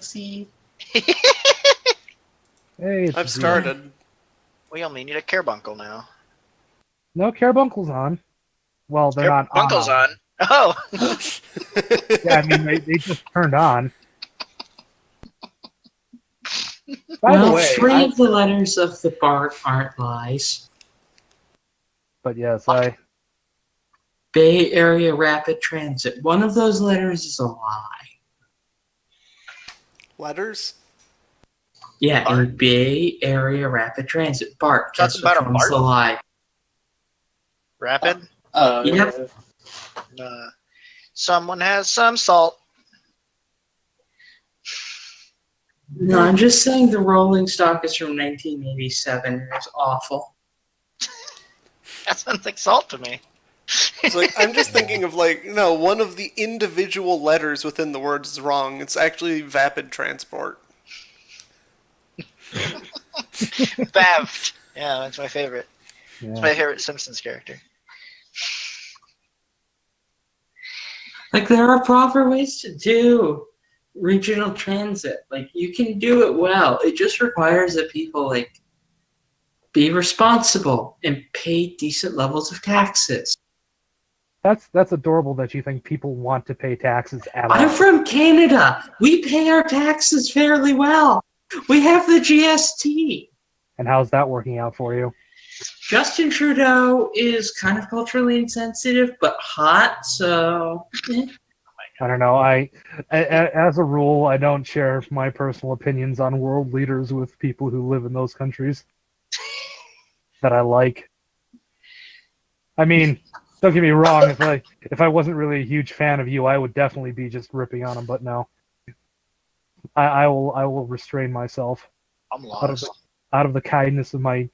sexy. Hey, I've started. We only need a carbuncle now. No, carbuncle's on. Well, they're not on. Carbuncle's on. Oh! Yeah, I mean, they just turned on. By the way, three of the letters of the BART aren't lies. But yes, Bay Area Rapid Transit. One of those letters is a lie. Letters? Yeah, BART? in Bay Area Rapid Transit. BART. That's Guess which about a one's BART? the lie? Rapid? Yep. Someone has some salt. No, I'm just saying the rolling stock is from 1987 and it's awful. That sounds like salt to me. It's like, I'm just thinking of no, one of the individual letters within the words is wrong. It's actually vapid transport. Bavt. Yeah, that's my favorite. yeah. It's my favorite Simpsons character. Like, there are proper ways to do regional transit. Like, you can do it well. It just requires that people, be responsible and pay decent levels of taxes. That's adorable that you think people want to pay taxes at all. I'm from Canada. We pay our taxes fairly well. We have the GST. And how's that working out for you? Justin Trudeau is kind of culturally insensitive, but hot, so... I don't know. As a rule, I don't share my personal opinions on world leaders with people who live in those countries that I like. I mean, don't get me wrong. If I wasn't really a huge fan of you, I would definitely be just ripping on them. But no, I will restrain myself I'm lost. out of the kindness of my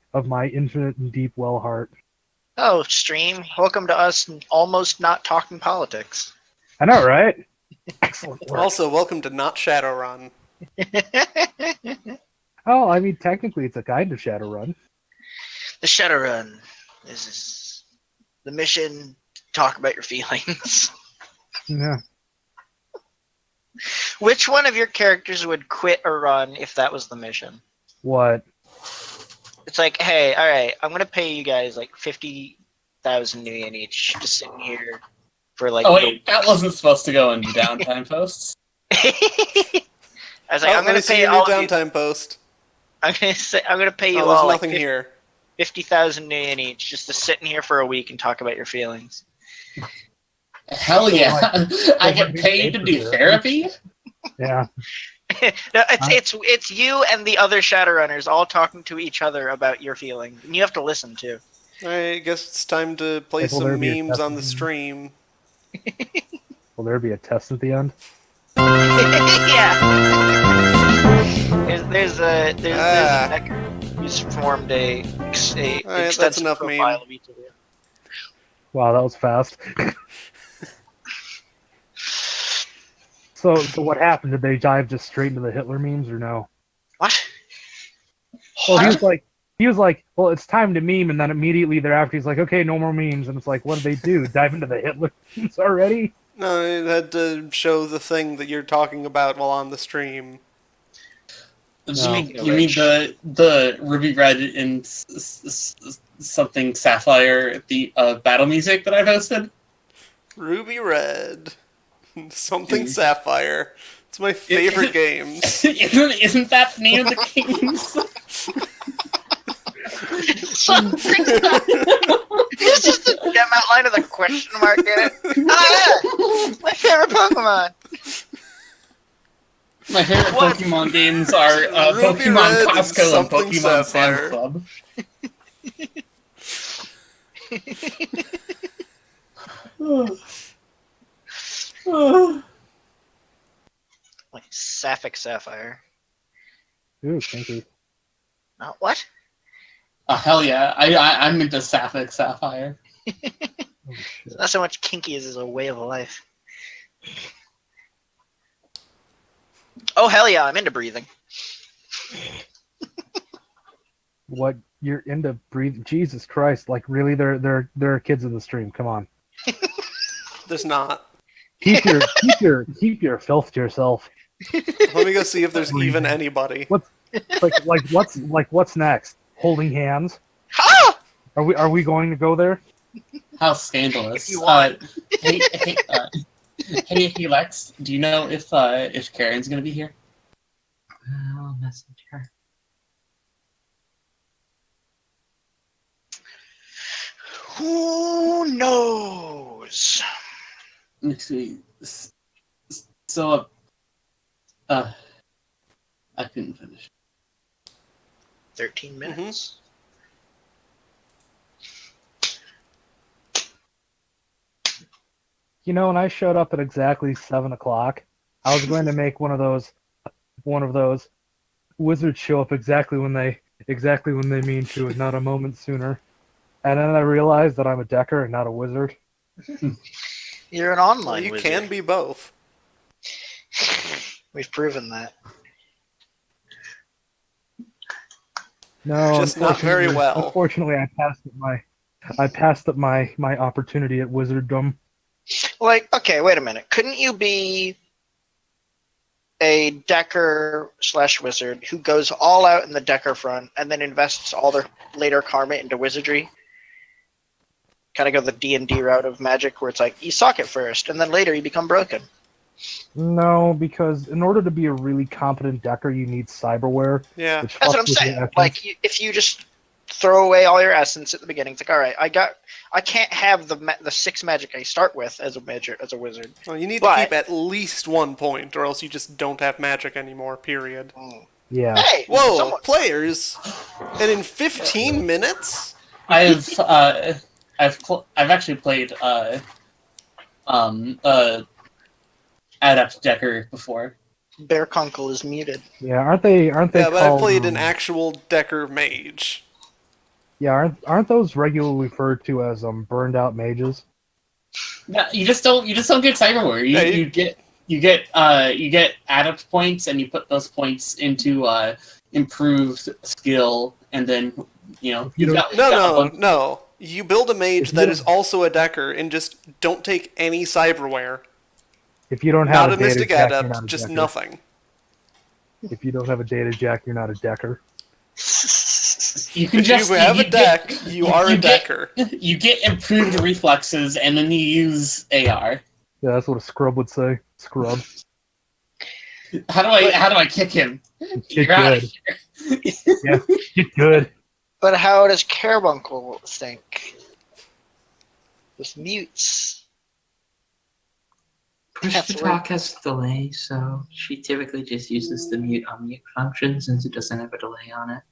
infinite and deep well heart. Oh, stream. Welcome to us almost not talking politics. I know, right? Excellent work. Also, welcome to Not Shadowrun. Oh, I mean, technically, it's a kind of Shadowrun. The Shadowrun is the mission. Talk about your feelings. Yeah. Which one of your characters would quit or run if that was the mission? What? It's like, hey, all right, I'm gonna pay you guys 50,000 yen each, just sitting here for Oh wait, that wasn't supposed to go into downtime posts. I was like, I'm let gonna me see pay your new all of you. downtime post. I'm gonna pay you Oh, there's all nothing here. 50,000 yen each, just to sit in here for a week and talk about your feelings. Hell yeah! I get paid to do therapy. Yeah. No, it's you and the other Shadowrunners all talking to each other about your feelings, and you have to listen too. I guess it's time to play Will there some be a memes on the test? stream. Will there be a test at the end? Yeah. There's a hacker who's formed a that's extensive enough profile meme. of each of you. Wow, that was fast. So what happened? Did they dive just straight into the Hitler memes or no? What? Well, he was like, well, it's time to meme, and then immediately thereafter he's like, okay, no more memes, and it's like, what did they do? Dive into the Hitler memes already? No, it had to show the thing that you're talking about while on the stream. You mean the Ruby Red and something Sapphire, the battle music that I posted? Ruby Red. Something Sapphire. It's my favorite games. Isn't that the name of the games? It's just a gem outline of the question mark in it. Ah, yeah. My favorite Pokemon. My favorite What? Pokemon games are Ruby Pokemon Red and Costco and something Pokemon Sapphire. Sam's Club. Like Sapphic Sapphire. Ooh, thank you. What? Oh, hell yeah. I'm into Sapphic Sapphire. Oh, shit. It's not so much kinky as a way of life. Oh hell yeah, I'm into breathing. What, you're into breathing? Jesus Christ! Like really, there are kids in the stream. Come on, There's not. keep your filth to yourself. Let me go see if there's even anybody. What's next? Holding hands? Ha! Are we going to go there? How scandalous! If you want. Hey, Lex. Do you know if Karen's gonna be here? I'll message her. Who knows? Next week. So, I couldn't finish. 13 minutes. You know, when I showed up at exactly 7 o'clock, I was going to make one of those wizards show up exactly when they mean to, and not a moment sooner. And then I realized that I'm a Decker and not a wizard. You're an online Well, you wizard. can be both. We've proven that. No, Just not very unfortunately- well. Unfortunately, I passed up my opportunity at wizarddom. Like, okay, wait a minute. Couldn't you be a Decker / wizard who goes all out in the Decker front and then invests all their later karma into wizardry? Kind of go the D&D route of Magic, where it's like you suck it first, and then later you become broken. No, because in order to be a really competent Decker, you need cyberware. Yeah. Which That's fucks what I'm with your saying. essence. Like, if you just throw away all your essence at the beginning, it's like, all right, I can't have the 6 magic I start with as a wizard. Well, you need But- to keep at least 1 point, or else you just don't have magic anymore, period. Yeah. Hey, Whoa, someone- players! And in 15 minutes? I've actually played Adept Decker before. Bear Kunkel is muted. Yeah, aren't they Yeah, but I've called, played an actual Decker mage. Yeah, aren't those regularly referred to as burned out mages? Yeah, you just don't get cyberware. You get adept points, and you put those points into improved skill, and then you've got No. You build a mage that is also a Decker, and just don't take any cyberware. If you don't have Not a a data Mystic jack, you're Adept, not a just Decker. nothing. If you don't have a data jack, you're not a Decker. you can If just you have you a deck, you are a get- Decker. You get improved reflexes, and then you use AR. Yeah, that's what a scrub would say. Scrub. How do I kick him? Get You're out of good. here. Yeah, get good. But how does Carbuncle think? With mutes. Push That's to weird. talk has a delay, so she typically just uses the mute unmute function since it doesn't have a delay on it.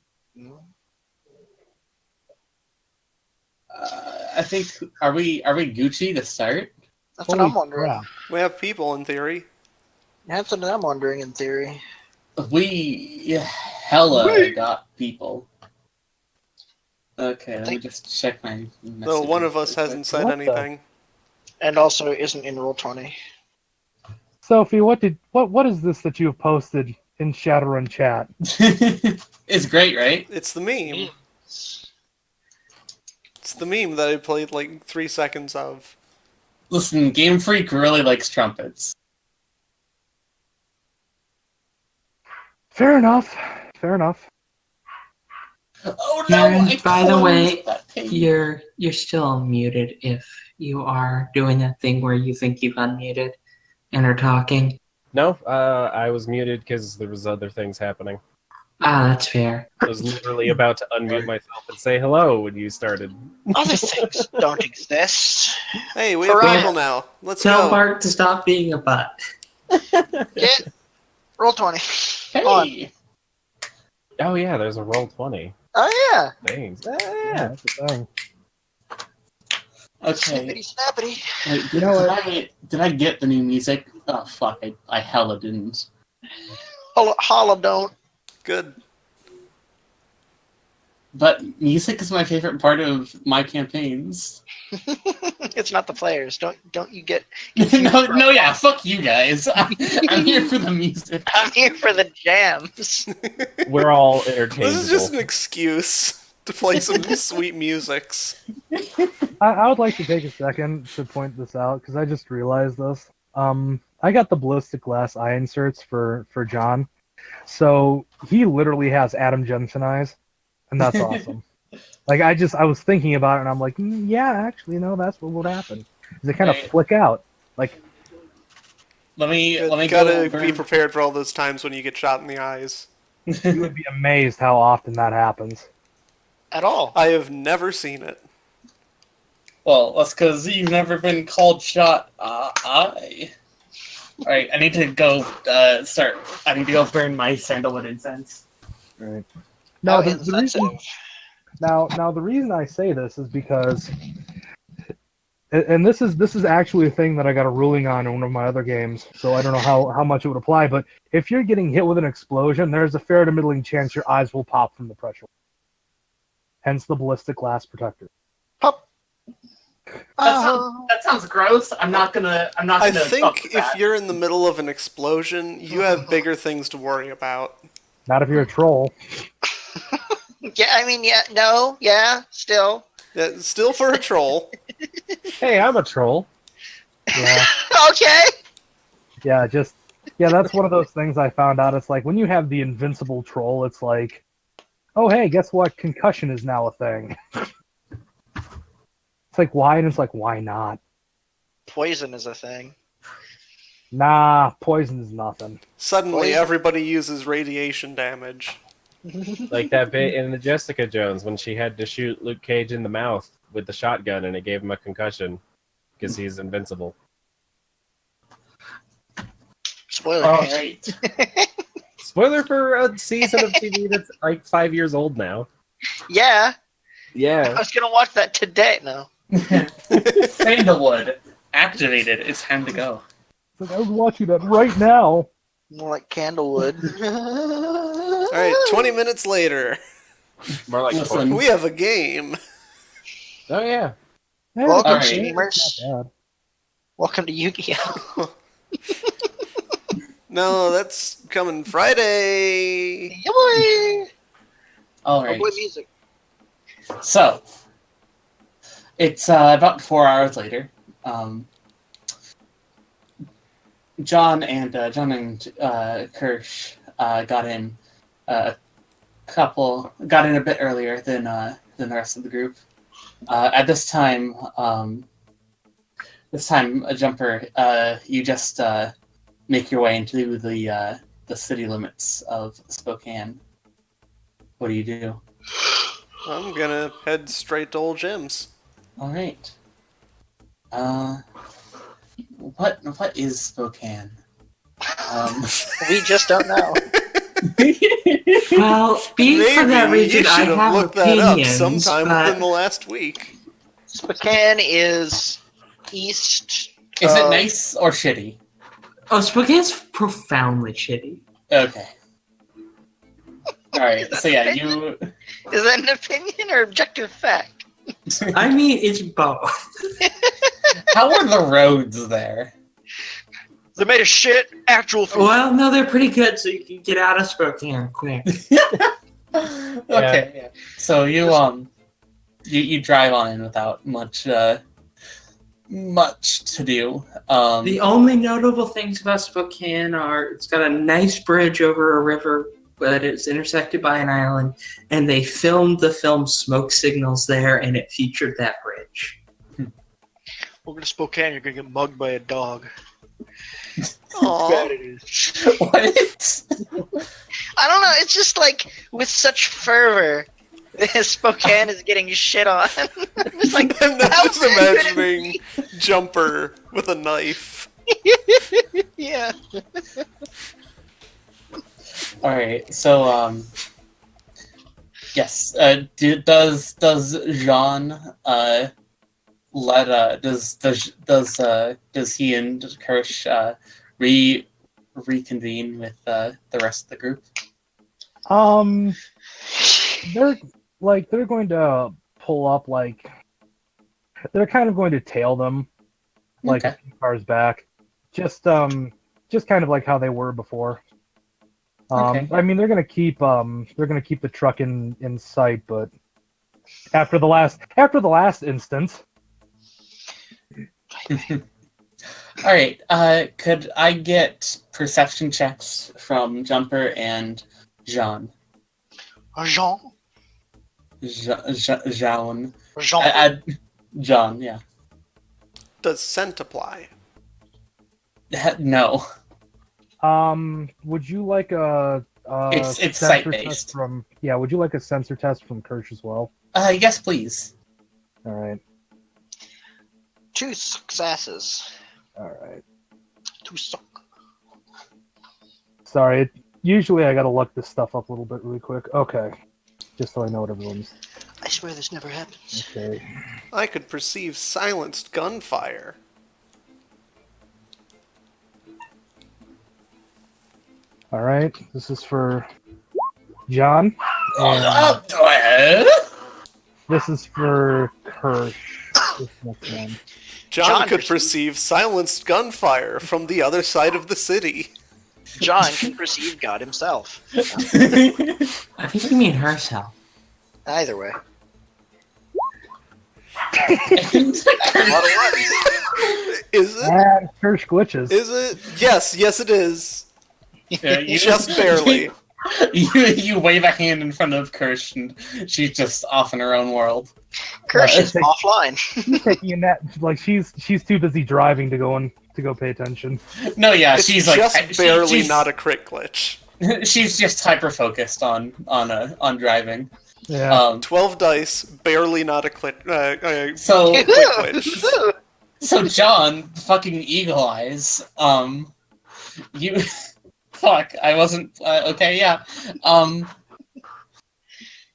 I think are we Gucci to start? That's what Holy I'm wondering. crap. We have people, in theory. That's what I'm wondering in theory. We hella got people. Okay, let me just check my messages. Though one of us real hasn't quick. said What the- anything. And also isn't in Roll20. Sophie, what is this that you have posted in Shadowrun chat? It's great, right? It's the meme. It's the meme that I played like 3 seconds of. Listen, Game Freak really likes trumpets. Fair enough. Fair enough. Oh no! Karen, I by the closed way, that page. you're still muted if you are doing that thing where you think you've unmuted and are talking. No, I was muted because there was other things happening. Ah, that's fair. I was literally about to unmute myself and say hello when you started. Other things don't exist. Hey, we have Hurrah. people now. Let's Tell go. Bart to stop being a butt. Get Roll20. On. Hey, Oh yeah, there's a roll 20. Oh yeah. Thanks. Yeah, that's the thing. okay. Snappity snappity. Wait, You know did I get the new music? Oh fuck! I hella didn't. Holla don't. Good. But music is my favorite part of my campaigns. It's not the players. Don't you get no, yeah, fuck you guys. I'm here for the music. I'm here for the jams. We're all interchangeable. This is just an excuse to play some sweet musics. I would like to take a second to point this out because I just realized this. I got the ballistic glass eye inserts for John, so he literally has Adam Jensen eyes, and that's awesome. Like I was thinking about it, and I'm like, yeah, actually, no, that's what would happen. They kind of Right. flick out. Like, Let me Gotta go be prepared for all those times when you get shot in the eyes. you would be amazed how often that happens. At all. I have never seen it. Well, that's because you've never been called shot. Eye. All right, I need to go start. I need to go burn my sandalwood incense. Right. How Now, the reason, insensitive. now the reason I say this is because, and this is actually a thing that I got a ruling on in one of my other games, so I don't know how much it would apply, but if you're getting hit with an explosion, there's a fair to middling chance your eyes will pop from the pressure. Hence the ballistic glass protector. Pop. That sounds gross. I'm not gonna. I fuck think with if that. you're in the middle of an explosion, you have bigger things to worry about. Not if you're a troll. Yeah, I mean, yeah, no, yeah, still. Yeah, still for a troll. Hey, I'm a troll. Yeah, Okay. yeah, that's one of those things I found out. It's like when you have the invincible troll, it's like, oh hey, guess what? Concussion is now a thing. It's like why, and it's like why not? Poison is a thing. Nah, poison is nothing. Suddenly, Poison. everybody uses radiation damage. Like that bit in the Jessica Jones when she had to shoot Luke Cage in the mouth with the shotgun and it gave him a concussion because he's invincible. Spoiler. All right. Spoiler for a season of TV that's like 5 years old now. Yeah, I Yeah. was gonna watch that today. No. Sandalwood activated. It's time to go. It's like I was watching that right now. More like Candlewood. Alright, 20 minutes later, More like Listen. we have a game. Oh yeah. Yeah, Welcome, Alright. streamers. not bad. Welcome to Yu-Gi-Oh! No, that's coming Friday. Yeah, boy! All Oh, right. boy, music. So it's about 4 hours later. John and Kirsch got in a bit earlier than the rest of the group. At this time, Jumper, you just make your way into the city limits of Spokane. What do you do? I'm gonna head straight to old Jim's. All right. What is Spokane? We just don't know. Well, being from that Maybe region, you I should have have looked that up opinions, sometime but within the last week. Spokane is east. Is it nice or shitty? Spokane's profoundly shitty. Okay. All right. So yeah, you. Is that an opinion or objective fact? I mean, it's both. How are the roads there? They made of shit. Actual food. Well, no, they're pretty good, so you can get out of Spokane quick. Okay. Yeah. So you drive on in without much to do. The only notable things about Spokane are it's got a nice bridge over a river, but it's intersected by an island, and they filmed the film Smoke Signals there, and it featured that bridge. Welcome to Spokane. You're gonna get mugged by a dog. Aw. Bad it is. What? I don't know. It's just like with such fervor, Spokane is getting shit on. It's like I'm not how just bad could it imagining Jumper with a knife. be? Yeah. All right. So yes. Does Jean does he and Kirsch reconvene with the rest of the group? They're going to pull up, like they're kind of going to tail them like Okay. a few cars back. Just kind of like how they were before. Okay. I mean they're gonna keep the truck in sight, but after the last instance, All right. Could I get perception checks from Jumper and Jean? Jean? Jean. Jean? John. Yeah. Does scent apply? No. Would you like a It's sensor sight-based. test from? Yeah, would you like a sensor test from Kirsch as well? Yes, please. All right. 2 successes. All right. 2 suck. Sorry. Usually I gotta look this stuff up a little bit really quick. Okay. Just so I know what everyone's. I swear this never happens. Okay. I could perceive silenced gunfire. All right. This is for John. And this is for Kirsch. This next one. John could perceives- perceive silenced gunfire from the other side of the city. John can perceive God himself. I think you mean herself. Either way. Is it? And Kirsch glitches. Is it? Yes, it is. Yeah, Just barely. You wave a hand in front of Kirsch, and she's just off in her own world. Kirsch is Right. offline. She's taking a nap. Like she's too busy driving to go pay attention. No, yeah, It's she's just like barely she's, not a crit glitch. She's just hyper focused on driving. Yeah. 12 dice, barely not a quick So glitch. so John, fucking Eagle Eyes, you fuck, I wasn't okay, yeah.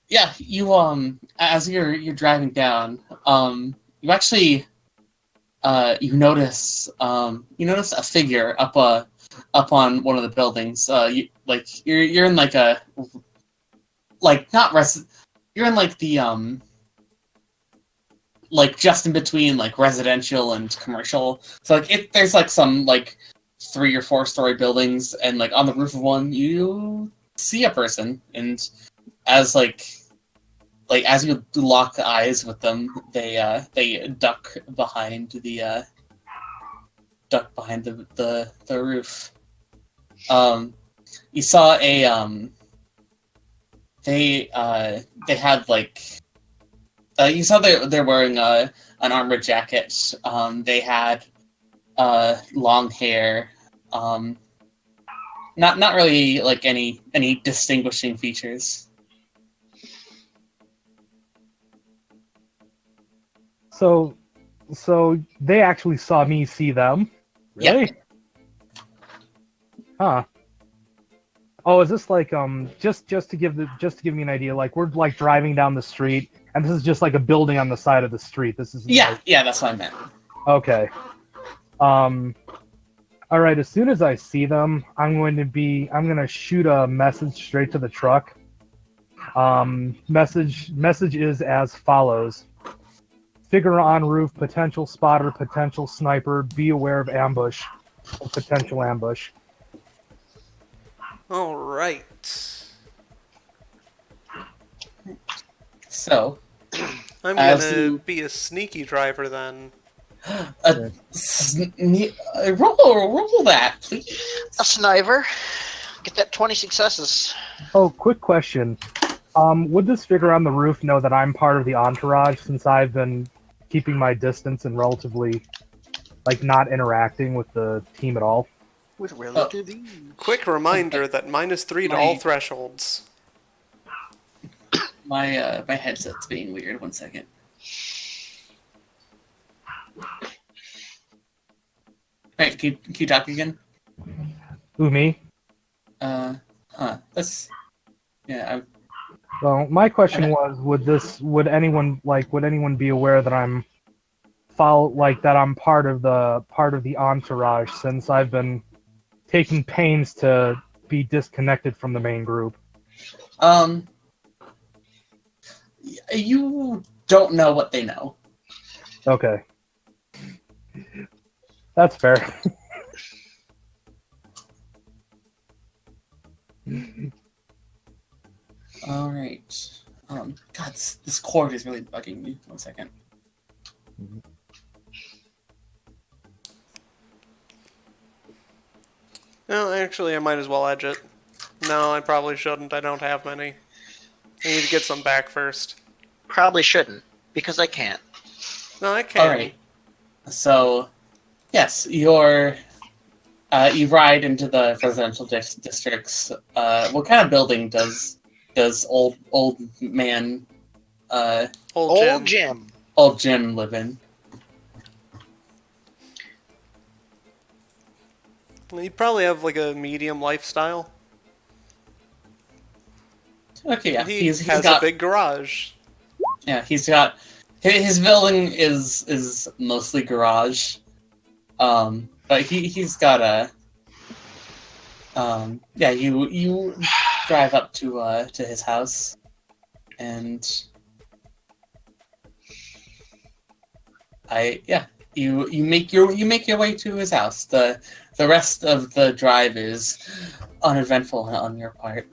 Yeah, you as you're driving down, you actually you notice a figure up on one of the buildings. You're in like a you're in like the like just in between like residential and commercial. So like there's like some like 3 or 4 story buildings, and like on the roof of one you see a person, and as as you lock eyes with them, they duck behind the roof. You saw a they had like you saw they're wearing an armored jacket. They had long hair. Not really like any distinguishing features. So they actually saw me see them. Really? Huh. Oh, is this like just to give me an idea? Like we're like driving down the street, and this is just like a building on the side of the street. This is Yeah, that's what I meant. Okay. All right. As soon as I see them, I'm gonna shoot a message straight to the truck. Message is as follows: figure en route, potential spotter, potential sniper. Be aware of ambush, or potential ambush. All right. So I'm As gonna you- be a sneaky driver then. roll that, please. A sniper. Get that 20 successes. Oh, quick question. Would this figure on the roof know that I'm part of the entourage, since I've been keeping my distance and relatively, like, not interacting with the team at all? With relative ease. Quick reminder that -3 to all thresholds. My headset's being weird. 1 second. Alright, can you talk again? Who, me? That's yeah. Well, my question was, would anyone be aware that I'm part of the entourage, since I've been taking pains to be disconnected from the main group? You don't know what they know. Okay. That's fair. All right. God, this cord is really bugging me. 1 second. No, actually, I might as well edge it. No, I probably shouldn't. I don't have many. I need to get some back first. Probably shouldn't, because I can't. No, I can. Alright. So, yes, you ride into the residential districts. What kind of building does old man Old Jim. Old Jim. Jim live in? He'd probably have like a medium lifestyle. Okay, yeah, He he's has got a big garage. yeah, he's got his building is mostly garage, but he's got a yeah. You drive up to his house, and you make your way to his house. The rest of the drive is uneventful on your part.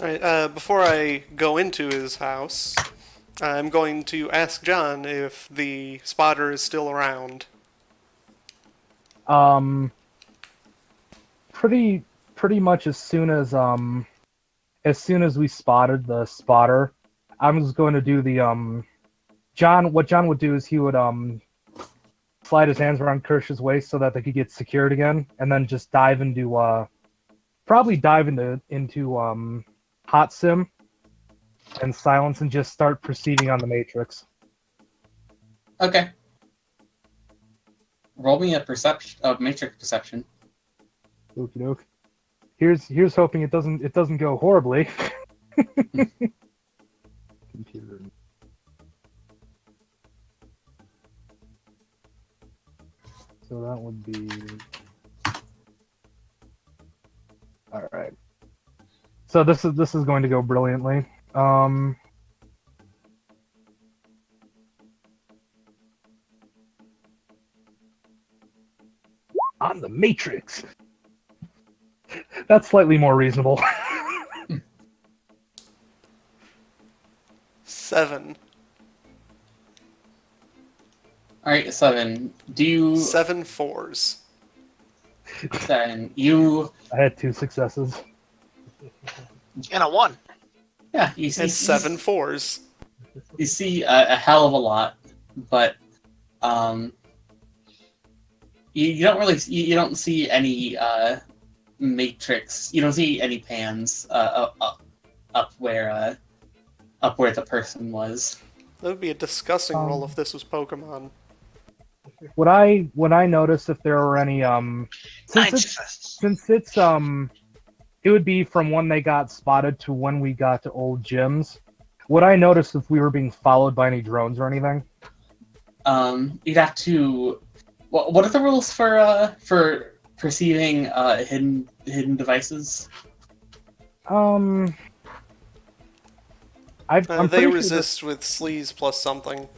Alright, before I go into his house, I'm going to ask John if the spotter is still around. Pretty much as soon as we spotted the spotter, I was going to do the what John would do is he would slide his hands around Kirsch's waist so that they could get secured again, and then just dive into hot sim and silence and just start proceeding on the Matrix. Okay. Roll me a matrix perception. Okie doke. Here's hoping it doesn't go horribly. Computer. So that would be all right. So this is going to go brilliantly. On the Matrix. That's slightly more reasonable. 7. Alright, 7. Do you 7 4s. 7? You I had 2 successes. And a 1. yeah, you see And 7 4s. You see a hell of a lot, but you don't see any matrix. You don't see any pans up where the person was. That would be a disgusting roll if this was Pokemon. Would I notice if there were any since it's it would be from when they got spotted to when we got to Old Jim's. Would I notice if we were being followed by any drones or anything? You'd have to. What are the rules for perceiving hidden devices? I'm They pretty resist with sleaze plus something.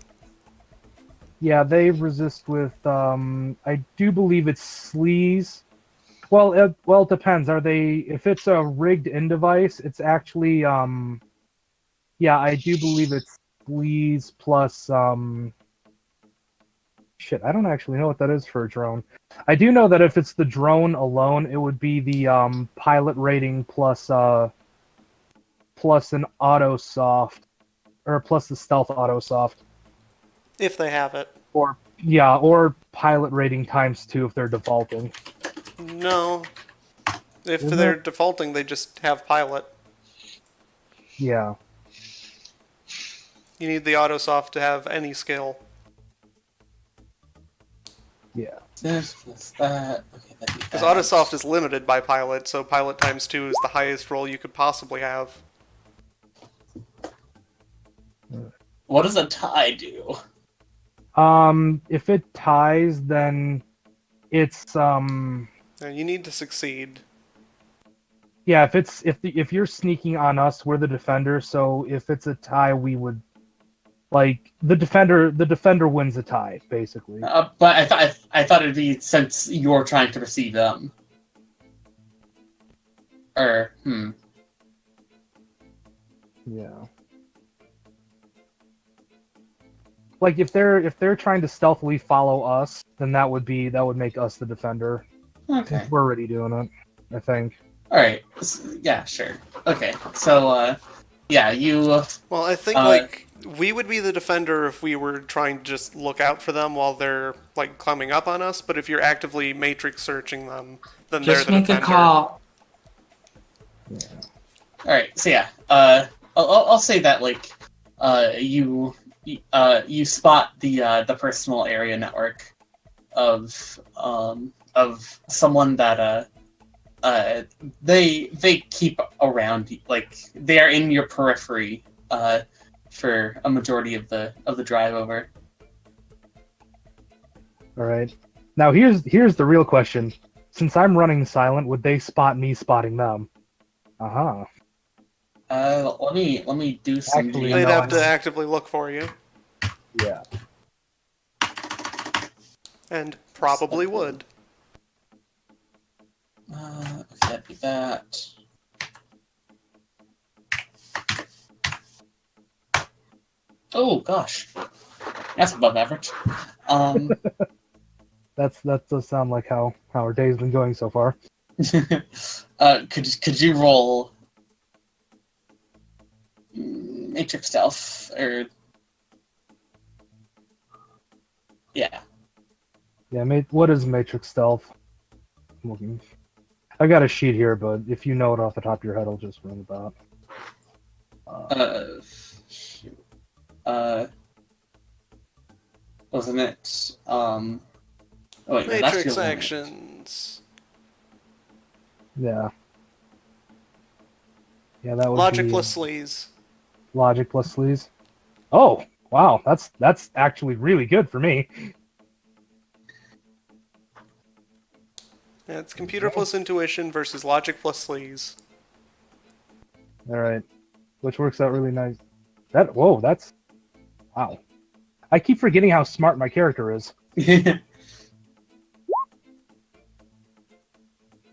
Yeah, they resist with I do believe it's sleaze. Well, it depends. Are they? If it's a rigged-in device, it's actually yeah, I do believe it's sleaze plus shit. I don't actually know what that is for a drone. I do know that if it's the drone alone, it would be the pilot rating plus an auto soft, or plus the stealth auto soft. If they have it. Or pilot rating times 2 if they're defaulting. No. If Isn't they're it? defaulting, they just have pilot. Yeah. You need the autosoft to have any skill. Yeah. This plus that. Okay, that'd be Because that. autosoft is limited by pilot, so pilot times 2 is the highest roll you could possibly have. What does a tie do? If it ties, then it's Now, you need to succeed. yeah. If you're sneaking on us, we're the defender. So if it's a tie, we would like the defender wins the tie basically. But I thought it'd be since you're trying to perceive them. Yeah. like if they're trying to stealthily follow us, then that would make us the defender. Okay. We're already doing it, I think. All right. Yeah, sure. Okay. So, yeah, you. Well, I think like we would be the defender if we were trying to just look out for them while they're like climbing up on us. But if you're actively matrix searching them, then Just they're the make defender. a call. All right. So yeah. I'll say that like, you spot the personal area network of someone that they keep around, like they are in your periphery for a majority of the drive over. All right. Now here's the real question. Since I'm running silent, would they spot me spotting them? Uh-huh. Let me do some. Actually, They'd no, have I to know. actively look for you, Yeah. and probably would. That'd be that. Oh gosh, that's above average. That does sound like how our day's been going so far. Could you roll Matrix Stealth or yeah? Yeah, what is Matrix Stealth? I'm looking. I got a sheet here, but if you know it off the top of your head, I'll just run about. Shoot. Wasn't it? Oh wait, no, that's Matrix your limit. actions. Yeah. Yeah, that would Logic be plus sleaze. logic plus sleaze. Oh, wow, that's actually really good for me. Yeah, it's computer plus intuition versus logic plus sleaze. All right, which works out really nice. That's wow. I keep forgetting how smart my character is.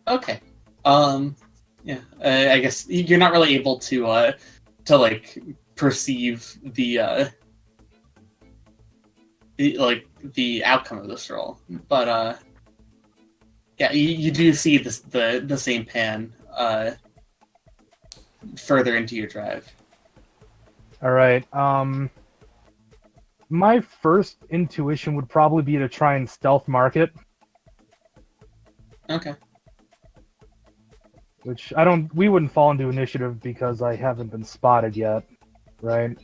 Okay. Yeah. I guess you're not really able to like perceive the outcome of this roll, but yeah, you do see the same pan further into your drive. All right. My first intuition would probably be to try and stealth market, Okay. which we wouldn't fall into initiative because I haven't been spotted yet, right?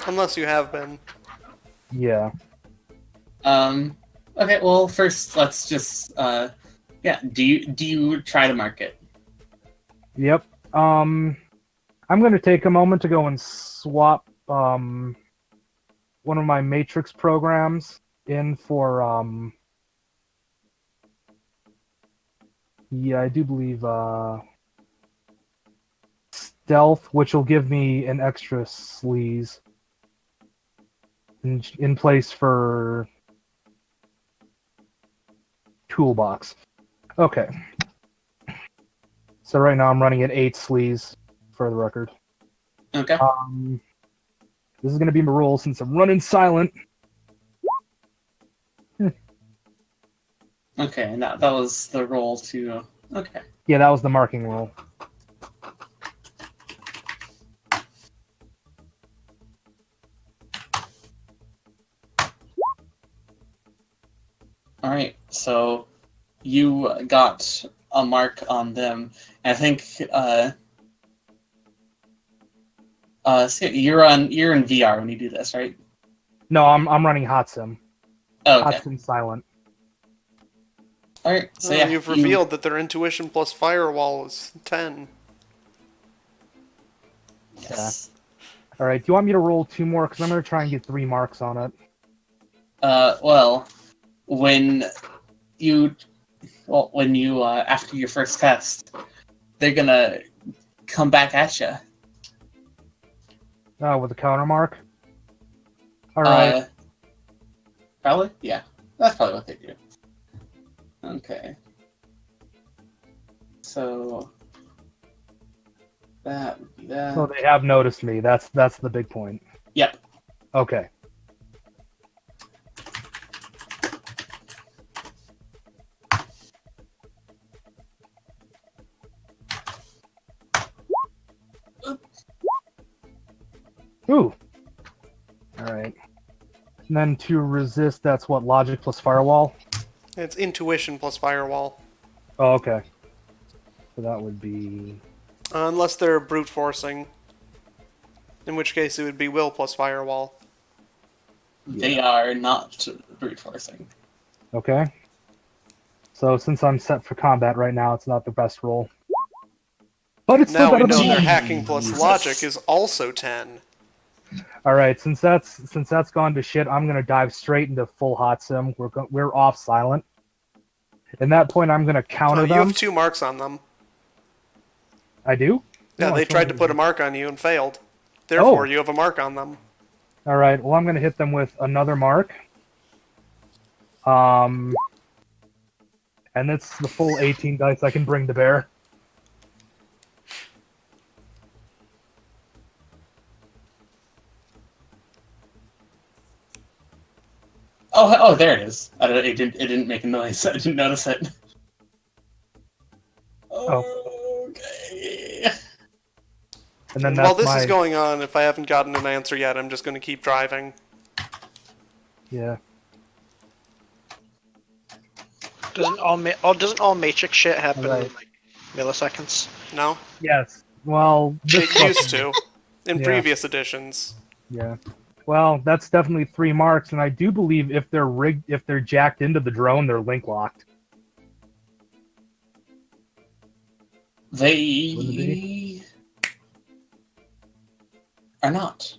Unless you have been. Yeah. Okay. Well, first let's just yeah. Do you try to mark it? Yep. I'm gonna take a moment to go and swap one of my Matrix programs in for yeah, I do believe stealth, which will give me an extra sleaze in place for toolbox. Okay. So right now I'm running at 8 sleaze for the record. Okay. This is going to be my roll since I'm running silent. Okay, and that was the roll to. Okay. Yeah, that was the marking roll. All right. So you got a mark on them. I think. So you're in VR when you do this, right? No, I'm running hot sim. Oh, okay. Hot sim silent. All right. So Well, yeah, you've revealed that their intuition plus firewall is 10. Yes. All right. Do you want me to roll 2 more? Because I'm going to try and get 3 marks on it. Well, when you after your first test, they're gonna come back at you. With a counter mark. All right. Probably, yeah. That's probably what they do. Okay. So that would be that. So they have noticed me. That's the big point. Yep. Okay. Ooh. Alright. And then to resist, that's what, logic plus firewall? It's intuition plus firewall. Oh, okay. So that would be... Unless they're brute forcing. In which case it would be will plus firewall. They are not brute forcing. Okay. So since I'm set for combat right now, it's not the best roll. But it's still Now we better know than their one. hacking plus logic is also 10. Alright, since that's gone to shit, I'm gonna dive straight into full hot sim. We're off silent. At that point, I'm gonna counter You them. have 2 marks on them. I do? Yeah, No, they I tried to don't. put a mark on you and failed. Therefore, Oh. you have a mark on them. Alright, well I'm gonna hit them with another mark. And it's the full 18 dice I can bring to bear. Oh, there it is. It didn't make a noise. I didn't notice it. Okay. And then While that's this my... is going on, if I haven't gotten an answer yet, I'm just going to keep driving. Yeah. Doesn't all Matrix shit happen Right. in like milliseconds? No? Yes. Well, this It used to. In Yeah. previous editions. Yeah. Well, that's definitely 3 marks, and I do believe if they're jacked into the drone, they're link locked. They are not.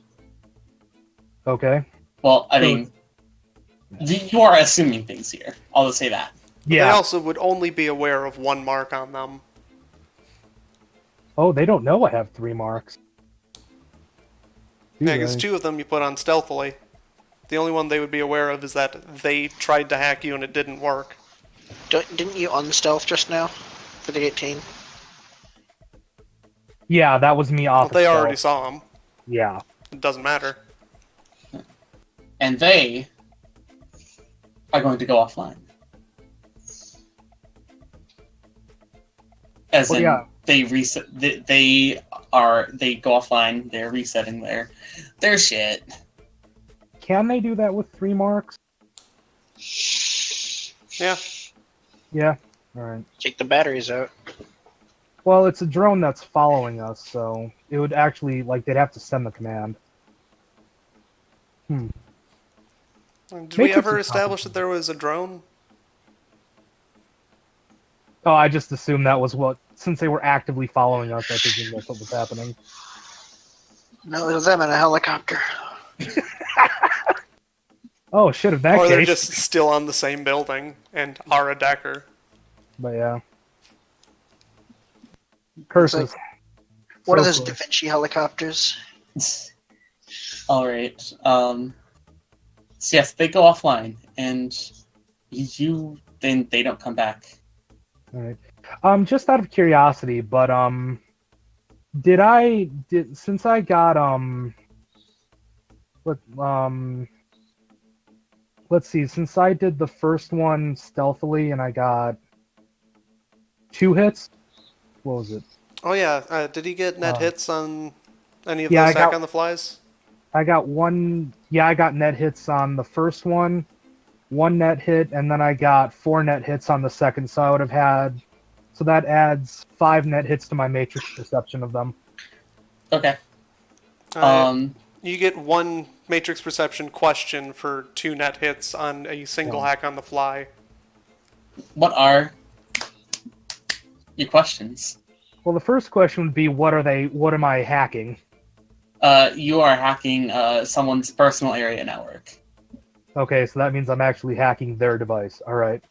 Okay. Well, I mean, you are assuming things here. I'll just say that. They Yeah. also would only be aware of 1 mark on them. Oh, they don't know I have 3 marks. Do Yeah, because they? 2 of them you put on stealthily. The only one they would be aware of is that they tried to hack you and it didn't work. Didn't you unstealth just now for the 18? Yeah, that was me off. But they of already stealth. saw them. Yeah. It doesn't matter. And they are going to go offline. As Well, in, yeah. they reset. They go offline. They're resetting their shit. Can they do that with 3 marks? Yeah. Yeah. All right. Take the batteries out. Well, it's a drone that's following us, so it would actually they'd have to send the command. Did we Matrix ever is establish complicated. that there was a drone? Oh, I just assumed that was since they were actively following us, I presume that's what was happening. No, it was them in a helicopter. Oh shit! In that Or case, they're just still on the same building and are a decker. But yeah, curses. What So are those cool. Da Vinci helicopters? All right. So yes, they go offline, and then they don't come back. All right. Just out of curiosity, but since I got let's see, since I did the first one stealthily and I got 2 hits, what was it? Oh yeah, did he get net hits on any of yeah, those I hack got- on the flies? I got I got net hits on the first one, 1 net hit, and then I got 4 net hits on the second, so I would have had, so that adds 5 net hits to my matrix perception of them. Okay. You get 1 matrix perception question for 2 net hits on a single hack on the fly. What are your questions? Well, the first question would be, what am I hacking? You are hacking someone's personal area network. Okay, so that means I'm actually hacking their device. All right.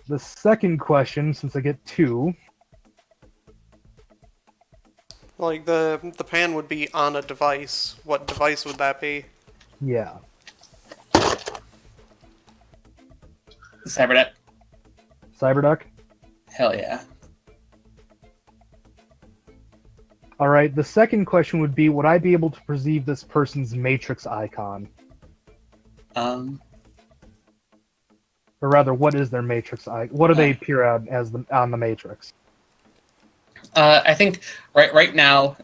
The second question, since I get 2, Like the pan would be on a device. What device would that be? yeah. Cybernet. Cyberduck? Hell yeah. All right, the second question would be, would I be able to perceive this person's matrix icon? Or rather, what is their matrix icon? What do they appear at on the matrix? I think right now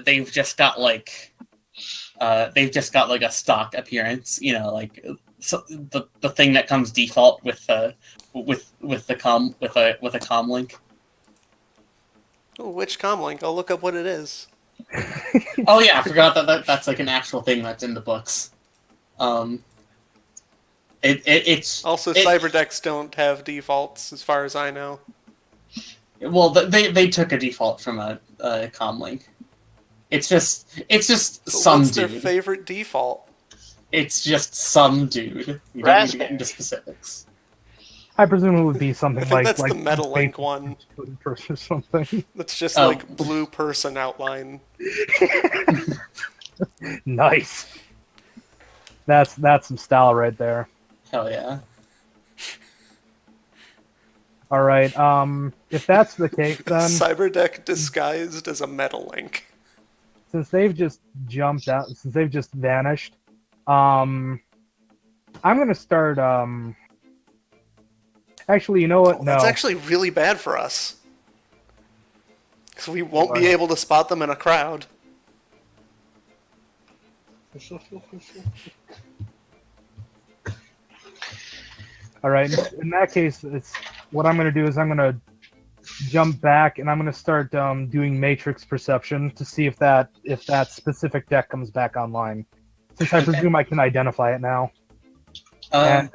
they've just got like a stock appearance. You know, like so the thing that comes default with a comm link. Oh, which comlink? I'll look up what it is. Oh yeah, I forgot that's like an actual thing that's in the books. It's Also, cyberdecks don't have defaults, as far as I know. well, they took a default from a comm link. It's just But some what's dude. their favorite default? It's just some dude. You don't need to get into specifics. I presume it would be something I think like that's the Metalink one. Person or something. That's just Oh. like blue person outline. Nice. That's some style right there. Hell yeah. All right. If that's the case, then Cyberdeck disguised as a Metalink. since they've just jumped out, since they've just vanished, I'm gonna start. Actually, you know what? No. That's actually really bad for us. Because we won't be able to spot them in a crowd. All right. In that case, it's what I'm gonna do is I'm gonna jump back and I'm gonna start doing matrix perception to see if that specific deck comes back online. Since I presume I can identify it now. And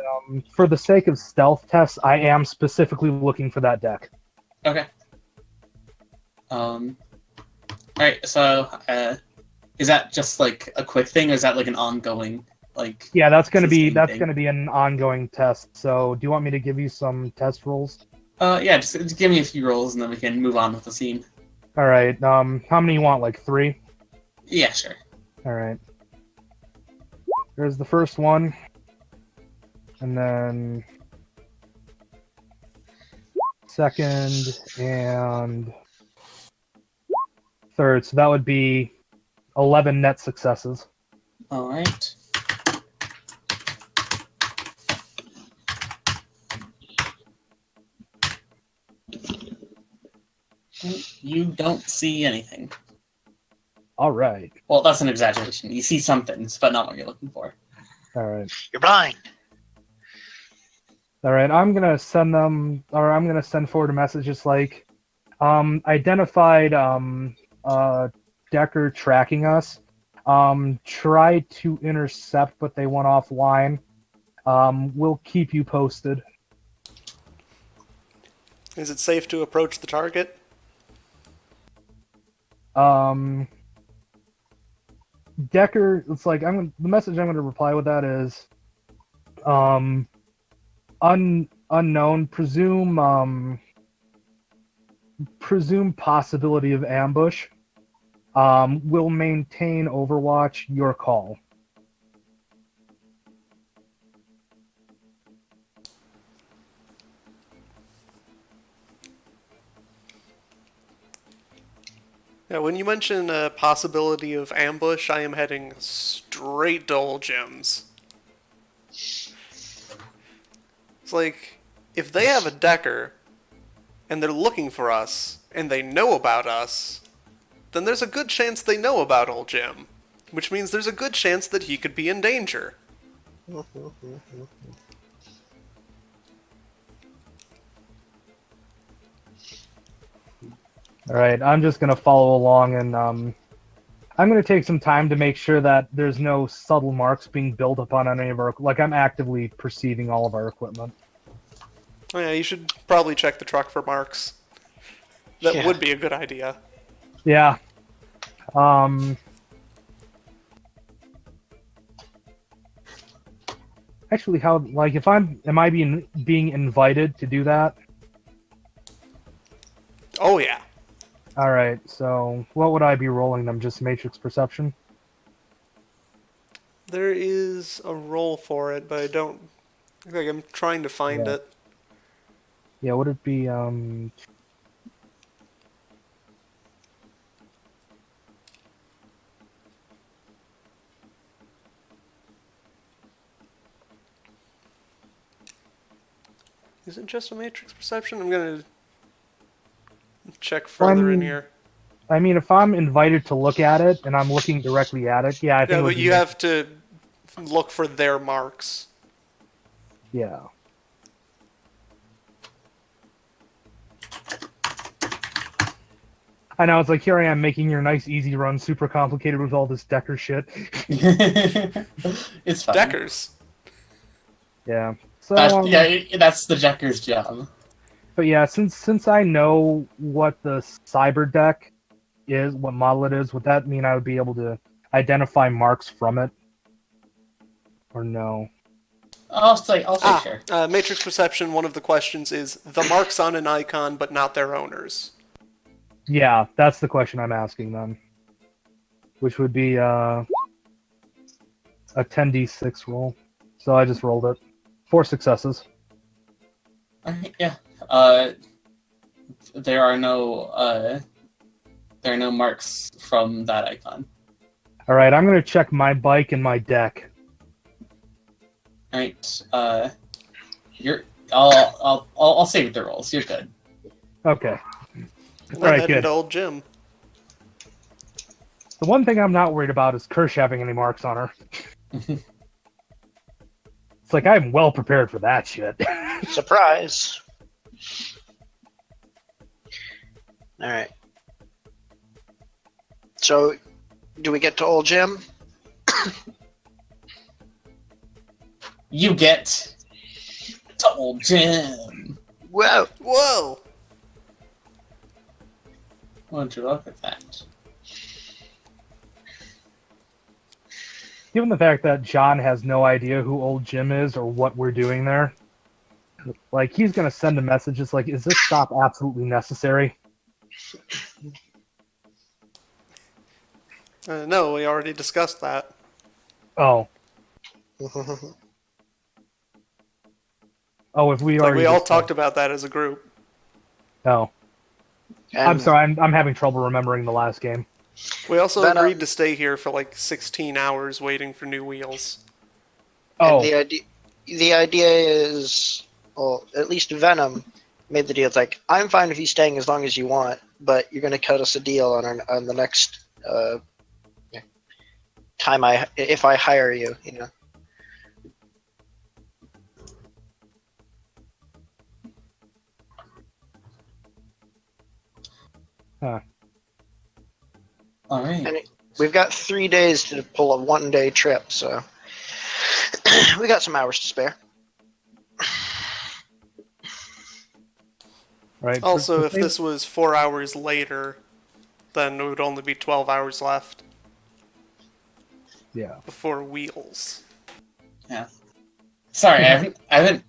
for the sake of stealth tests, I am specifically looking for that deck. Okay. All right. So, is that just like a quick thing, or is that like an ongoing like? Yeah, that's gonna be sustained thing? an ongoing test. So, do you want me to give you some test rolls? Yeah. Just give me a few rolls, and then we can move on with the scene. All right. How many you want? Like 3? Yeah. Sure. All right. There's the first one, and then second and third. So that would be 11 net successes. All right. You don't see anything. All right. Well, that's an exaggeration. You see some things, but not what you're looking for. All right. You're blind. All right. I'm gonna send forward a message just like, identified Decker tracking us. Try to intercept, but they went offline. We'll keep you posted. Is it safe to approach the target? Decker, it's like the message I'm going to reply with that is, unknown. Presume possibility of ambush. Will maintain Overwatch. Your call. Yeah, when you mention a possibility of ambush, I am heading straight to old Jim's. It's like, if they have a Decker, and they're looking for us, and they know about us, then there's a good chance they know about old Jim. Which means there's a good chance that he could be in danger. All right, I'm just gonna follow along, and I'm gonna take some time to make sure that there's no subtle marks being built up on any of our. Like I'm actively perceiving all of our equipment. Oh yeah, you should probably check the truck for marks. That would be a good idea. Yeah. Actually, if am I being invited to do that? Oh yeah. All right. So, what would I be rolling them? Just matrix perception. There is a roll for it, but I don't. Like I'm trying to find it. Yeah. Would it be Is it just a matrix perception? I'm gonna check further in One- here. I mean, if I'm invited to look at it and I'm looking directly at it, yeah, I think Yeah, it would but be you have to look for their marks. Yeah. I know, it's like, here I am making your nice easy run super complicated with all this Decker shit. It's fine. Deckers. Yeah. So, That's the Decker's job. but yeah, since I know what the cyber deck is, what model it is, would that mean I would be able to identify marks from it? Or no? I'll say sure. Matrix Perception, one of the questions is the marks on an icon, but not their owners. Yeah, that's the question I'm asking then. Which would be a 10d6 roll. So I just rolled it. 4 successes. Alright, yeah. There are no marks from that icon. Alright, I'm gonna check my bike and my deck. Alright, I'll save the rolls. You're good. Okay. And Alright, head good. into old Jim. The one thing I'm not worried about is Kirsch having any marks on her. It's like, I'm well prepared for that shit. Surprise. Alright. So, do we get to old Jim? You get to old Jim. Whoa! Whoa! Why don't you look at that? Given the fact that John has no idea who old Jim is or what we're doing there, like, he's gonna send a message just like, is this stop absolutely necessary? No, we already discussed that. Oh. Oh, if we Like, already... we all discussed- talked about that as a group. Oh. And I'm sorry, I'm having trouble remembering the last game. We also Then, agreed to stay here for like 16 hours waiting for new wheels. Oh, And the idea is, well, at least Venom made the deal. It's like, I'm fine with you staying as long as you want, but you're going to cut us a deal on the next time if I hire you, you know. Alright. And we've got 3 days to pull a 1-day trip, so we got some hours to spare. right. Also, if this was 4 hours later, then it would only be 12 hours left Yeah. before wheels. Sorry, I haven't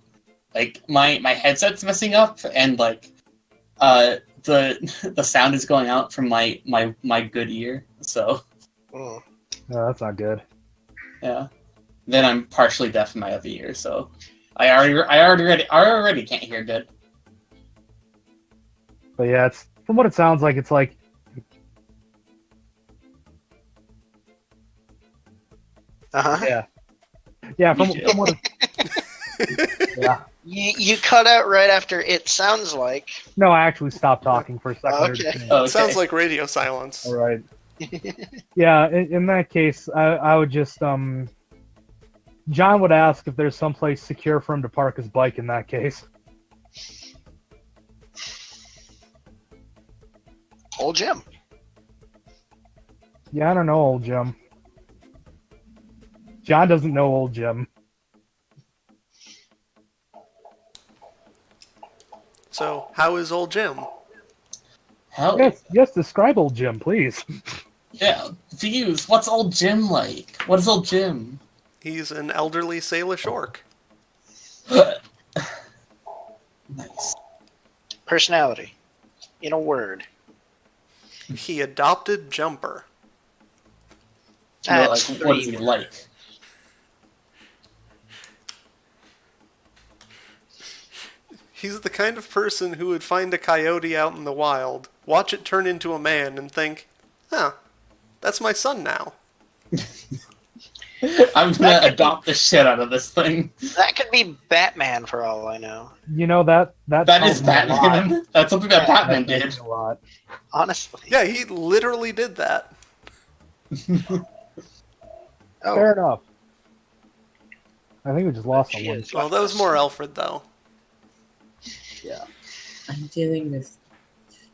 like my headset's messing up and like the sound is going out from my good ear. So Mm. No, that's not good. yeah. Then I'm partially deaf in my other ear, so I already can't hear good. But yeah, it's from what it sounds like, it's like... Uh-huh. Yeah. Yeah, from what it... Yeah. You cut out right after it sounds like. No, I actually stopped talking for a second. Okay. Oh, It sounds like radio silence. All right. Yeah, in that case, I would just John would ask if there's someplace secure for him to park his bike. In that case, Old Jim. yeah, I don't know, old Jim. John doesn't know old Jim. So, how is old Jim? Hell Yes, describe old Jim, please. yeah. Views. What's old Jim like? What is old Jim? He's an elderly Salish orc. Nice. Personality. In a word. He adopted Jumper. That's Like, what is he three. like? He's the kind of person who would find a coyote out in the wild, watch it turn into a man, and think, huh, that's my son now. I'm gonna adopt the shit out of this thing. That could be Batman for all I know. You know that That tells is me a lot. Batman. That's something that Yeah, Batman That tells did. me a lot. Honestly. Yeah, he literally did that. Oh, Fair enough. I think we just lost she someone. is. Well, that was more Alfred, though. I'm dealing with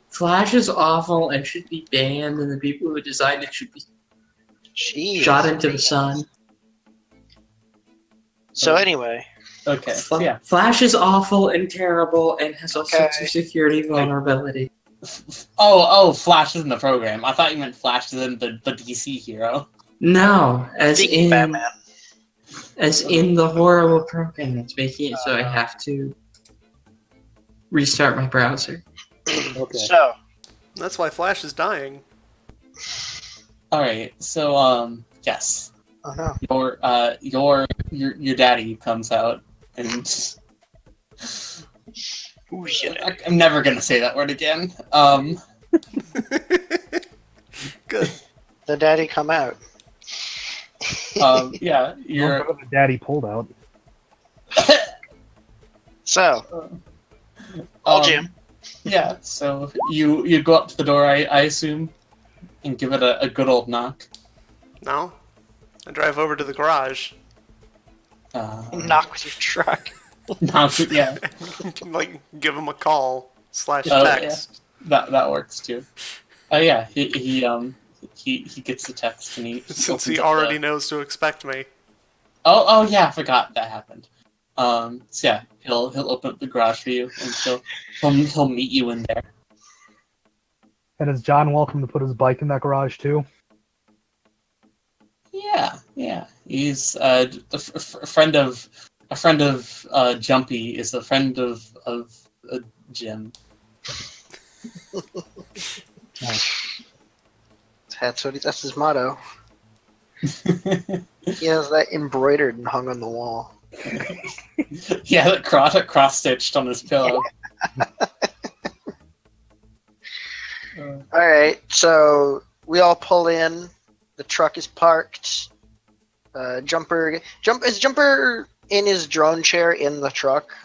Flash is awful and should be banned, and the people who designed it should be Jeez. shot into the sun. So anyway, Okay. So yeah. Flash is awful and terrible and has all sorts of security vulnerability. Oh, Flash is in the program. I thought you meant Flash is in the DC hero. No, as speaking in Batman. as in the horrible program that's making it so I have to restart my browser. Okay. So, That's why Flash is dying. All right. So yes, oh no. your daddy comes out and Ooh, shit. I'm never gonna say that word again. Good. The daddy come out. Yeah, Don't you're. go to the daddy pulled out. So, all Jim. Yeah, so you go up to the door, I assume, and give it a good old knock. No? I drive over to the garage. Knock with your truck. Knock, yeah, Like, give him a call / Oh, text. that works too. Yeah, he gets the text and he Since opens he up already the- knows to expect me. Oh yeah, I forgot that happened. So yeah, he'll open up the garage for you and he'll meet you in there. And is John welcome to put his bike in that garage too? Yeah. He's a friend of Jumpy is a friend of Jim. That's his motto. He has that embroidered and hung on the wall. Yeah, that cross stitched on his pillow. All right, so we all pull in. The truck is parked. Jumper in his drone chair in the truck,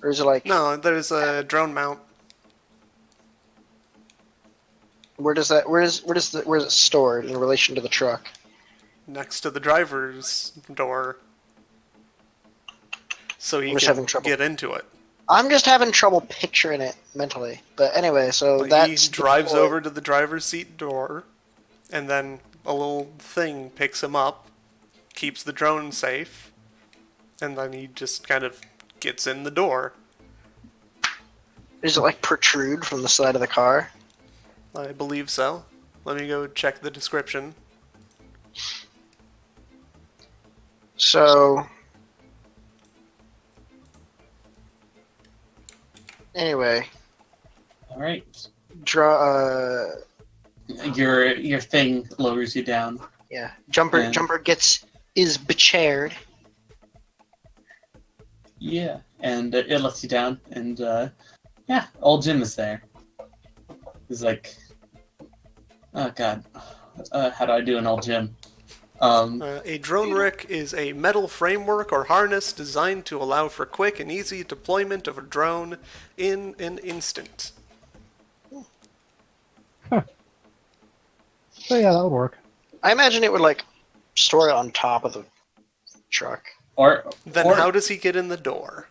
or is it like No, there's a drone mount. where is it stored in relation to the truck? Next to the driver's door. So he I'm just having can trouble. get into it. I'm just having trouble picturing it mentally. But anyway, so Like, that's he drives deployed. over to the driver's seat door, and then a little thing picks him up, keeps the drone safe, and then he just kind of gets in the door. Does it like protrude from the side of the car? I believe so. Let me go check the description. So anyway, All right, your thing lowers you down. yeah. Jumper Yeah. is bechaired. Yeah, and it lets you down, and yeah, old Jim is there. He's like, oh god, how do I do an old Jim? A drone rick is a metal framework or harness designed to allow for quick and easy deployment of a drone in an instant. So yeah, that would work. I imagine it would like store it on top of the truck Or Then or, how does he get in the door?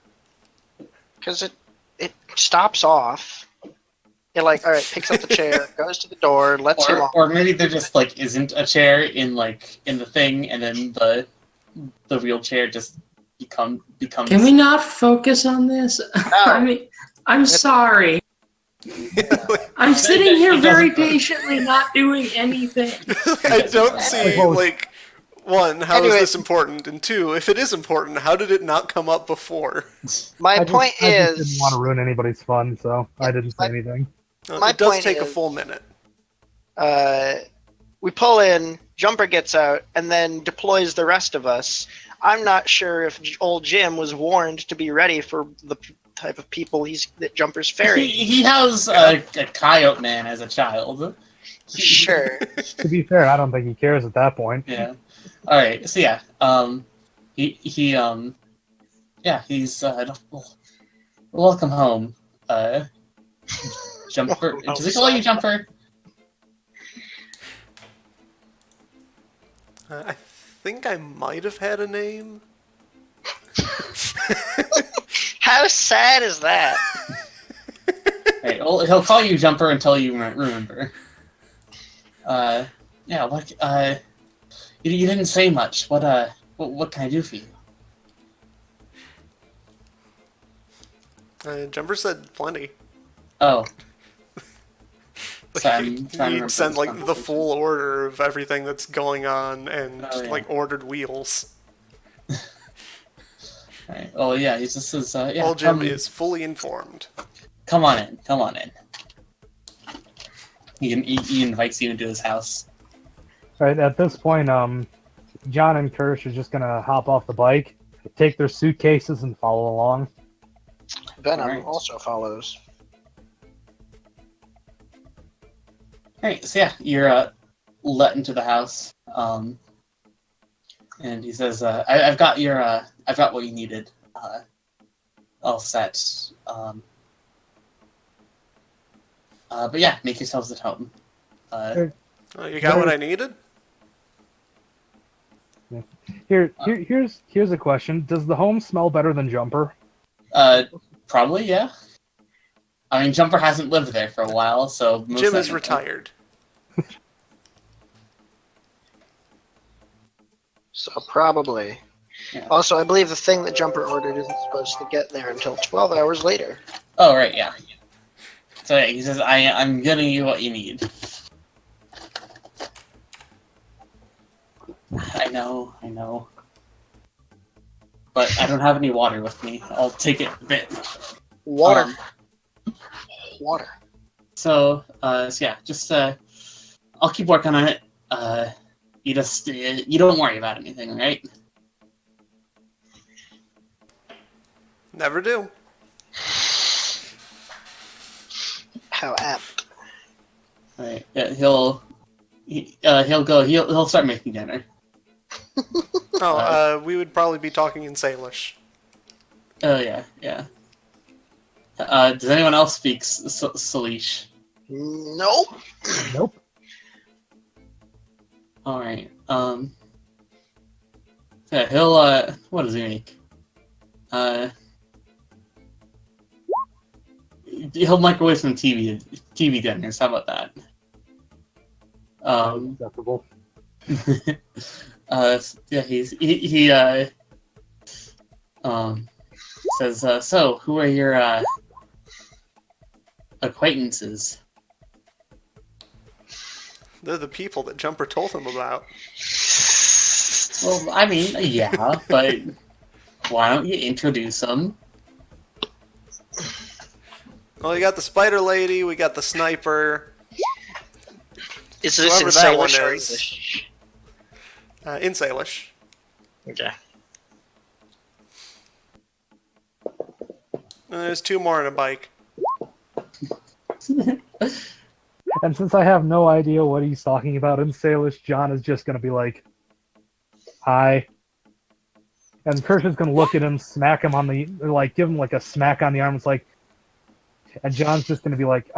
because it stops off. It like all right, picks up the chair, goes to the door, lets him off. or maybe there just like isn't a chair in the thing, and then the wheelchair just becomes. Can we not focus on this? I mean, I'm sorry. I'm sitting here very patiently, not doing anything. I don't see, Well, like, one, how is Anyway. this important? And two, if it is important, how did it not come up before? My I point just is, didn't want to ruin anybody's fun, so I didn't say anything. My It does point take a is- full minute. we pull in, Jumper gets out, and then deploys the rest of us. I'm not sure if old Jim was warned to be ready for the type of people that Jumper's ferrying. He has a coyote man as a child. Sure. To be fair, I don't think he cares at that point. Yeah. All right. So yeah, he's welcome home. Jumper. Does he call you Jumper? I think I might have had a name. How sad is that? Right, well, he'll call you Jumper until you remember. Yeah. What? You didn't say much. What can I do for you? Jumper said plenty. Oh. Like, So I'm trying to remember he'd send this like the conversation. full order of everything that's going on, and Oh, yeah. like ordered wheels. Right. Oh yeah, he just says, yeah. Old Jim is fully informed. Come on in. Come on in. He invites you into his house. Right at this point, John and Kirsch are just gonna hop off the bike, take their suitcases, and follow along. Venom Alright. also follows. Alright, so yeah, you're let into the house. And he says, I've got what you needed. All set. But yeah, make yourselves at home. Oh, you got what I needed? Here's a question: does the home smell better than Jumper? Probably, yeah. I mean, Jumper hasn't lived there for a while, so most Jim is definitely. retired. So probably. Yeah. Also, I believe the thing that Jumper ordered isn't supposed to get there until 12 hours later. Oh, right, yeah. So yeah, he says, I'm getting you what you need. I know. But I don't have any water with me. I'll take it a bit. Water. Water. So yeah, just I'll keep working on it. You just you don't worry about anything, right? Never do. How apt. Right. Yeah, he'll start making dinner. Oh, we would probably be talking in Salish. Oh yeah. Does anyone else speak Salish? Nope. Nope. All right. Yeah, he'll what does he make? He'll microwave some TV dinners. How about that? Acceptable. Yeah, he says, so who are your acquaintances? They're the people that Jumper told him about. Well, I mean, yeah, but why don't you introduce them? Well, we got the Spider Lady, we got the Sniper. Is this in Whoever that one Salish or is. English? In Salish. Okay. And there's two more on a bike. And since I have no idea what he's talking about in Salish, John is just gonna be like, "Hi," and Kirsch is gonna look at him, smack him on the, or like give him like a smack on the arm. It's like, and John's just gonna be like,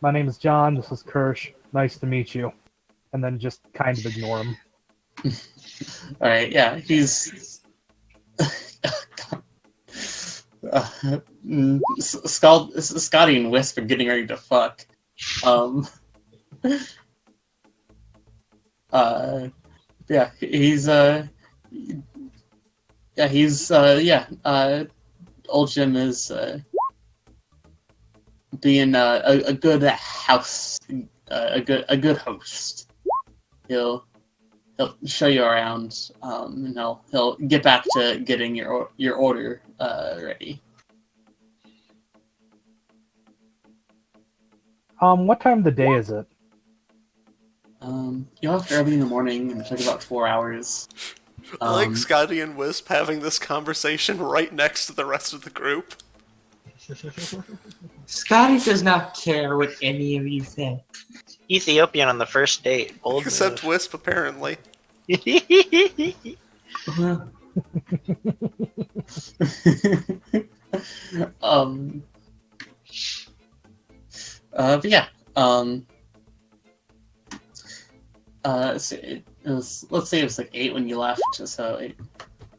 "My name is John. This is Kirsch. Nice to meet you," and then just kind of ignore him. All right, yeah, he's Scotty and Wisp are getting ready to fuck. Yeah, he's old Jim is being a good house, a good host. He'll show you around, and he'll get back to getting your order ready. What time of the day is it? You left early in the morning, and it took about 4 hours. I like Scotty and Wisp having this conversation right next to the rest of the group. Scotty does not care what any of you think. Ethiopian on the first date. Bold Except move. Wisp, apparently. um. But yeah. So it was, let's say it was like 8 when you left, so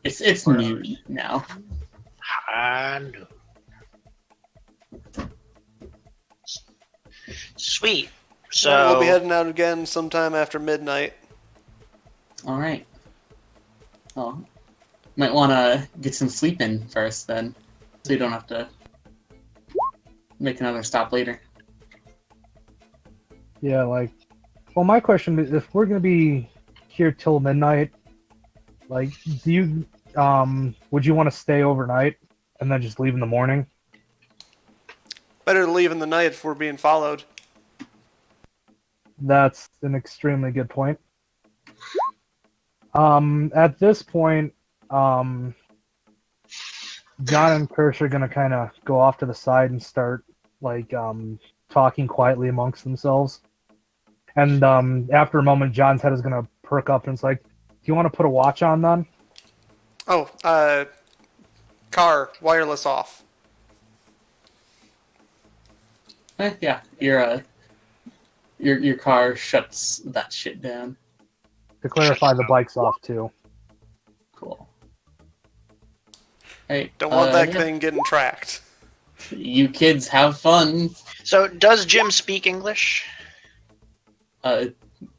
it's noon now. I know. Sweet. So We'll be heading out again sometime after midnight. All right. Well, might want to get some sleep in first, then, so you don't have to make another stop later. Yeah, like, well, my question is, if we're gonna be here till midnight, like, do you, would you want to stay overnight and then just leave in the morning? Better to leave in the night if we're being followed. That's an extremely good point. At this point, John and Kirsch are gonna kind of go off to the side and start, like, talking quietly amongst themselves. And after a moment, John's head is gonna perk up and it's like, "Do you want to put a watch on then?" Oh, car, wireless off. Yeah, your car shuts that shit down. To clarify, the bike's off too. Cool. Hey, Don't want that thing getting tracked. You kids have fun. So, does Jim speak English?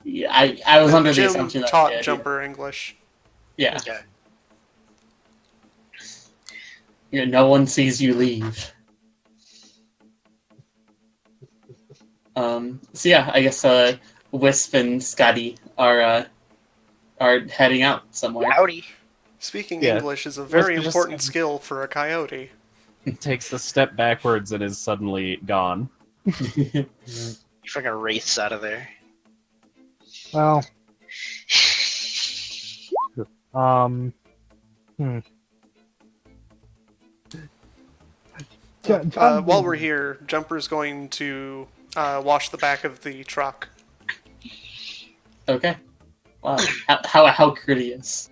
Yeah, I was under the Jim assumption that taught he did. Jumper English. Yeah. Okay. Yeah, no one sees you leave. So yeah, I guess Wisp and Scotty are heading out somewhere. Howdy. Speaking Yeah. English is a very Just- important skill for a coyote. Takes a step backwards and is suddenly gone. You fucking wraiths out of there. Well, John, While we're here, Jumper's going to wash the back of the truck. Okay. Wow. How courteous.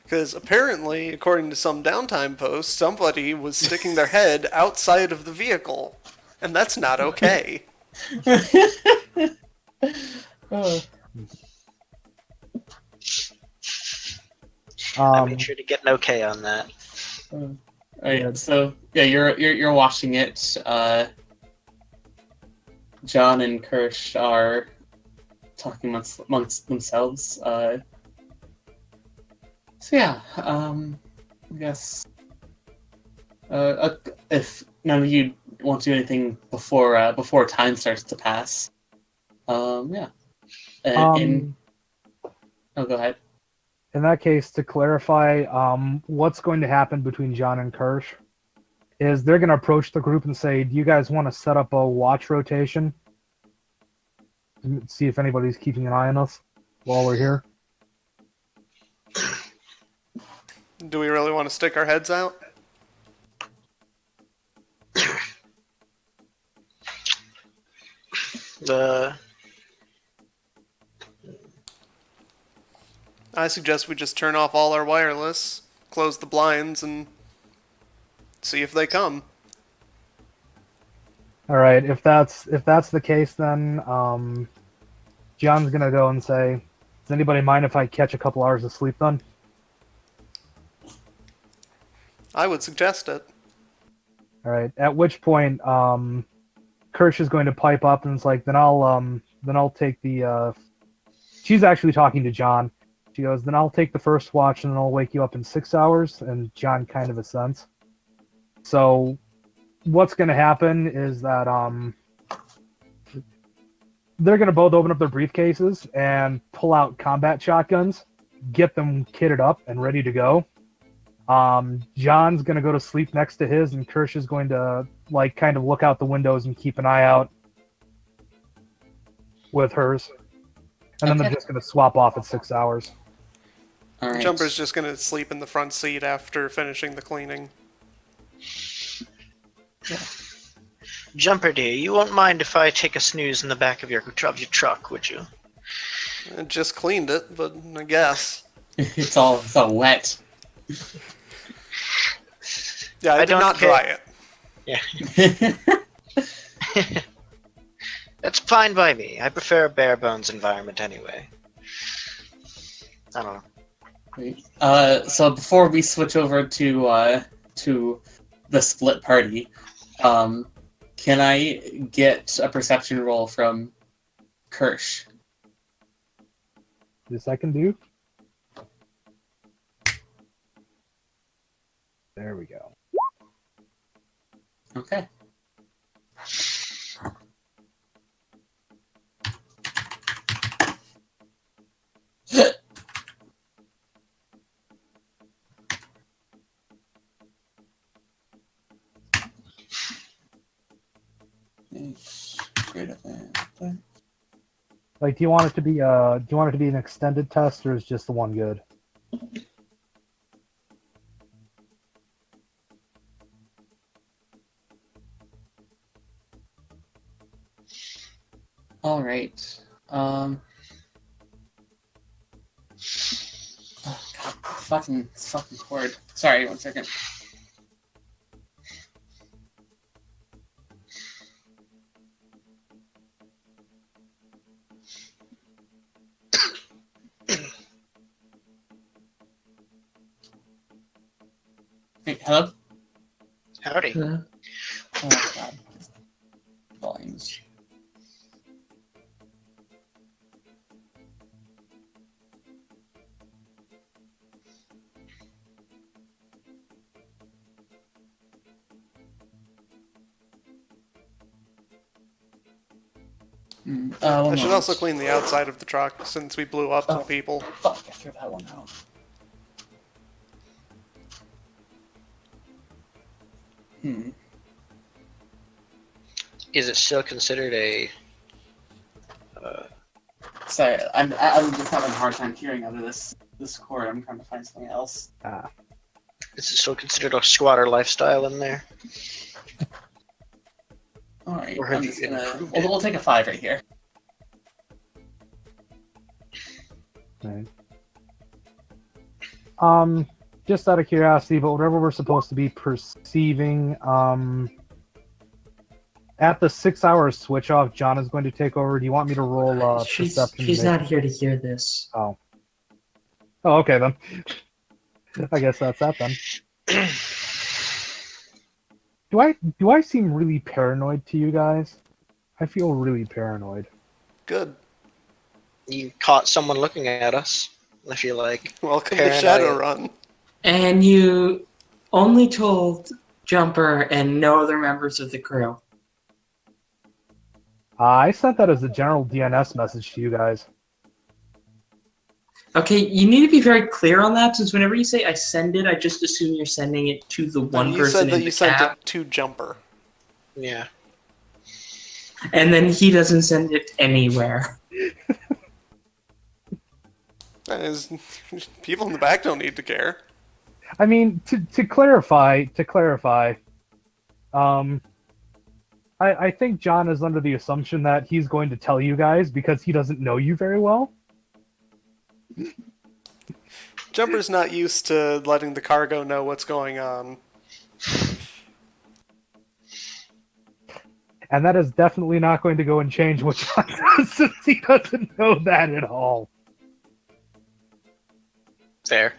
Because apparently, according to some downtime posts, somebody was sticking their head outside of the vehicle. And that's not okay. I made sure to get an okay on that. Alright, so yeah, you're watching it. John and Kirsch are talking amongst themselves. So yeah, I guess if none of you want to do anything before time starts to pass, yeah. Oh, go ahead. in that case, to clarify, what's going to happen between John and Kirsch is they're going to approach the group and say, "Do you guys want to set up a watch rotation? See if anybody's keeping an eye on us while we're here." Do we really want to stick our heads out? I suggest we just turn off all our wireless, close the blinds, and see if they come. All right, if that's the case, then John's gonna go and say, "Does anybody mind if I catch a couple hours of sleep then?" I would suggest it. All right. At which point, Kirsch is going to pipe up and it's like, "Then I'll take the." She's actually talking to John. She goes, "Then I'll take the first watch and then I'll wake you up in 6 hours." And John kind of assents. So, what's going to happen is that they're going to both open up their briefcases and pull out combat shotguns, get them kitted up and ready to go. John's going to go to sleep next to his, and Kirsch is going to kind of look out the windows and keep an eye out with hers. And then they're just going to swap off at 6 hours. All right. Jumper's just going to sleep in the front seat after finishing the cleaning. Jumper dear, you won't mind if I take a snooze in the back of your truck, would you? I just cleaned it, but I guess. It's all wet. Yeah, I did don't not care. dry it. Yeah. That's fine by me. I prefer a bare bones environment anyway. I don't know. So before we switch over to the split party, can I get a perception roll from Kirsch? This I can do. There we go. Okay. Like, do you want it to be an extended test, or is just the one good? All right. Oh, God, fucking cord. Sorry, 1 second. Hey, hello? Howdy. Huh? Oh, God. Volumes. I should also clean the outside of the truck since we blew up some people. Fuck, I threw that one out. Is it still considered a? Sorry, I'm just having a hard time hearing out of this cord. I'm trying to find something else. Is it still considered a squatter lifestyle in there? All right, Or have I'm you just gonna. improved it? We'll take a 5 right here. Okay. Just out of curiosity, but whatever we're supposed to be perceiving, at the 6 hours switch off, John is going to take over. Do you want me to roll perception? She's not here to hear this. Oh, okay then. I guess that's that then. Do I seem really paranoid to you guys? I feel really paranoid. Good. You caught someone looking at us. I feel like. Welcome Paranoia. to Shadowrun. And you only told Jumper and no other members of the crew. I sent that as a general DNS message to you guys. Okay, you need to be very clear on that, since whenever you say I send it, I just assume you're sending it to the one You person said that in you the sent cab, it to Jumper. Yeah. and then he doesn't send it anywhere. That is, people in the back don't need to care. I mean, to clarify, I think John is under the assumption that he's going to tell you guys because he doesn't know you very well. Jumper's not used to letting the cargo know what's going on. And that is definitely not going to go and change what John does since he doesn't know that at all. Fair.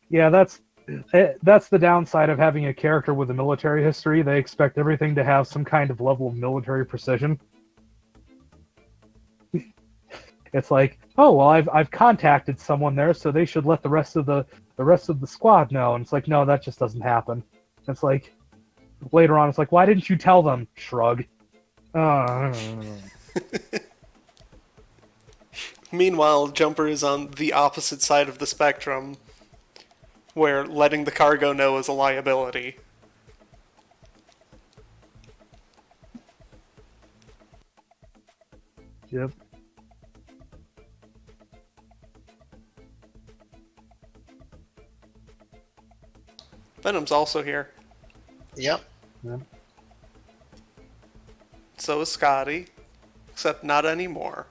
Yeah, that's the downside of having a character with a military history. They expect everything to have some kind of level of military precision. It's like, oh well, I've contacted someone there, so they should let the rest of the squad know. And it's like, no, that just doesn't happen. It's like later on, it's like, why didn't you tell them? Shrug. Meanwhile, Jumper is on the opposite side of the spectrum, where letting the cargo know is a liability. Yep. Venom's also here. Yep. So is Scotty. Except not anymore.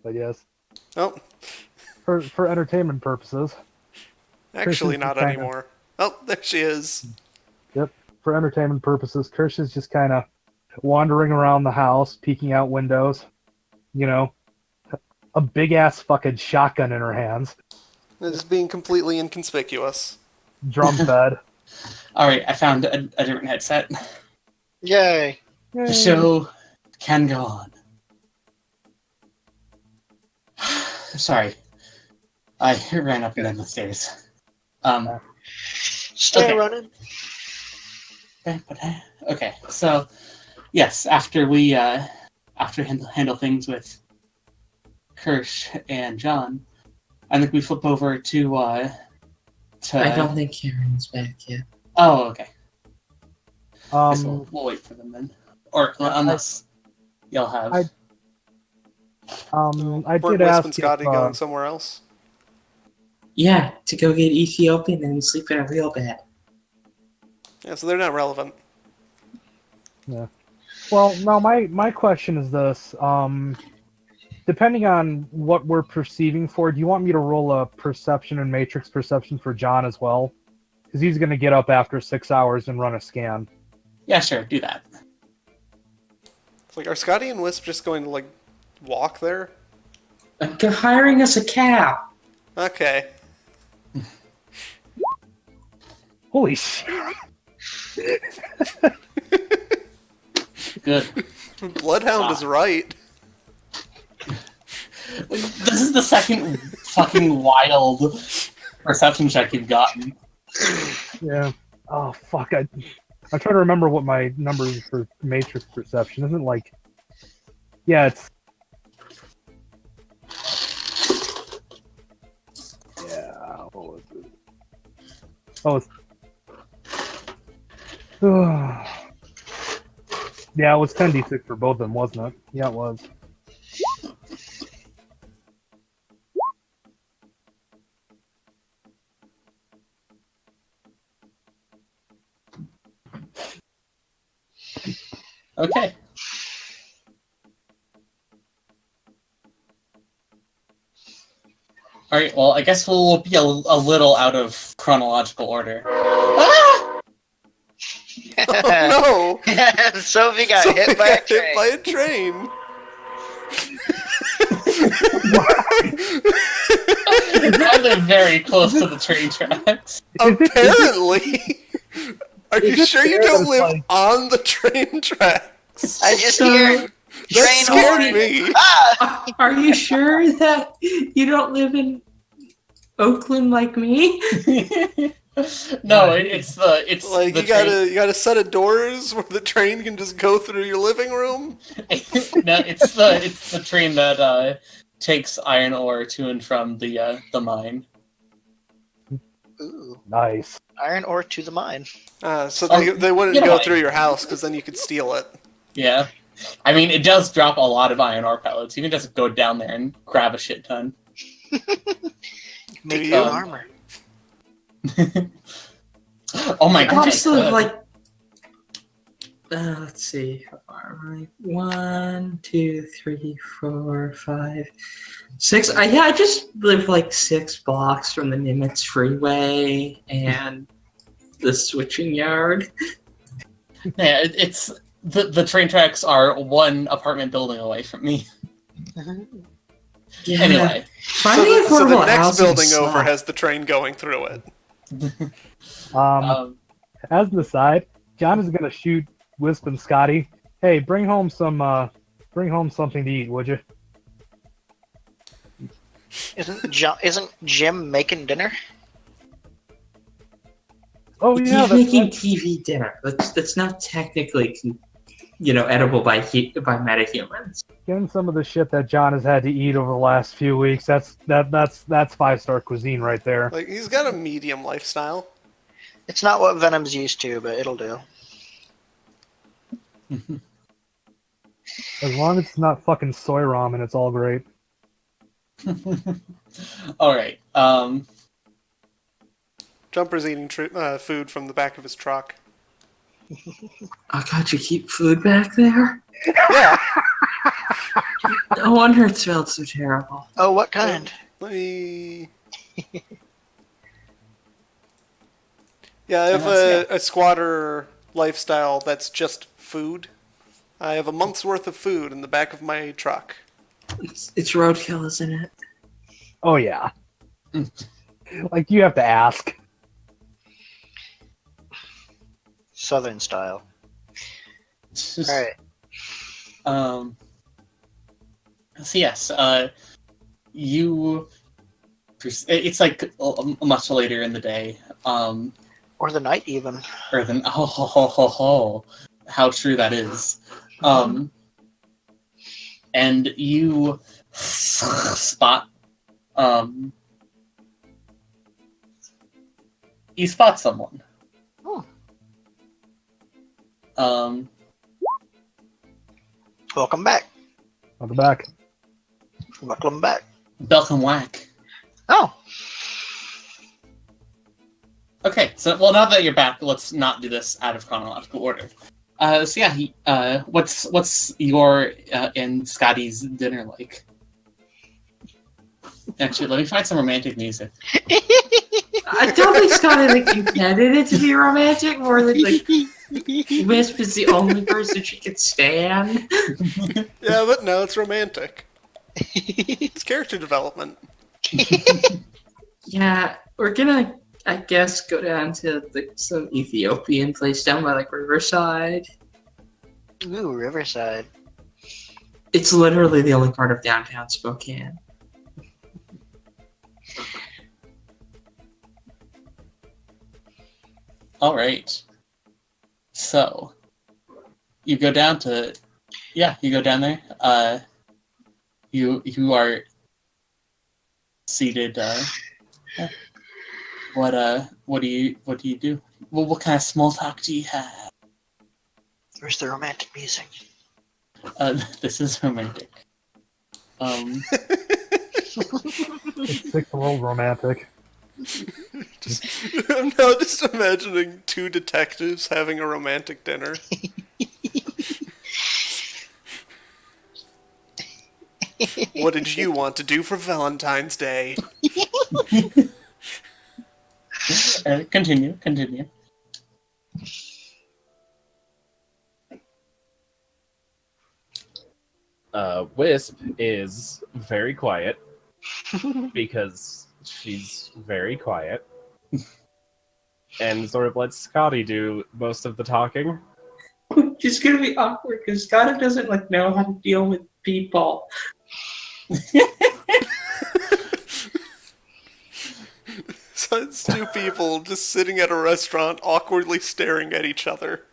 But yes, Oh, for entertainment purposes. actually Kirsten's not kinda- anymore. Oh, there she is. Yep. For entertainment purposes, Kirsch is just kind of wandering around the house, peeking out windows. You know, a big ass fucking shotgun in her hands, They're just being completely inconspicuous. drum fed. All right, I found a different headset. Yay. The show can go on. Sorry, I ran up and down the stairs. Stay Okay. running. Okay, so yes, after we handle things with Kirsch and John, I think we flip over to I don't think Karen's back yet. Oh, okay. Guess we'll Um, wait for them then, or unless y'all have. I Weren't did Wisp ask and if, Scotty going somewhere else? Yeah, to go get Ethiopian and sleep in a real bed. Yeah, so they're not relevant. Well, no, my question is this. Depending on what we're perceiving for, do you want me to roll a perception and matrix perception for John as well? Because he's going to get up after 6 hours and run a scan. Yeah, sure, do that. It's like, are Scotty and Wisp just going to, like, walk there? They're hiring us a cab. Okay. Holy shit. Good. Bloodhound is right. This is the second fucking wild perception check you've gotten. Yeah. Oh, fuck. I'm trying to remember what my number is for matrix perception. Isn't it like... Yeah, it's... Yeah, what was it? Oh, it's... Yeah, it was 10d6 for both of them, wasn't it? Yeah, it was. Okay. Alright, well, I guess we'll be a little out of chronological order. Ah! Oh no! Sophie got So hit they by a got hit train. by a train. I live very close to the train tracks. Apparently. Are you is it sure you fair don't that live it's like- on the train tracks? I just So- hear That train scared horn. me. Ah! Are you sure that you don't live in Oakland like me? No, it's Like the you got a set of doors where the train can just go through your living room. No, it's the train that takes iron ore to and from the mine. Ooh, Nice. iron ore to the mine. So they wouldn't you know go what? through your house because then you could steal it. Yeah, I mean it does drop a lot of iron ore pellets. You can just go down there and grab a shit ton. Make you? your armor. Oh my I god! just live like. Let's see. How far am I? 1, 2, 3, 4, 5, 6. I just live like 6 blocks from the Nimitz Freeway and the switching yard. Yeah, it's the train tracks are one apartment building away from me. Yeah. Anyway, Finding So the affordable next housing building over sucks. has the train going through it. um, As an aside, John is gonna shoot Wisp and Scotty. Hey, bring home something to eat, would you? Isn't Jim making dinner? Oh He's yeah, making TV dinner. That's not technically, edible by metahumans. given some of the shit that John has had to eat over the last few weeks, that's 5-star cuisine right there. Like he's got a medium lifestyle. It's not what Venom's used to, but it'll do. As long as it's not fucking soy ramen, it's all great. all right. Jumper's eating food from the back of his truck. Oh god, you keep food back there? Yeah. No wonder it smelled so terrible. Oh, what kind? Let me. Yeah, I have a squatter lifestyle that's just food. I have a month's worth of food in the back of my truck. It's roadkill, isn't it? Oh yeah. Like you have to ask. Southern style. Alright. So yes, it's like much later in the day. Or the night, even. Or than how true that is. And you spot someone. Oh. Welcome back. Welcome back. Welcome back. Belcom Whack. Oh. Okay, so now that you're back, let's not do this out of chronological order. So yeah, what's your and Scotty's dinner like? Actually, let me find some romantic music. I don't think Scotty intended it to be romantic, more than Wisp is the only person she could stand. Yeah, but no, it's romantic. It's character development. Yeah, we're gonna, I guess, go down to some Ethiopian place down by Riverside. Ooh, Riverside. It's literally the only part of downtown Spokane. All right. So, you go down there. You are seated. What do you do? Well, what kind of small talk do you have? Where's the romantic music? This is romantic. It's a little romantic. I'm now just imagining two detectives having a romantic dinner. What did you want to do for Valentine's Day? Continue. Wisp is very quiet because she's very quiet and sort of lets Scotty do most of the talking. It's gonna be awkward because Scotty doesn't know how to deal with people. So it's two people just sitting at a restaurant, awkwardly staring at each other,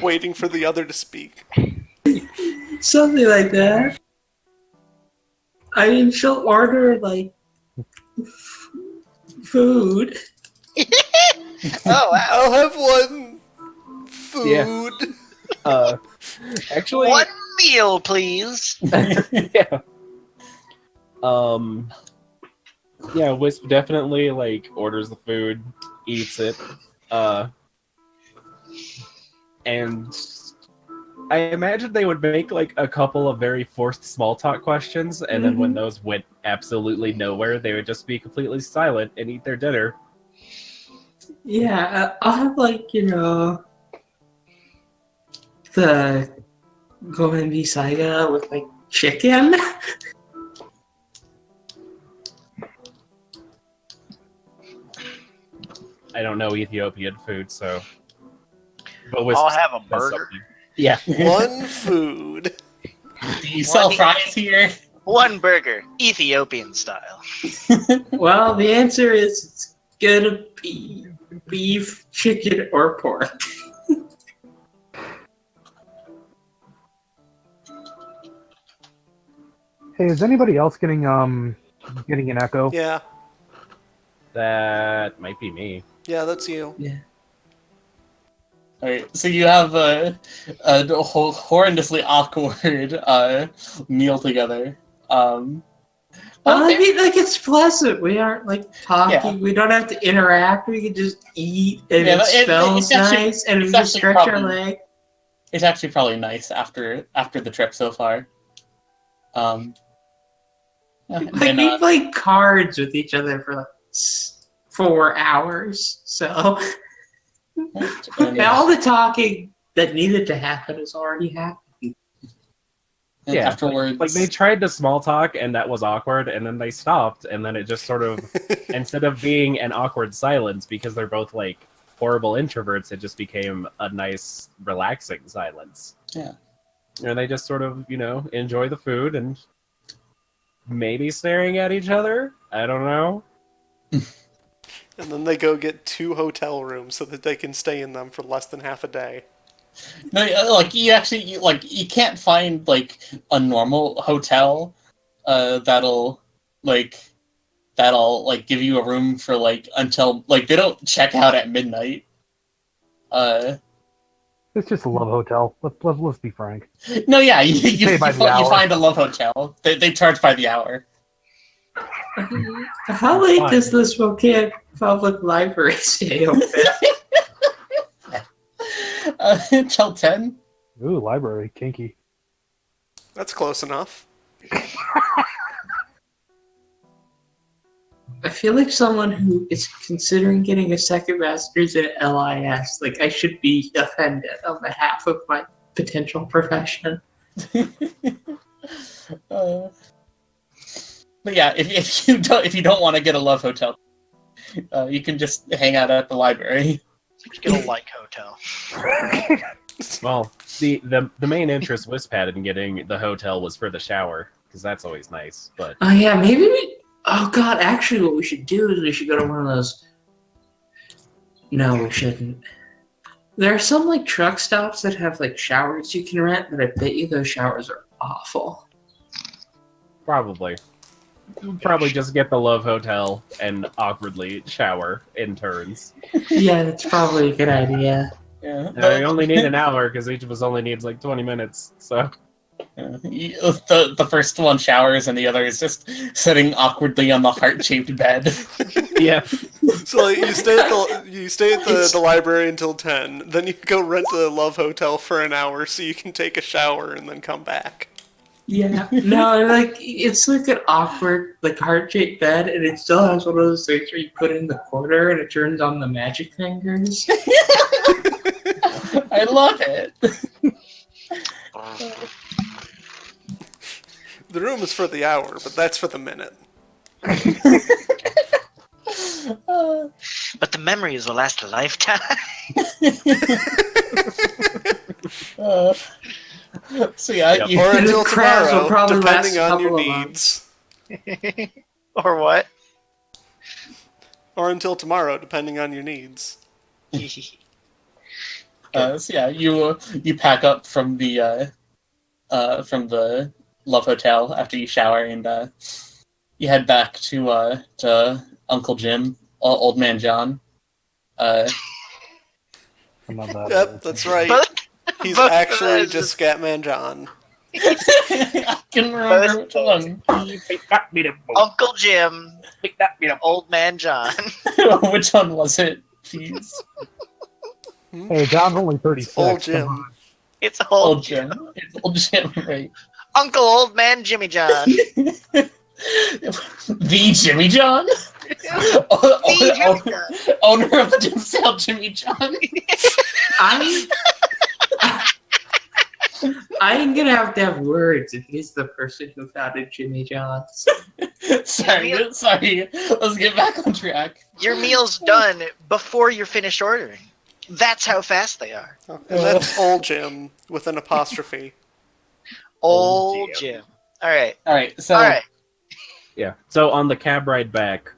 waiting for the other to speak. Something like that. I mean, she'll order food. Oh, wow. I'll have one food. Yeah. Actually, One meal, please. yeah. Yeah, Wisp definitely orders the food, eats it, and I imagine they would make a couple of very forced small talk questions, and then when those went absolutely nowhere, they would just be completely silent and eat their dinner. Yeah, I'll have the gomen bisaiga with chicken. I don't know Ethiopian food, so. But I'll have a burger. Yeah. One food. Do you sell fries here? One burger, Ethiopian style. Well, the answer is it's gonna be beef, chicken, or pork. Hey, is anybody else getting an echo? Yeah. That might be me. Yeah, that's you. Yeah. Alright, so you have a horrendously awkward meal together. Well, I Okay. mean, like, it's pleasant. We aren't, like, talking. Yeah. We don't have to interact. We can just eat, and Yeah, it smells it's actually- nice, and we it's just actually stretch our probably- leg. It's actually probably nice after the trip so far. Like, And, we played cards with each other for, like, 4 hours, so... And all the talking that needed to happen has already happened. and Yeah, afterwards, Like they tried to small talk and that was awkward, and then they stopped, and then it just sort of instead of being an awkward silence because they're both like horrible introverts, it just became a nice, relaxing silence. Yeah. And they just sort of, enjoy the food and maybe staring at each other. I don't know. And then they go get 2 hotel rooms so that they can stay in them for less than half a day. No, like you can't find like a normal hotel that'll give you a room for like until like they don't check out at midnight. It's just a love hotel. Let's be frank. No, yeah, you Pay by the hour. find a love hotel. They charge by the hour. How late Fine. does the Spokane Public Library stay open? Until 10. Ooh, library, kinky. That's close enough. I feel like someone who is considering getting a second master's at LIS, like I should be offended on behalf of my potential profession. But yeah, if you don't want to get a love hotel, you can just hang out at the library. Just get a like hotel. Well, the main interest Wisp had in getting the hotel was for the shower, because that's always nice. But Oh yeah, maybe we... Oh god, actually what we should do is we should go to one of those... No, we shouldn't. There are some like truck stops that have like showers you can rent, but I bet you those showers are awful. probably just get the love hotel and awkwardly shower in turns. Yeah, that's probably a good idea. Yeah, We only need an hour because each of us only needs like 20 minutes. So the first one showers and the other is just sitting awkwardly on the heart-shaped bed. yeah, So like, you stay at the library until 10. Then you go rent a love hotel for an hour so you can take a shower and then come back. Yeah, no, like it's like an awkward, like heart-shaped bed, and it still has one of those things where you put it in the corner and it turns on the magic fingers. I love it. The room is for the hour, but that's for the minute. But the memories will last a lifetime. So yeah, Yep. you, Or And until the crabs will tomorrow, probably last depending a on your couple of needs. Or what? Or until tomorrow, depending on your needs. so yeah, you pack up from the love hotel after you shower, and you head back to Uncle Jim, Old Man John. I'm not that Yep, that's right. But He's Both of actually those just Scatman John. I can remember which one. Uncle Jim, Old Man John. Which one was it? Jeez. Hey, John's only 36. Old Come Jim. on. It's Old Old Jim. It's Old Jim, right? Uncle Old Man Jimmy John. The Jimmy John? The Jimmy John. Owner of the Dim Sale Jimmy John? I'm gonna have to have words if he's the person who founded Jimmy John's. sorry. Let's get back on track. Your meal's done before you're finished ordering. That's how fast they are. And that's Old Jim with an apostrophe. Old Jim. All right. All right, so All right. Yeah. So on the cab ride back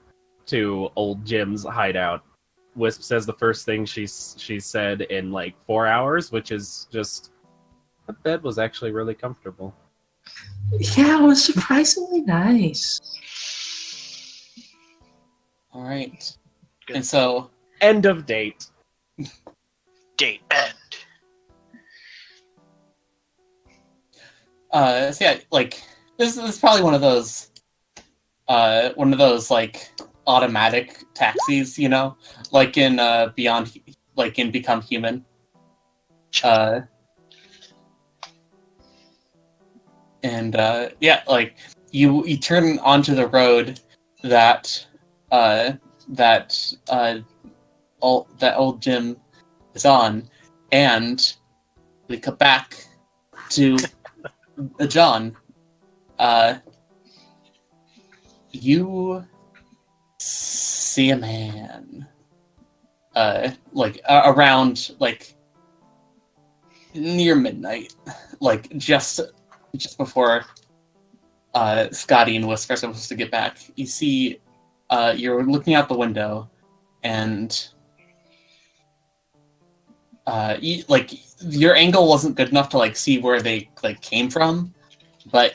to Old Jim's hideout, Wisp says the first thing she said in like 4 hours, which is just, the bed was actually really comfortable. Yeah, it was surprisingly nice. all right, Good. and so End of date. Date end. so yeah, like this is probably one of those one of those like automatic taxis, you know, like in Beyond, like in Become Human. And like you turn onto the road that old Jim is on, and we cut back to John. You see a man, around like near midnight, like just before Scotty and Whisk are supposed to get back. You see, you're looking out the window, and your angle wasn't good enough to like see where they like came from, but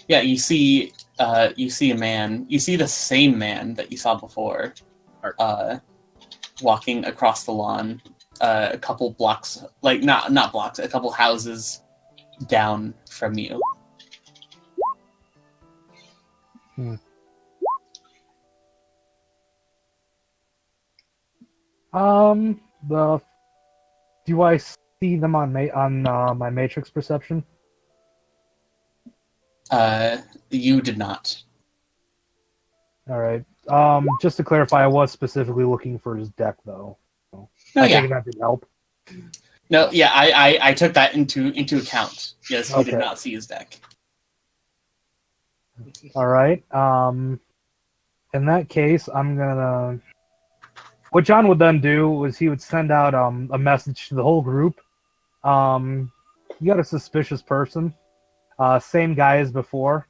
yeah, you see a man. You see the same man that you saw before, walking across the lawn, a couple blocks, like not blocks, a couple houses down from you. Do I see them on my matrix perception? You did not. All right. Just to clarify, I was specifically looking for his deck, though. So No, I yeah. think that did help. No, yeah, I took that into account. Yes, you did Okay. not see his deck. All right. In that case, I'm gonna. What John would then do was he would send out a message to the whole group. You got a suspicious person. Same guy as before.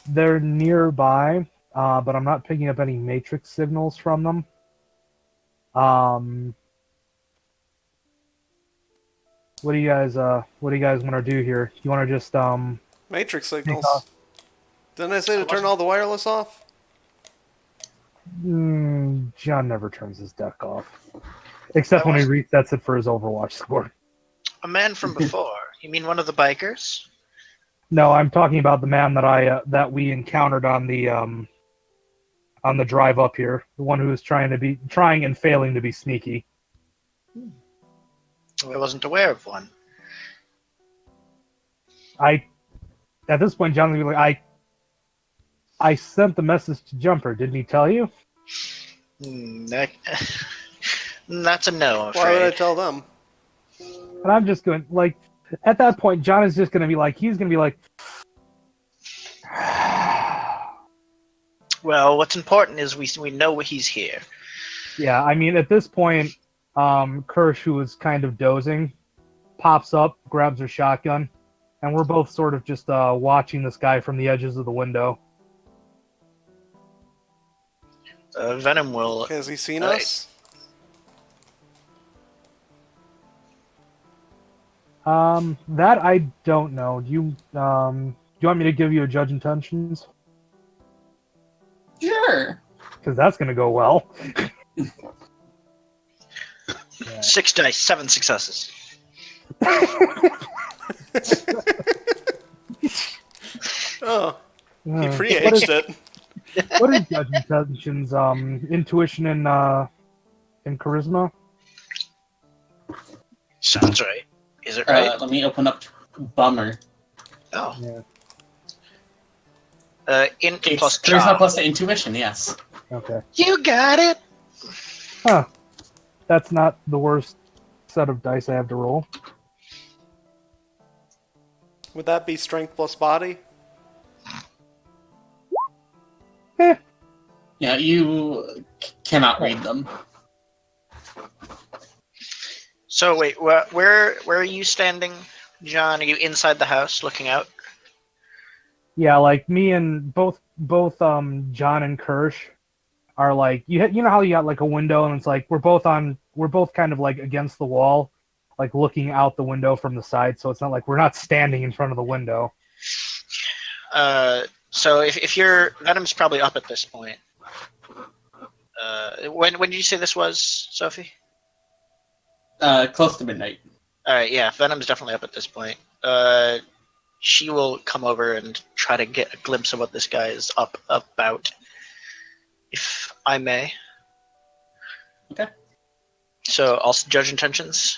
They're nearby, but I'm not picking up any matrix signals from them. What do you guys want to do here? You want to just Matrix take signals. off? Didn't I say to turn all the wireless off? John never turns his deck off, except when he resets it for his Overwatch score. A man from before. You mean one of the bikers? No, I'm talking about the man that we encountered on the drive up here. The one who was trying and failing to be sneaky. I wasn't aware of one. At this point, John's gonna be like, I sent the message to Jumper. Didn't he tell you? That's a no, I'm Why would I afraid. tell them? And I'm just going like, at that point, John is just gonna be like, Well, what's important is we know he's here. yeah. I mean, at this point, Kirsch, who was kind of dozing, pops up, grabs her shotgun, and we're both sort of just watching this guy from the edges of the window. Venom will. Has he seen us? That I don't know. Do you want me to give you a judge intentions? Sure. Because that's gonna go well. Yeah. 6 dice, 7 successes. Oh, he What pre-aged it. what is judge intentions? Intuition and charisma. Sounds right. Is it right? Let me open up Bummer. Oh. Yeah. Int It's plus charisma charm. plus the intuition. Yes. Okay. You got it. Huh. That's not the worst set of dice I have to roll. Would that be strength plus body? Yeah, you cannot read them. So wait, where are you standing, John? Are you inside the house looking out? Yeah, like me and both John and Kirsch are like you know how you got like a window and it's like we're both kind of like against the wall, like looking out the window from the side, so it's not like we're not standing in front of the window. So if you're Venom's probably up at this point. When did you say this was, Sophie? Close to midnight. All right, yeah, Venom's definitely up at this point. she will come over and try to get a glimpse of what this guy is about, if I may. Okay. So I'll judge intentions.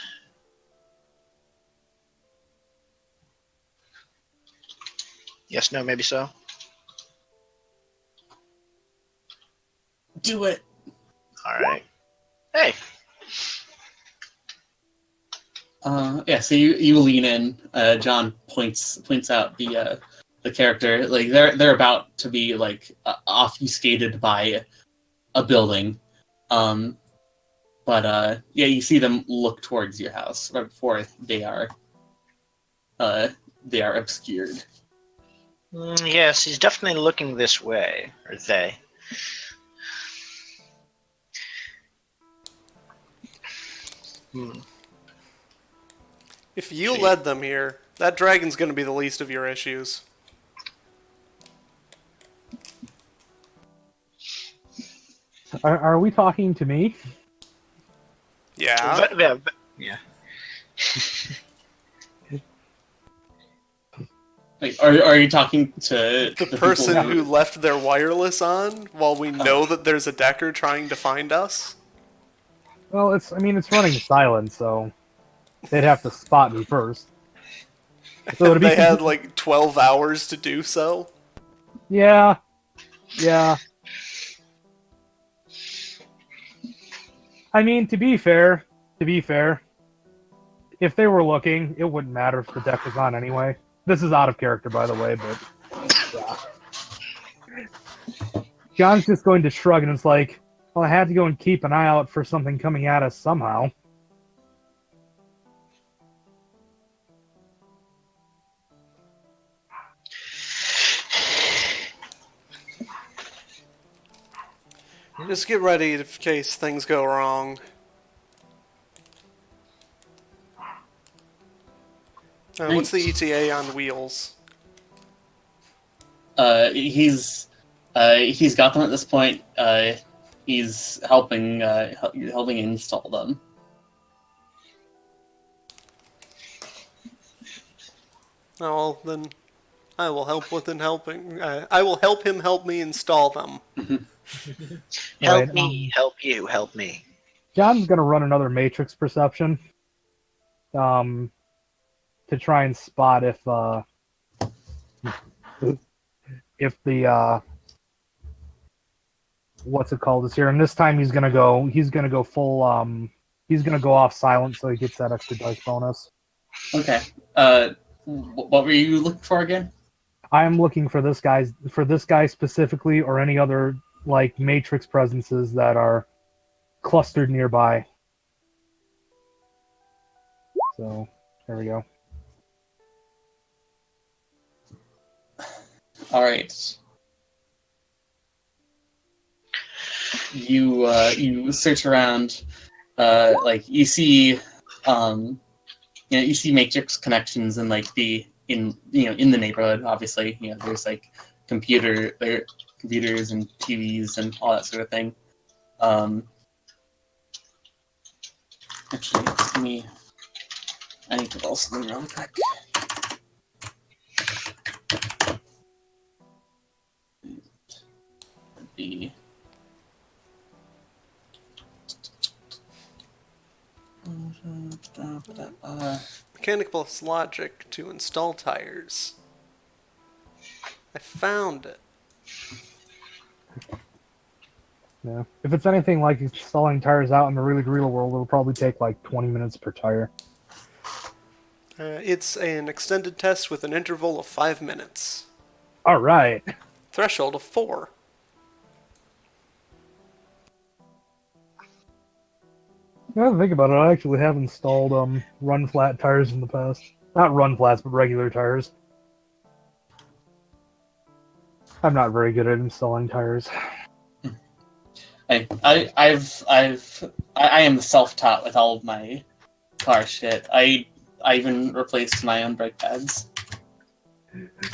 Yes, no, maybe so. Do it. All right. Hey. Yeah, so you lean in. John points out the character. Like they're about to be like obfuscated by a building, but yeah, you see them look towards your house right before they are obscured. Yes, he's definitely looking this way, or they. If you led them here, that dragon's going to be the least of your issues. Are we talking to me? Yeah. Yeah. Like, are you talking to The people person who left their wireless on while we know that there's a Decker trying to find us? Well, it's running silent, so they'd have to spot me first. So it'd be They had like 12 hours to do so. Yeah. I mean, to be fair, if they were looking, it wouldn't matter if the deck was on anyway. This is out of character, by the way, but yeah. John's just going to shrug, and it's like, well, I had to go and keep an eye out for something coming at us somehow. Just get ready in case things go wrong. What's the ETA on wheels? He's got them at this point. He's helping install them. Oh, well, then I will help with helping. I will help him help me install them. Help Right, me, help you, help me. John's gonna run another Matrix perception, to try and spot if the what's it called is here. And this time he's gonna go full he's gonna go off silent so he gets that extra dice bonus. Okay. What were you looking for again? I am looking for this guy specifically, or any other like Matrix presences that are clustered nearby. So there we go. All right. You search around, like you see, you see Matrix connections in like in the neighborhood. Obviously, there's like computers and TVs and all that sort of thing. Actually, give me. I need to roll something real quick. The Mechanic plus logic to install tires. I found it. Yeah. If it's anything like installing tires out in the really real world, it'll probably take like 20 minutes per tire. It's an extended test with an interval of 5 minutes. All right. Threshold of 4. Now that I think about it, I actually have installed run flat tires in the past. Not run flats, but regular tires. I'm not very good at installing tires. I am self-taught with all of my car shit. I even replaced my own brake pads.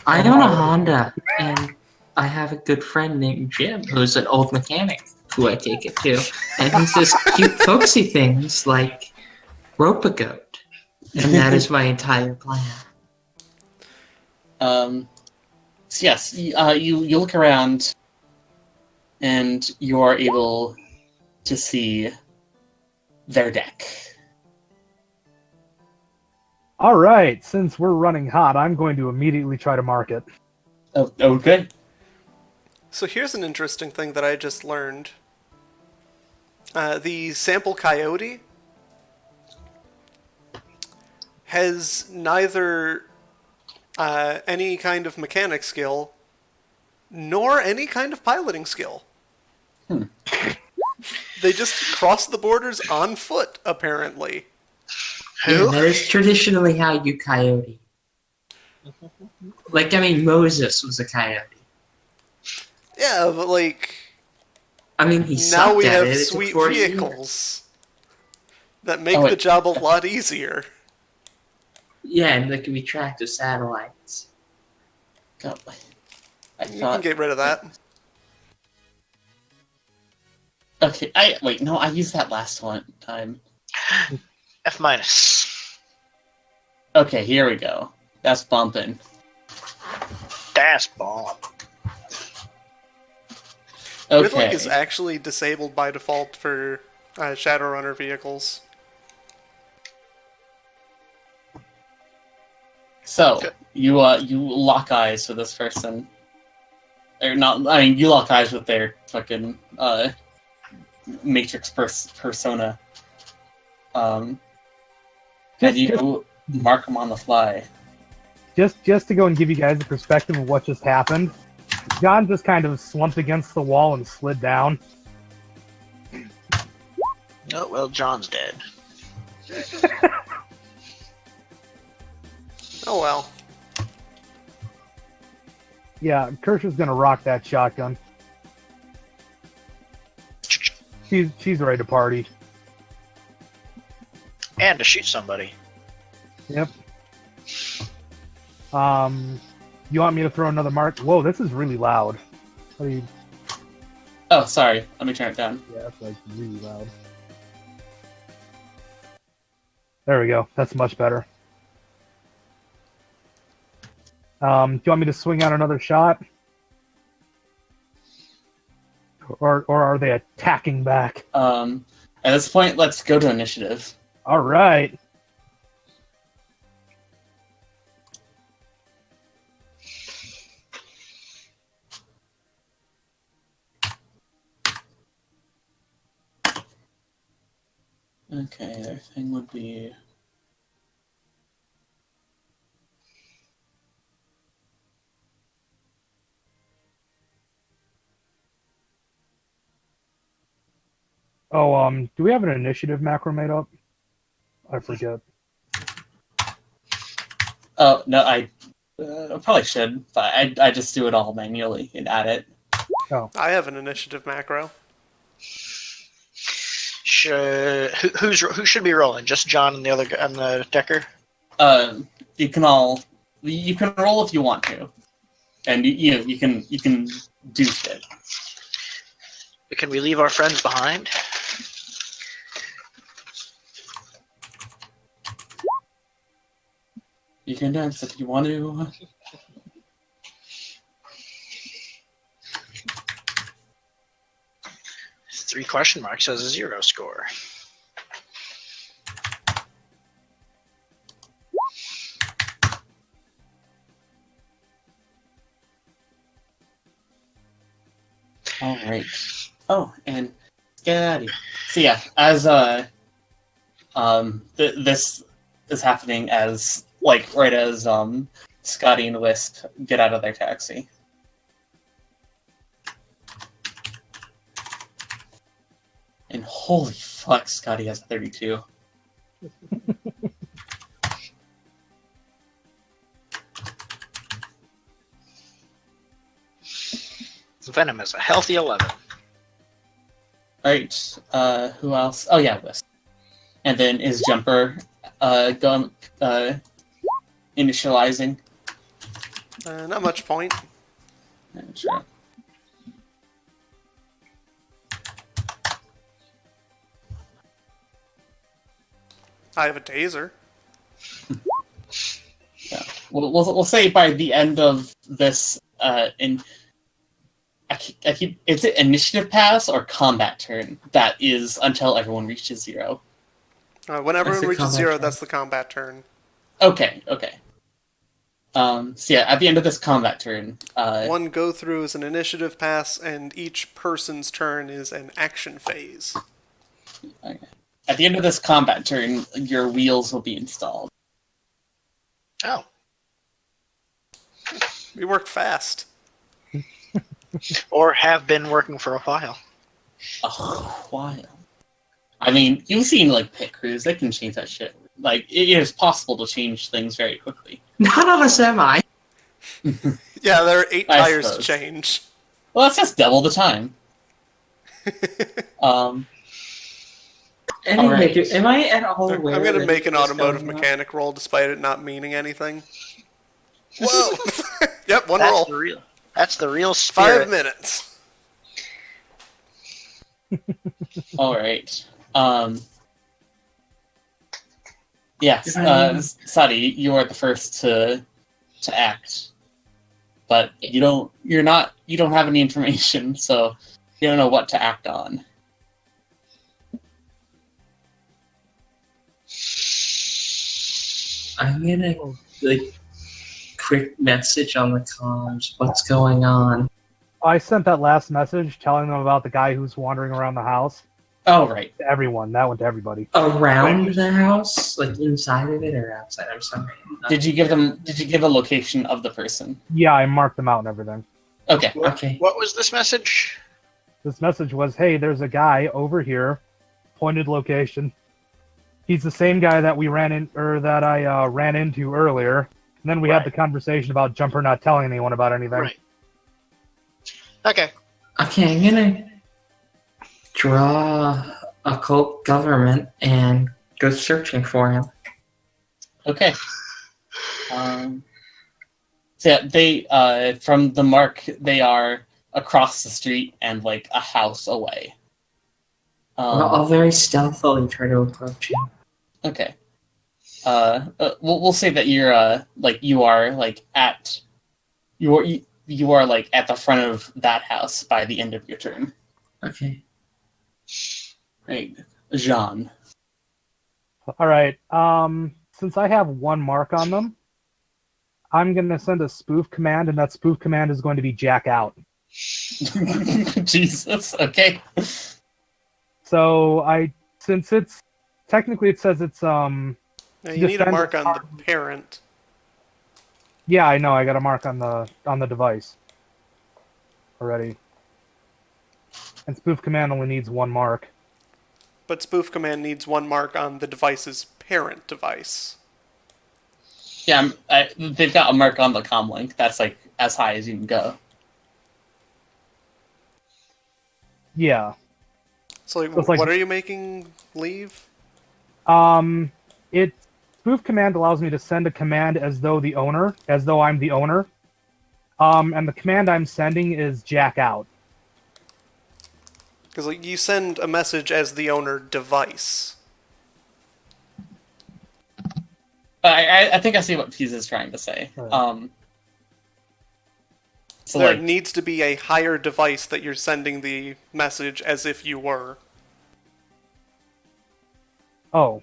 I own a Honda, and I have a good friend named Jim, who's an old mechanic who I take it to, and he says cute folksy things like rope a goat, and that is my entire plan. So yes, you look around, and you are able to see their deck. All right, since we're running hot, I'm going to immediately try to mark it. Oh, okay. So here's an interesting thing that I just learned. The sample coyote has neither any kind of mechanic skill nor any kind of piloting skill. They just cross the borders on foot, apparently. Who? Yeah, that is traditionally how you coyote. Like, I mean, Moses was a coyote. Yeah, but like, I mean, he now sucked we at have it. It took sweet 40 years. vehicles that make Oh, the job a lot easier. Yeah, and they can be tracked with satellites. God, I You can thought. get rid of that. Okay, wait. No, I used that last time. F minus. Okay, here we go. That's bumping. Das bomb. Okay. Gridlock is actually disabled by default for Shadowrunner vehicles. So you lock eyes with this person. Or not? I mean, you lock eyes with their fucking Matrix persona. And you mark them on the fly. Just to go and give you guys a perspective of what just happened, John just kind of slumped against the wall and slid down. Oh, well, John's dead. Oh well. Yeah, Kersha's gonna rock that shotgun. She's ready to party. And to shoot somebody. Yep. You want me to throw another mark? Whoa, this is really loud. What are you... Oh, sorry. Let me turn it down. Yeah, it's like really loud. There we go. That's much better. Do you want me to swing out another shot? Or are they attacking back? At this point, let's go to initiative. All right. Okay, their thing would be... Oh, do we have an initiative macro made up? I forget. Oh, no, I probably should, but I just do it all manually and add it. I have an initiative macro. Who should be rolling? Just John and the other and the Decker? You can roll if you want to. And you can do shit. But can we leave our friends behind? You can dance if you want to. Three question marks has a 0 score. All right. Oh, and Scotty. So yeah, as this is happening as right as Scotty and Wisp get out of their taxi. And holy fuck, Scotty has 32. Venom is a healthy 11. Alright, who else? Oh yeah, Wisp. And then is Jumper going initializing? Not much point. Sure. I have a taser. Yeah. we'll say by the end of this, is it initiative pass or combat turn? That is until everyone reaches 0. When everyone the reaches combat 0, turn. that's the combat turn. Okay. So yeah, at the end of this combat turn, One go through is an initiative pass, and each person's turn is an action phase. at the end of this combat turn, your wheels will be installed. Oh. We work fast. Or have been working for a while. A while. I mean, you've seen like pit crews; they can change that shit. Like it is possible to change things very quickly. Not on a semi. Yeah, there are 8 I tires to suppose. change. Well, that's just double the time. Anyway, Alright. am I at all I'm aware? going to that make an what's automotive going on? mechanic roll despite it not meaning anything. Whoa! Yep, one That's roll. the real. That's the real 5 spirit. minutes. All right. Yes, Sadi, you are the first to act, but you don't have any information, so you don't know what to act on. I'm gonna quick message on the comms. What's going on? I sent that last message telling them about the guy who's wandering around the house. Oh, right. To everyone. That went to everybody. Around the house, like inside of it or outside? I'm sorry. Did you give a location of the person? Yeah, I marked them out and everything. Okay. Okay. What was this message? This message was, hey, there's a guy over here, pointed location. He's the same guy that I ran into earlier. And then we had the conversation about Jumper not telling anyone about anything. Right. Okay. Okay, I'm gonna draw occult government and go searching for him. Okay. So yeah, they from the mark they are across the street and like a house away. I'll very stealthily try to approach him. Okay. We'll say that you're you are at the front of that house by the end of your turn. Okay. Right, Jean. All right. Since I have one mark on them, I'm going to send a spoof command, and that spoof command is going to be jack out. Jesus. Okay. So since it's technically it says it's Now, you need a defend mark on our- the parent. Yeah, I know. I got a mark on the device already. And spoof command only needs one mark. But spoof command needs 1 mark on the device's parent device. Yeah, they've got a mark on the comm link. That's like as high as you can go. Yeah. So, So it's like- what are you making leave? Spoof command allows me to send a command as though I'm the owner. And the command I'm sending is jack out. Because you send a message as the owner device. I think I see what Pisa is trying to say. Right. So There like, needs to be a higher device that you're sending the message as if you were. Oh.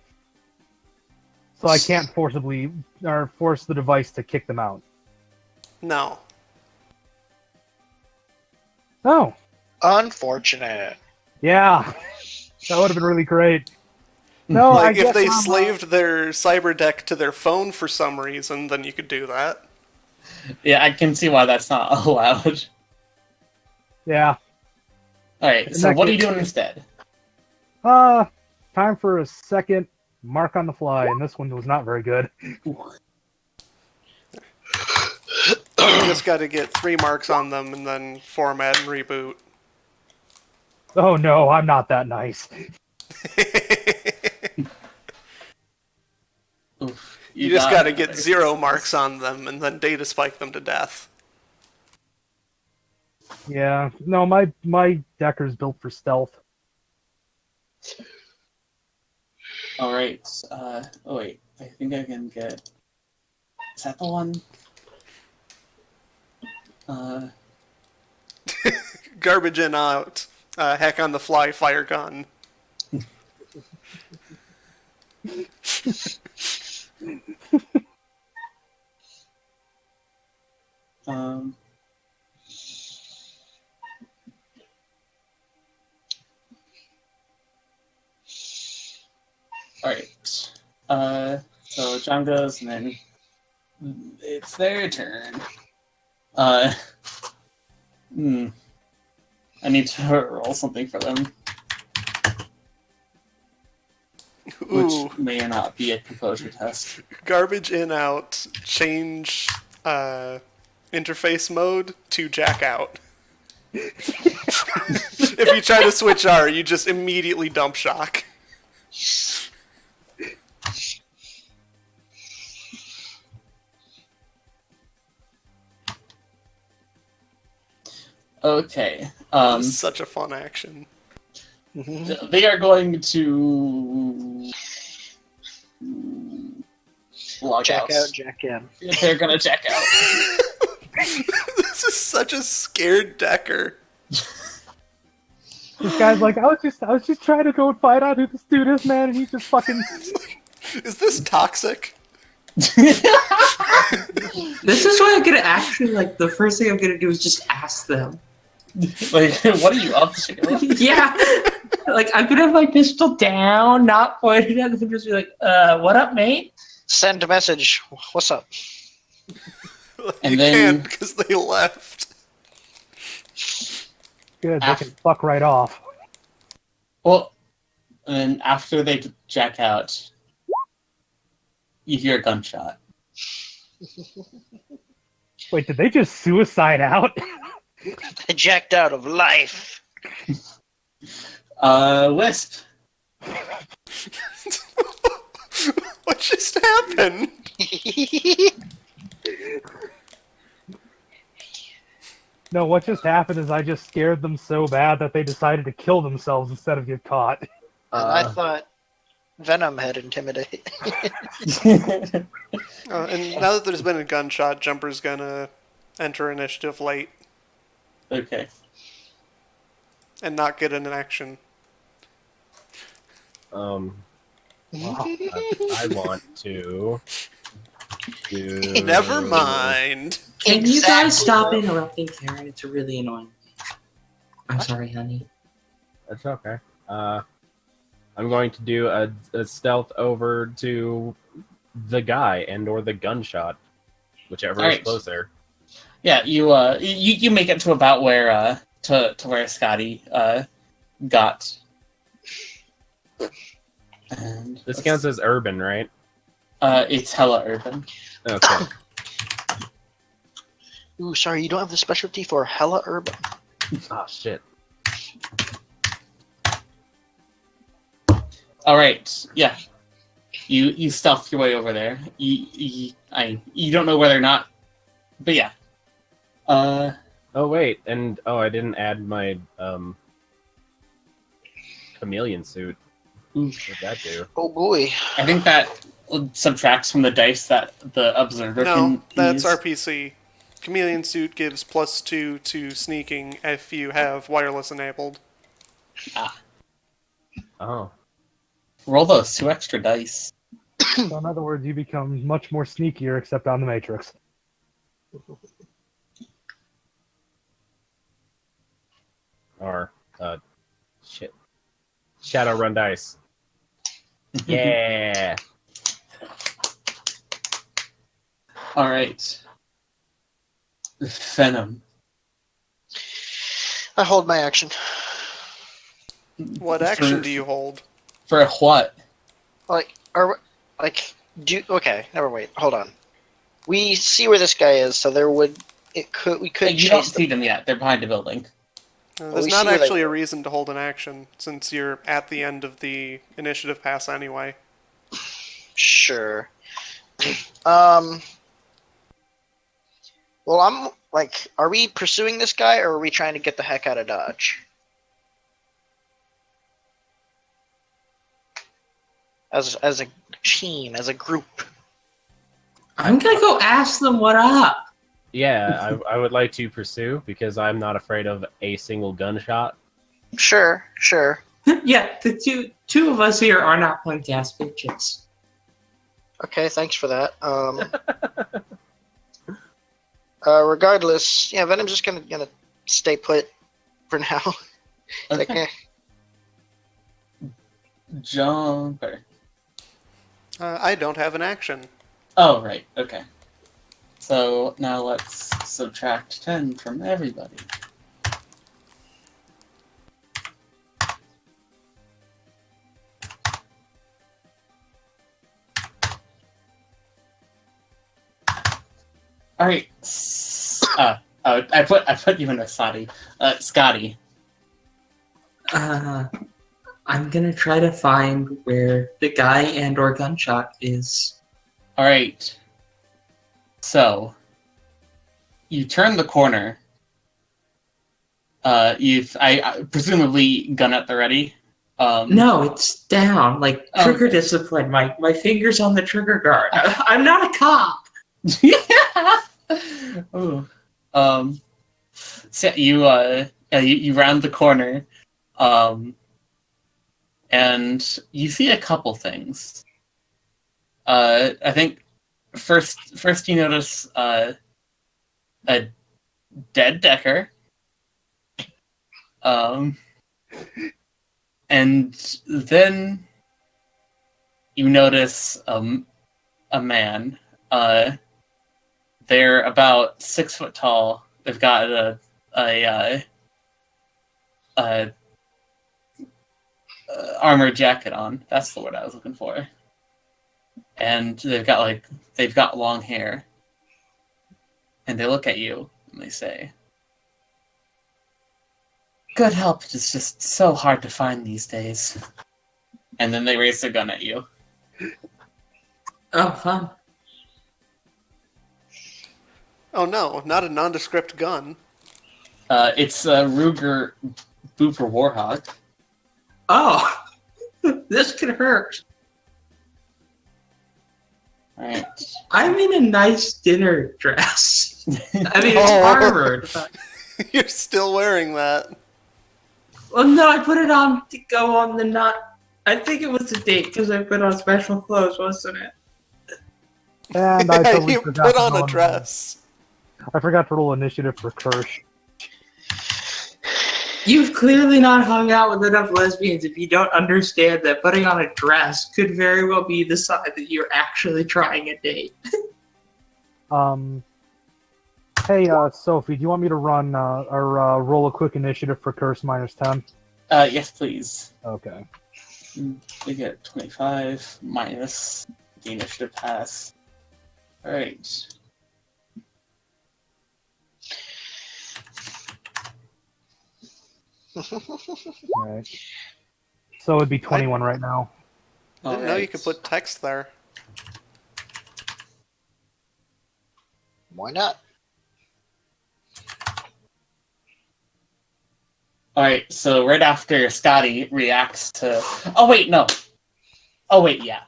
So I can't force the device to kick them out. No. Oh. Unfortunate. Yeah. That would have been really great. No, I Like, if guess they I'm, slaved their cyber deck to their phone for some reason, then you could do that. yeah, I can see why that's not allowed. Yeah. All right, In so that what are you case- doing instead? Time for a second mark on the fly, and this one was not very good. You just gotta get 3 marks on them and then format and reboot. Oh no, I'm not that nice. Oof, You just got gotta it. get 0 marks on them and then data spike them to death. Yeah. No, my Decker's built for stealth. All right. Oh wait, I think I can get. Is that the one? Garbage in, out. Heck on the fly, fire gun. Alright. So John goes, and then it's their turn. I need to roll something for them, Ooh. which may or not be a composure test. Garbage in, out. Change interface mode to jack out. If you try to switch R, you just immediately dump shock. Okay. This is such a fun action. They are going to log Jack out. out, jack in. They're gonna check out. This is such a scared Decker. This guy's like, I was just trying to go and find out who this dude is, man, and he's just fucking. Is this toxic? This is why I'm gonna actually, like, the first thing I'm gonna do is just ask them. Like, what are you up to? Yeah. Like, I'm gonna have my pistol down, not pointed at them, just be like, what up, mate? Send a message. What's up? And you then- can't because they left. Good, they can fuck right off. Well, and then after they jack out, you hear a gunshot. Wait, did they just suicide out? I jacked out of life. Wisp. What just happened? No, what just happened is I just scared them so bad that they decided to kill themselves instead of get caught. And I thought Venom had intimidated. And now that there's been a gunshot, Jumper's gonna enter initiative late Okay. and not get an action. I want to do. Never mind. Can you Exactly, guys stop bro. interrupting Karen? It's really annoying. I'm sorry, honey. That's okay. I'm going to do a stealth over to the guy and/or the gunshot, whichever is Alright. closer. Yeah, you make it to about where to where Scotty got. And This counts as urban, right? it's hella urban. Okay. Ooh, sorry, you don't have the specialty for hella urban. Oh shit. All right, yeah. You stealth your way over there. You don't know whether or not, but yeah. Oh wait, and I didn't add my chameleon suit. What did that do? Oh boy. I think that subtracts from the dice that the observer No, can that's use. RPC. Chameleon suit gives +2 to sneaking if you have wireless enabled. Oh. Roll those 2 extra dice. So in other words, you become much more sneakier, except on the Matrix. Or shit. Shadowrun dice. Yeah. All right. Venom. I hold my action. What action do you hold? For what? Okay, never wait. Hold on. We see where this guy is, so we could You don't chase see them. them yet. They're behind a building. There's we not see where they actually a go. reason to hold an action, since you're at the end of the initiative pass anyway. Sure. Well, I'm like, are we pursuing this guy, or are we trying to get the heck out of Dodge? As a team, as a group. I'm gonna go ask them what up. Yeah, I would like to pursue because I'm not afraid of a single gunshot. Sure. Yeah, the two of us here are not punk ass bitches. Okay, thanks for that. Regardless, yeah, Venom's just gonna stay put for now. Like, Okay. Jumper. I don't have an action. Oh, right. Okay. So now let's subtract 10 from everybody. All right. I put you in a Scotty. Scotty. I'm gonna try to find where the guy and/or gunshot is. All right. So you turn the corner. I presumably gun at the ready. No, it's down. Like Oh, trigger okay. discipline. My fingers on the trigger guard. I'm not a cop. Yeah. Ooh. So you round the corner, and you see a couple things. I think first you notice a dead Decker, and then you notice a man. They're about 6 foot tall. They've got a armored jacket on. That's the word I was looking for. And they've got long hair. And they look at you and they say, "Good help is just so hard to find these days." And then they raise their gun at you. Oh, fun. Oh no, not a nondescript gun. It's Ruger Booper Warhawk. Oh, this could hurt. All right. I'm in a nice dinner dress. I mean, it's Oh. armored. You're still wearing that. Well, no, I put it on to go on the not. I think it was a date because I put on special clothes, wasn't it? And I totally You forgot put to on a roll- dress. I forgot to roll initiative for Kirsch. You've clearly not hung out with enough lesbians if you don't understand that putting on a dress could very well be the sign that you're actually trying a date. Hey, Sophie, do you want me to run or roll a quick initiative for Curse minus 10? Yes, please. Okay. We get 25 minus the initiative pass. All right. Alright. So it'd be 21 right now. I didn't know you could put text there. Why not? All right. So right after Scotty reacts to, oh wait, no. Oh wait, yeah.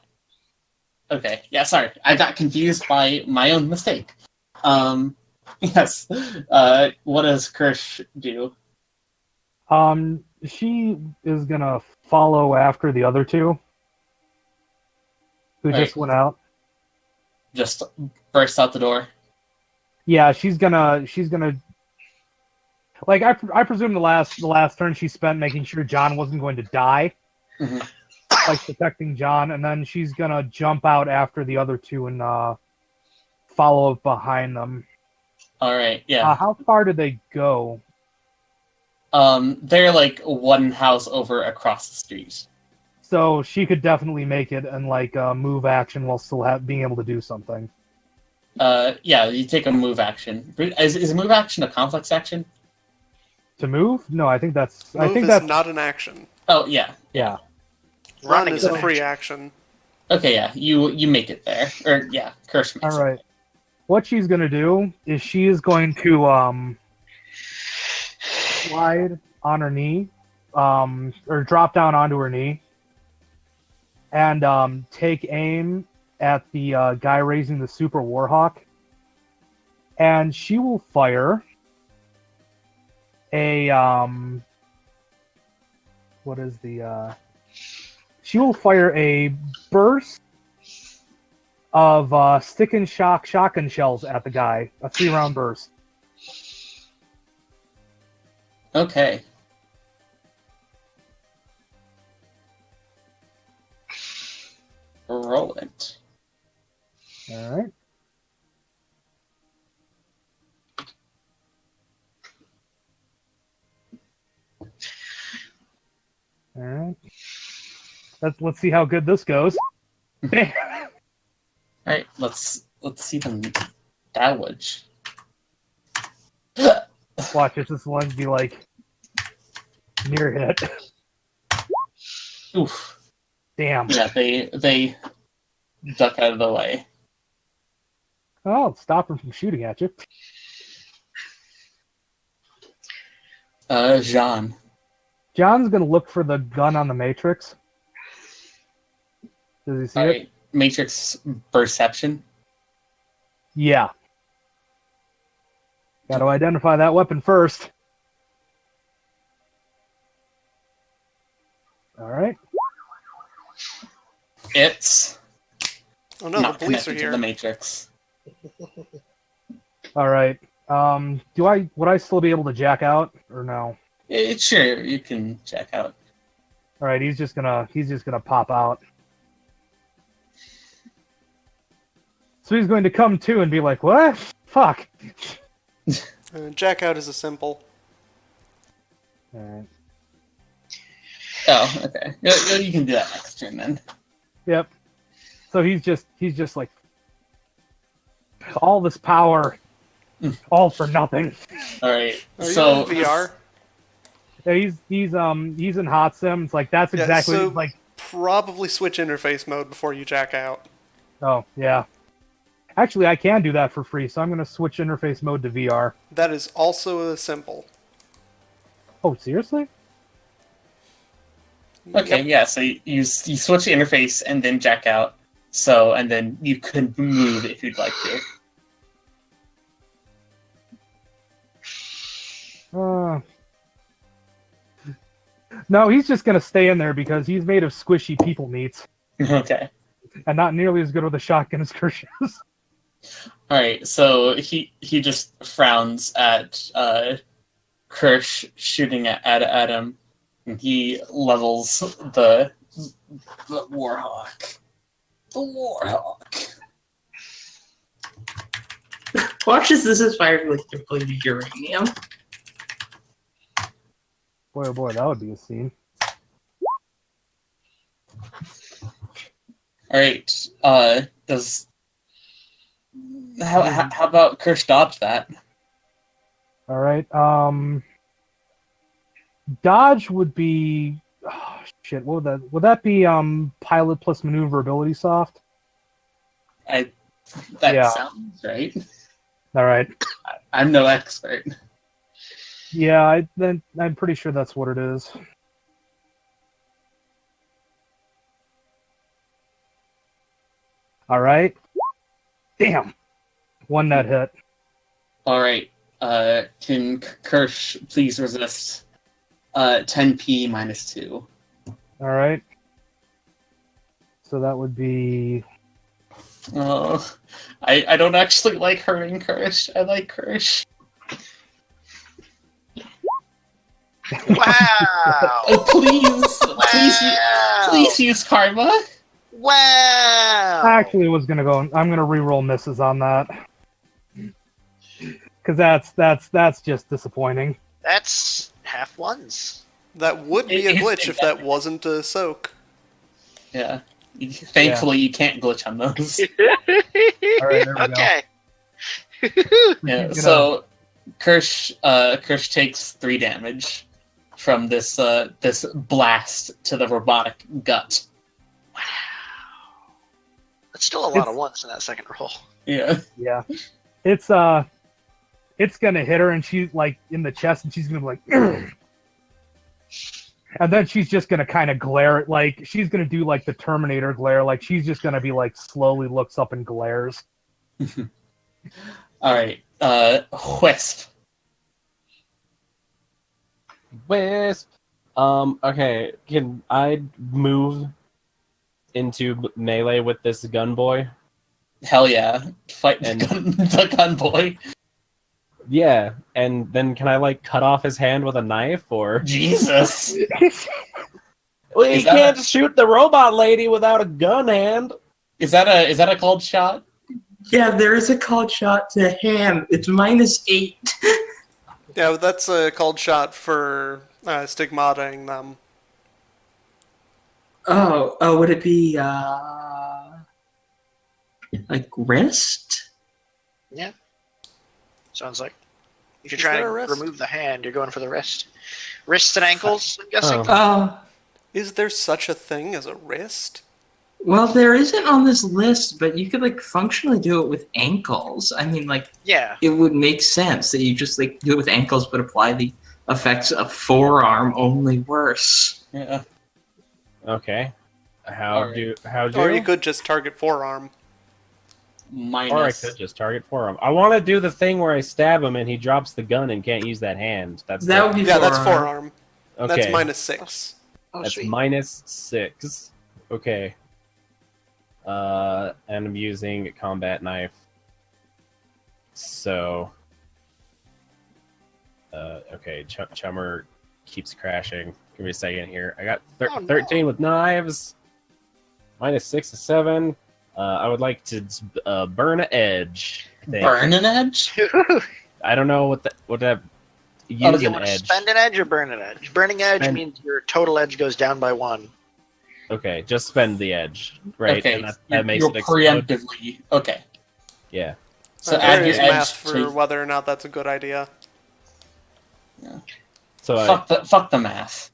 Okay, yeah. Sorry, I got confused by my own mistake. Yes. What does Kirsch do? She is gonna follow after the other two who just went out. Just burst out the door. Yeah, she's gonna like I presume the last turn she spent making sure John wasn't going to die, Mhm. like protecting John, and then she's gonna jump out after the other two and follow up behind them. All right. Yeah. How far did they go? They're like one house over across the street. So she could definitely make it and like move action while still being able to do something. Yeah, you take a move action. Is a move action a complex action? To move? No, I think that's. Move I think is that's not an action. Oh yeah. yeah. Run Running is a an free action. Okay, yeah. You make it there. Or yeah, Kirsch makes All right. What she's gonna do is she is going to slide on her knee, or drop down onto her knee, and take aim at the guy raising the Super Warhawk, and she will fire a what is the she will fire a burst of stick and shock shotgun shells at the guy, a 3-round burst. Okay. Roll it. All right. All right. Let's see how good this goes. All right, let's see them damage. Watch it. This one be like near hit. Oof. Damn. Yeah, they duck out of the way. Oh, stop him from shooting at you. Jean. John's gonna look for the gun on the Matrix. Does he see All it? right, Matrix perception. Yeah. Got to identify that weapon first. All right. It's Oh no, not the police are connected to here. the Matrix. All right. Would I still be able to jack out or no? Sure, you can check out. All right. He's just gonna pop out. So he's going to come to and be like, "What? Fuck." Jack out is a simple. All right. Oh, okay. You can do that next turn then. Yep. So he's just like, all this power, all for nothing. All right. Are you So in VR? Yeah, he's in hot sim. It's like that's exactly so like. probably switch interface mode before you jack out. Oh yeah. Actually, I can do that for free, so I'm going to switch interface mode to VR. That is also a simple. Oh, seriously? Okay, Yep. yeah. So you switch the interface and then jack out. So and then you could move if you'd like to. No, he's just going to stay in there because he's made of squishy people meats, Okay. and not nearly as good with a shotgun as Kirsch is. All right. So he just frowns at Kirsch shooting at him, and he levels the Warhawk. The Warhawk. Watch as this is fired with depleted uranium. Boy, oh boy, that would be a scene. All right. How about Kirsch dodge that? All right. Dodge would be. Oh, shit. What would that be? Pilot plus maneuverability soft. That Yeah. sounds right. All right. I'm no expert. Yeah, I'm pretty sure that's what it is. All right. Damn. One net hit. All right. Can Kirsch please resist 10p minus 2? All right. So that would be. Oh, I don't actually like hurting Kirsch. I like Kirsch. Wow! Oh, please Wow! use karma. Wow! I actually was gonna go. I'm gonna re-roll misses on that because that's just disappointing. That's half ones. That would be a It- glitch if that wasn't a soak. Yeah. Thankfully, you can't glitch on those. All right, there we go. Okay. Yeah. He's So Kirsch takes 3 damage from this blast to the robotic gut. Wow. That's still a lot of ones in that second roll. Yeah. Yeah, it's gonna hit her, and she's like in the chest, and she's gonna be like, and then she's just gonna kind of glare, like she's gonna do like the Terminator glare, like she's just gonna be like slowly looks up and glares. All right, Wisp. Wisp. Okay, can I move into melee with this gun boy? Hell yeah, fight And- the gun boy. Yeah, and then can I like cut off his hand with a knife, or Jesus. well, you Is that can't shoot the robot lady without a gun hand. Is that a cold shot? Yeah, there is a called shot to hand. It's -8. Yeah, but that's a called shot for stigmataing them. Oh, would it be like wrist? Yeah. Sounds like. If you're Is trying there to a wrist? remove the hand, you're going for the wrist. Wrists and ankles, I'm guessing. Oh. Oh, Is there such a thing as a wrist? well, there isn't on this list, but you could like functionally do it with ankles. I mean, like Yeah. it would make sense that you just like do it with ankles, but apply the effects of forearm, only worse. Yeah. Okay. How Alright. do Or you could just target forearm. Minus. Or I could just target forearm. I want to do the thing where I stab him and he drops the gun and can't use that hand. That's That would be Yeah, that's forearm. forearm. okay. That's -6. Oh, That's sweet. -6. Okay. And I'm using a combat knife. So. Okay, Chummer keeps crashing. Give me a second here. I got Oh, no. 13 with knives. -6 to 7. I would like to burn an edge. I think. Burn an edge? I don't know what that. Do Use you an want to edge. spend an edge or burn an edge? Burning edge Spend- means your total edge goes down by 1. Okay, just spend the edge, right? Okay, And that makes you're it explode. preemptively. Okay. Yeah. So There add is your math edge for to. whether or not that's a good idea. So, Fuck the math.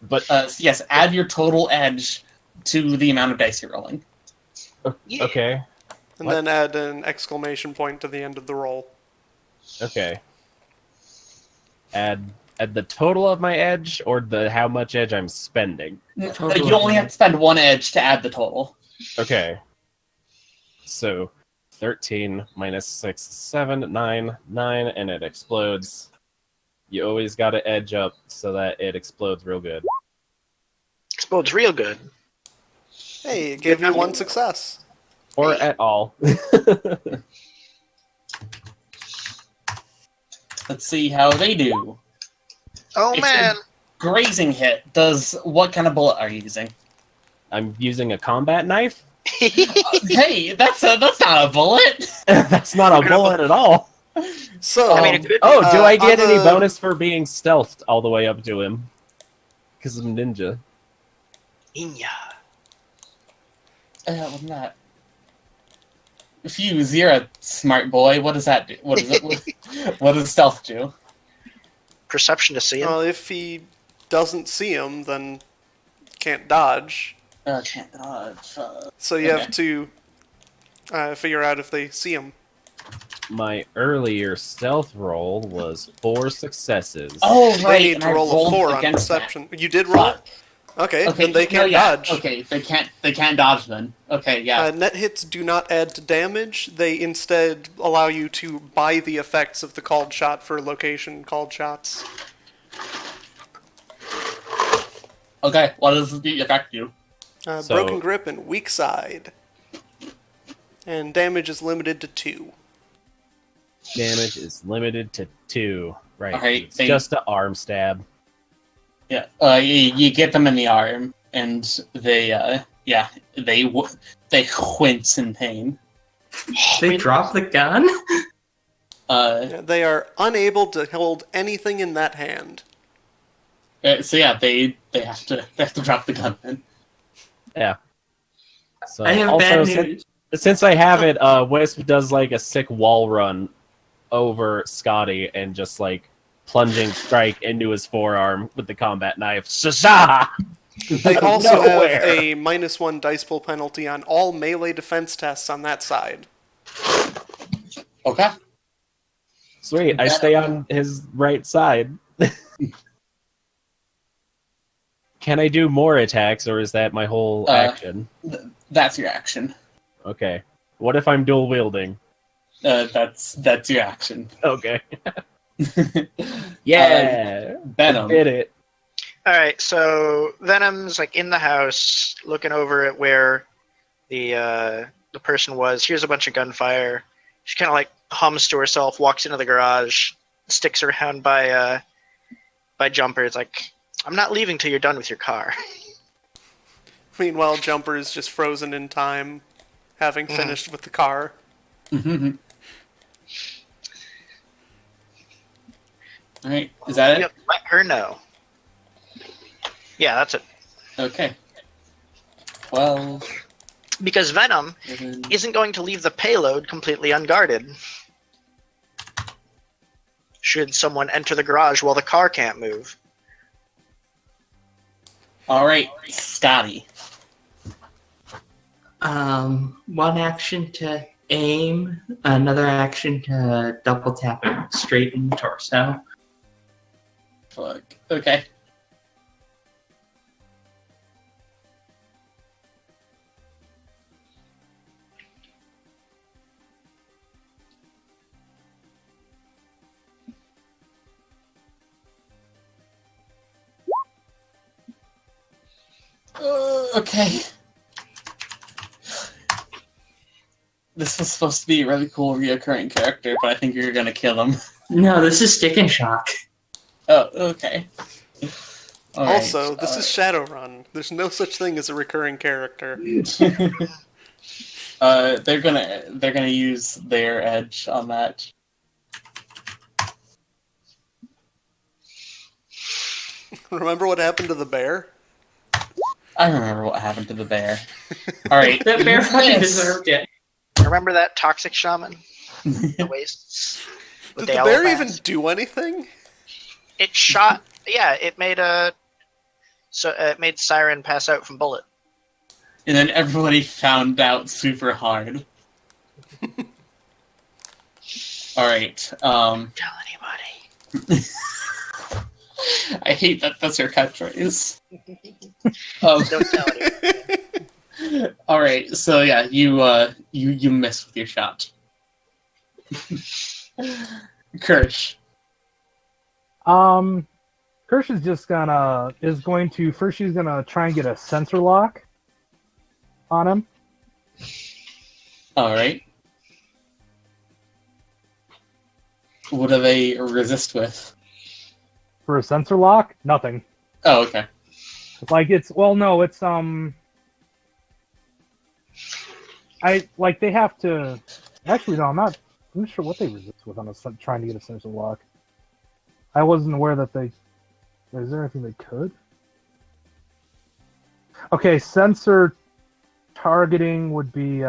but Yes, add your total edge to the amount of dice you're rolling. Yeah. okay, And What? then add an exclamation point to the end of the roll. okay. Add the total of my edge or the how much edge I'm spending. Total You only edge. have to spend one edge to add the total. Okay. So 13 -6, 7, 9, 9, and it explodes. You always got to edge up so that it explodes real good. Explodes real good. Hey, it gave you one success. Or at all. Let's see how they do. Oh, It's man. Grazing hit. What kind of bullet are you using? I'm using a combat knife. Hey, that's not a bullet. That's not a bullet at all. So, I mean, it could Oh, do I on get any the- bonus for being stealthed all the way up to him? Because I'm ninja. Inya. What's that? Fuse, you're a smart boy. What does that do? What does it? What does stealth do? Perception to see him. well, if he doesn't see him, then can't dodge. Can't dodge. So you Okay. have to figure out if they see him. My earlier stealth roll was 4 successes. Oh They right, need and to I roll a rolled 4 on against that. perception. You did roll? Fuck. Okay, Okay, then they no, can't yeah, dodge. Okay, they can't dodge then. Okay, yeah. Net hits do not add to damage. They instead allow you to buy the effects of the called shot for location called shots. Okay, what does the effect do? So- Broken grip and weak side. And damage is limited to 2. Damage is limited to 2. Right. Alright, It's they- just an arm stab. Yeah, you get them in the arm, and they wince in pain. They drop the gun? They are unable to hold anything in that hand. So yeah, they have to drop the gun then. Yeah. So I have also, bad since, news. since I have it, Wisp does like a sick wall run over Scotty and just like plunging strike into his forearm with the combat knife. Shasha! They Out of also have nowhere. a -1 dice pool penalty on all melee defense tests on that side. Okay. Sweet, I stay on his right side. Can I do more attacks, or is that my whole action? That's your action. Okay. What if I'm dual wielding? That's your action. Okay. Yeah. Venom. Did it. All right, so Venom's like in the house, looking over at where the person was. Here's a bunch of gunfire. She kind of like hums to herself, walks into the garage, sticks around by Jumper. It's like, I'm not leaving till you're done with your car. Meanwhile, Jumper is just frozen in time, having finished with the car. Mm-hmm. All right, is that it? Yep, let her know. Yeah, that's it. Okay. 12. Because Venom isn't going to leave the payload completely unguarded. Should someone enter the garage while the car can't move. All right, Scotty. One action to aim, another action to double tap it straight in the torso. Fuck. Okay. Okay. This is supposed to be a really cool reoccurring character, but I think you're gonna kill him. No, this is Stick and Shock. Oh, okay. All right, Also, this is Shadowrun. There's no such thing as a recurring character. they're gonna use their edge on that. Remember what happened to the bear? I remember what happened to the bear. All right, The bear fucking miss. deserved it. Remember that toxic shaman? The wastes? Did With the bear elephants? even do anything? It shot. Yeah, it made it made Siren pass out from bullet. And then everybody found out super hard. All right. Don't tell anybody. I hate that that's your catchphrase. Don't tell anybody. All right. So yeah, you miss with your shot. Kirsch. Kirsch is just going to first. She's gonna try and get a sensor lock on him. All right. What do they resist with? For a sensor lock, nothing. Oh, okay. Like it's they have to. Actually, no, I'm not sure what they resist with on trying to get a sensor lock. I wasn't aware that they. Is there anything they could? Okay, sensor targeting would be.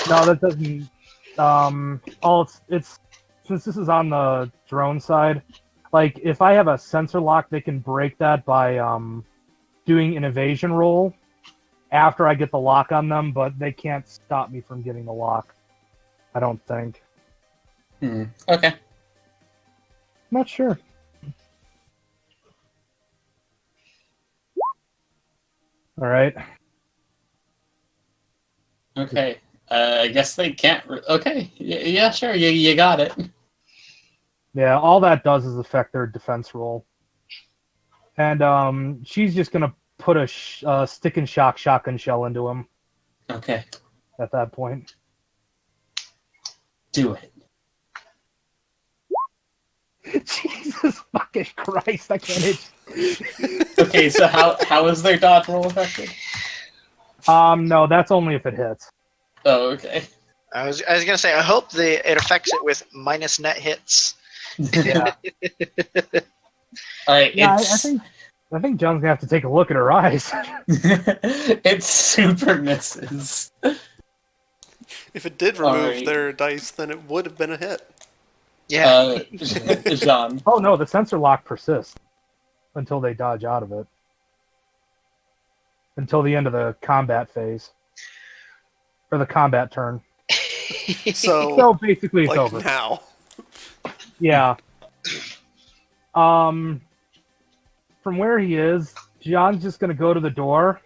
No, that doesn't. It's since this is on the drone side. Like, if I have a sensor lock, they can break that by doing an evasion roll after I get the lock on them, but they can't stop me from getting the lock. I don't think. Okay. Not sure. All right. Okay. I guess they can't. Okay. Yeah, sure. You got it. Yeah, all that does is affect their defense roll. And she's just gonna put a stick and shock shotgun shell into him Okay. at that point. Do it. Jesus fucking Christ! I can't hit. Okay, so how is their dodge roll affected? No, that's only if it hits. Oh, okay. I was gonna say I hope it affects it with minus net hits. Yeah, All right. yeah. It's, I think John's gonna have to take a look at her eyes. it's super misses. If it did remove Alright. their dice, then it would have been a hit. Yeah. Jean. Oh no, the sensor lock persists until they dodge out of it. Until the end of the combat phase. Or the combat turn. So, So basically it's like over. now. Yeah. From where he is, John's just gonna go to the door.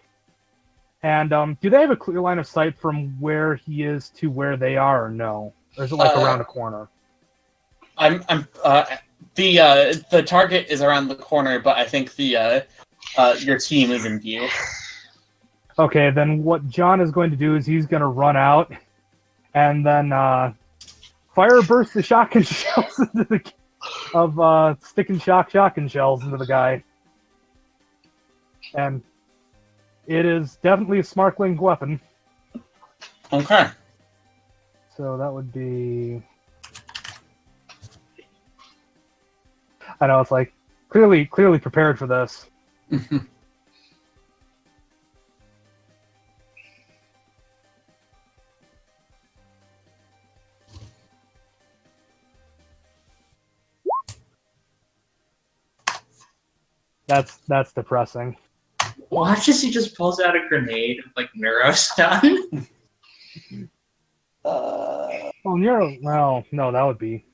And do they have a clear line of sight from where he is to where they are, or no? Or is it like around a corner? The target is around the corner, but I think the your team is in view. Okay, then what John is going to do is he's going to run out and then fire a burst of shotgun shells into the stick and shock shotgun shells into the guy. And it is definitely a smart-linked weapon. Okay. So that would be... I know, it's like, clearly prepared for this. That's depressing. Watch as he just pulls out a grenade with like neurostun. Well, no, that would be...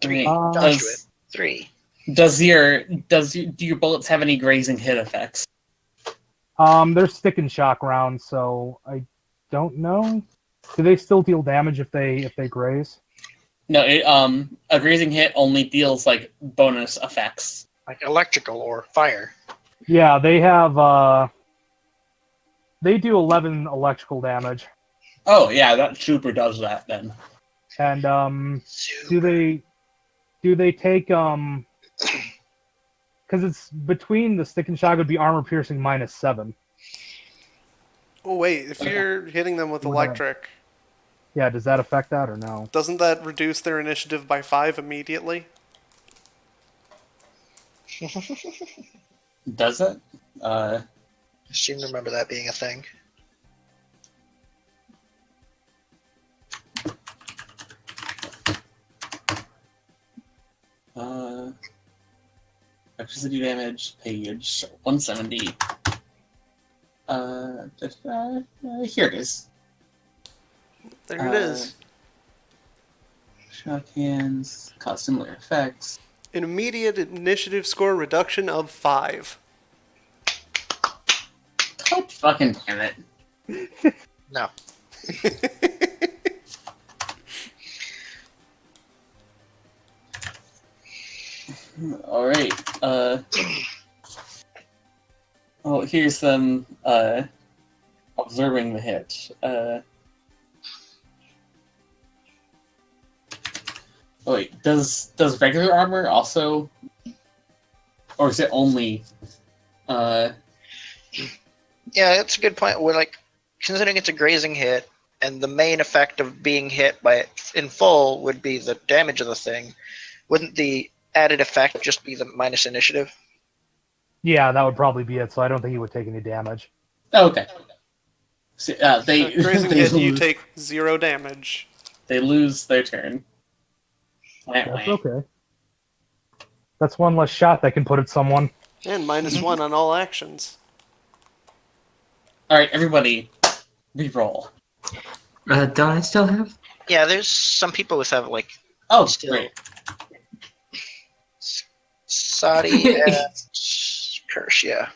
Three. Uh, Dodge to it. 3. Do your bullets have any grazing hit effects? They're stick and shock rounds, so I don't know. Do they still deal damage if they graze? No, a grazing hit only deals like bonus effects. Like electrical or fire. Yeah, they have. They do 11 electrical damage. Oh yeah, that super does that then. And do they take because it's between the stick and shock would be armor piercing -7. Oh wait, if you're hitting them with electric, Yeah, does that affect that or no? doesn't that reduce their initiative by 5 immediately? Does it? I seem to remember that being a thing. Electricity damage, page 170. Here it is. There it is. Shock hands, cause similar effects. An immediate initiative score reduction of 5. God fucking damn it. No. Alright, oh, here's them, observing the hit. Wait, does regular armor also... Or is it only, Yeah, that's a good point. We're like, considering it's a grazing hit, and the main effect of being hit by it in full would be the damage of the thing, wouldn't the added effect just be the minus initiative? Yeah, that would probably be it. So I don't think he would take any damage. okay. So, Grazing hit, you take 0 damage. They lose their turn. That's okay. That's one less shot that can put at someone. And -1 on all actions. Alright, everybody, reroll. Don't I still have? Yeah, there's some people who have like Oh, still great. Sadi and Kirsch, yeah.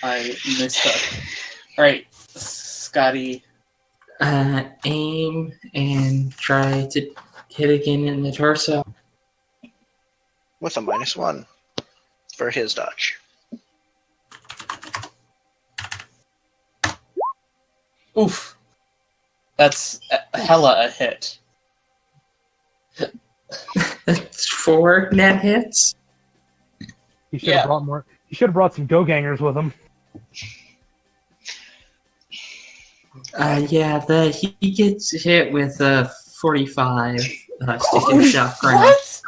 I missed up. Alright, Scotty. Aim and try to hit again in the torso. With a -1 for his dodge. Oof. That's hella a hit. That's 4 net hits. He should have brought more. He should have brought some go-gangers with him. Yeah, he gets hit with a 45 stick and shotgun. What?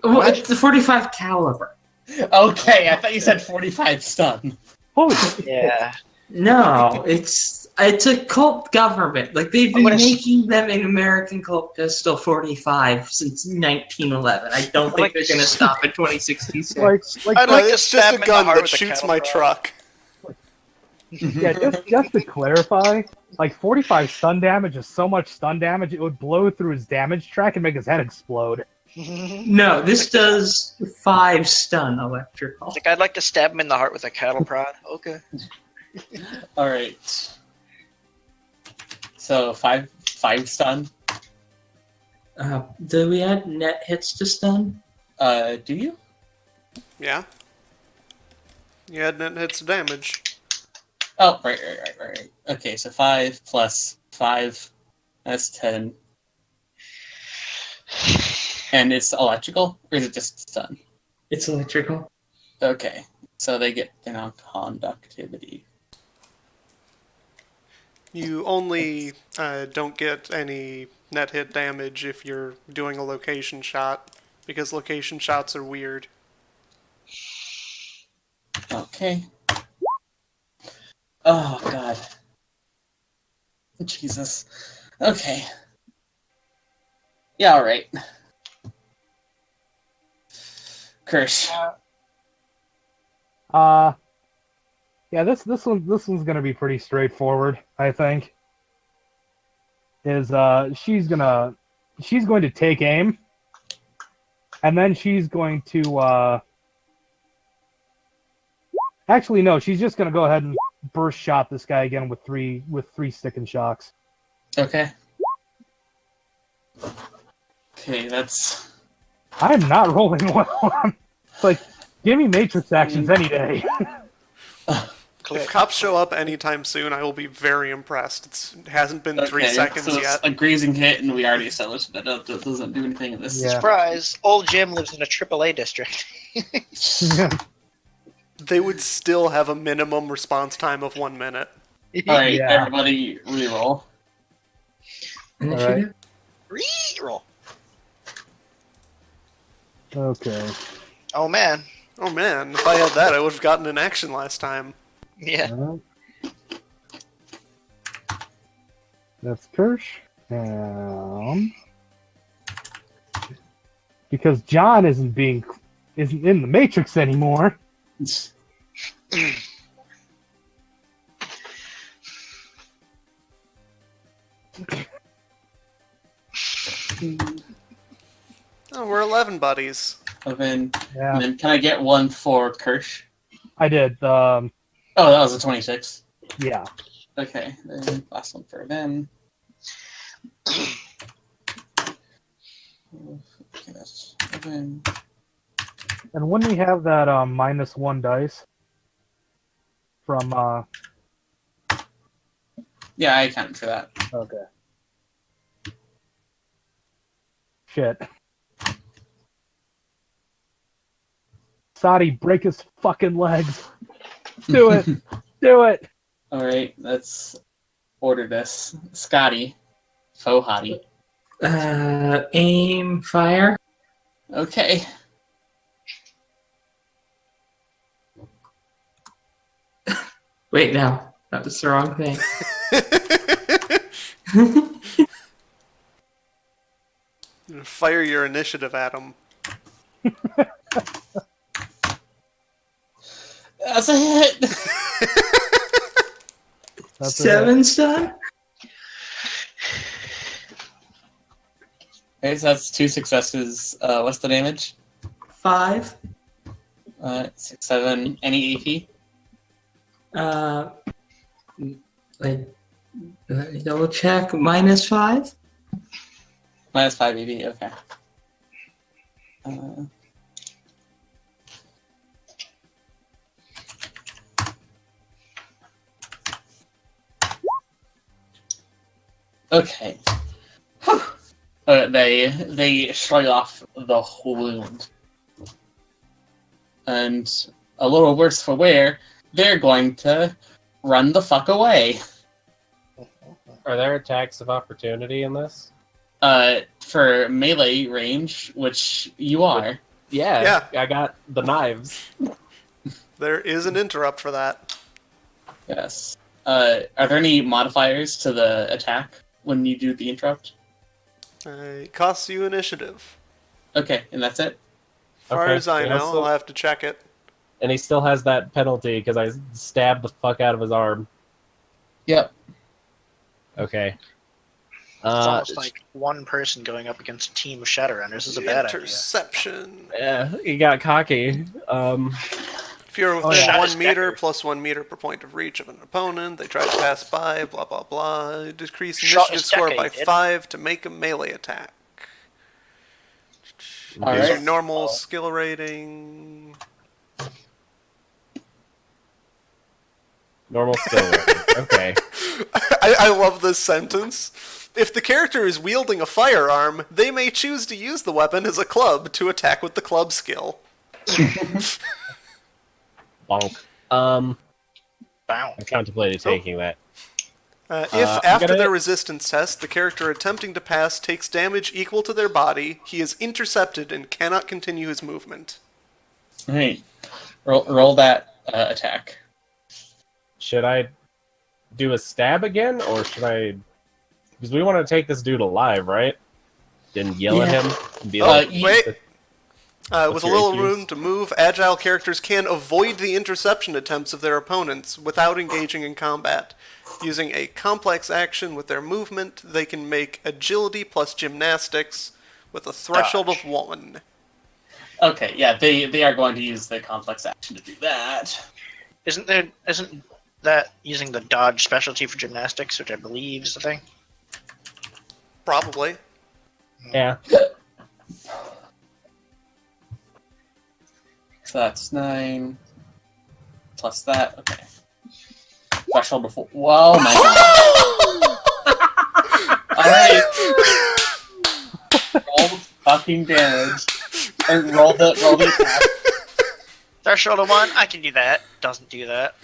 Well, it's the 45 caliber. Okay, I thought you said 45 stun. Holy shit. Yeah. No, it's a cult government. Like they've been making them an American cult pistol 45 since 1911. I don't think they're going to stop at 2066. I'd like to it's stab just him a in gun the heart that with a shoots cattle my prod. truck. Yeah, just to clarify, Like 45 stun damage is so much stun damage, it would blow through his damage track and make his head explode. No, this does 5 stun electrical. Like, I'd like to stab him in the heart with a cattle prod. Okay. All right. So five stun. Do we add net hits to stun? Do you? Yeah. You had net hits of damage. Oh, right. Okay, so 5 plus 5, that's 10. And it's electrical, or is it just stun? It's electrical. Okay, so they get conductivity. You only don't get any net hit damage if you're doing a location shot, because location shots are weird. Okay. Oh, God. Jesus. Okay. Yeah, alright. Kirsch. Yeah, this one's gonna be pretty straightforward, I think. She's going to take aim, and then she's going to actually no, she's just gonna go ahead and burst shot this guy again with three stick and shocks. Okay. Okay, that's... I'm not rolling well. It's like, give me matrix actions any day. If cops show up anytime soon, I will be very impressed. It hasn't been 3 seconds so yet. It's a grazing hit, and we already established that that doesn't do anything in this. Yeah. Surprise! Old Jim lives in a AAA district. They would still have a minimum response time of 1 minute. Alright, Yeah. everybody reroll. Initiative? Reroll. Okay. Oh man. Oh man, if I had that, I would have gotten an action last time. Yeah. That's Kirsch. Because John isn't in the Matrix anymore. Oh, we're 11 buddies. And then Yeah, can I get one for Kirsch? I did. Oh, that was a 26. Yeah. Okay, then last one for them. Okay, that's 7. And when we have that -1 dice from Yeah, I accounted for that. okay. Shit. Sadi, break his fucking legs. Do it. Do it. Alright, let's order this. Scotty. Faux hottie. Aim, fire. Okay. Wait, no. That was the wrong thing. Fire your initiative at him. That's a hit! That's 7 stun? Okay, so that's 2 successes. What's the damage? 5. 6, 7. Any Like, let me double check. -5? AP? Minus 5 AP, okay. Okay. They shrug off the wound. And a little worse for wear, they're going to run the fuck away. Are there attacks of opportunity in this? For melee range, which you are. Yeah. I got the knives. There is an interrupt for that. Yes. Are there any modifiers to the attack when you do the interrupt? It costs you initiative. Okay, and that's it? As far Okay, as I yeah, know, so- I'll have to check it. And he still has that penalty because I stabbed the fuck out of his arm. Yep. Okay. It's almost like one person going up against a team of Shadowrunners. This is a bad idea. Interception. Yeah, he got cocky. If you're within yeah. 1 meter, plus 1 meter per point of reach of an opponent, they try to pass by, blah blah blah. Decrease Shot initiative is score decade, by did. 5 to make a melee attack. All Here's your right. normal skill rating. Normal skill rating. Okay. I love this sentence. If the character is wielding a firearm, they may choose to use the weapon as a club to attack with the club skill. Bonk. Bow. I contemplated taking that. If I'm after gonna- their resistance test, the character attempting to pass takes damage equal to their body, he is intercepted and cannot continue his movement. Hey, roll that attack. Should I do a stab again, or should I? Because we want to take this dude alive, right? Then yell at him and be like, Wait. With What's a your little issues? room to move, agile characters can avoid the interception attempts of their opponents without engaging in combat. Using a complex action with their movement, they can make agility plus gymnastics with a threshold of 1. Okay, yeah, they are going to use the complex action to do that. Isn't that using the dodge specialty for gymnastics, which I believe is the thing? Probably. yeah. So that's 9 plus that. Okay. Threshold before. Whoa, my god! All right. Roll the fucking damage and roll the attack. Threshold of 1, I can do that. Doesn't do that.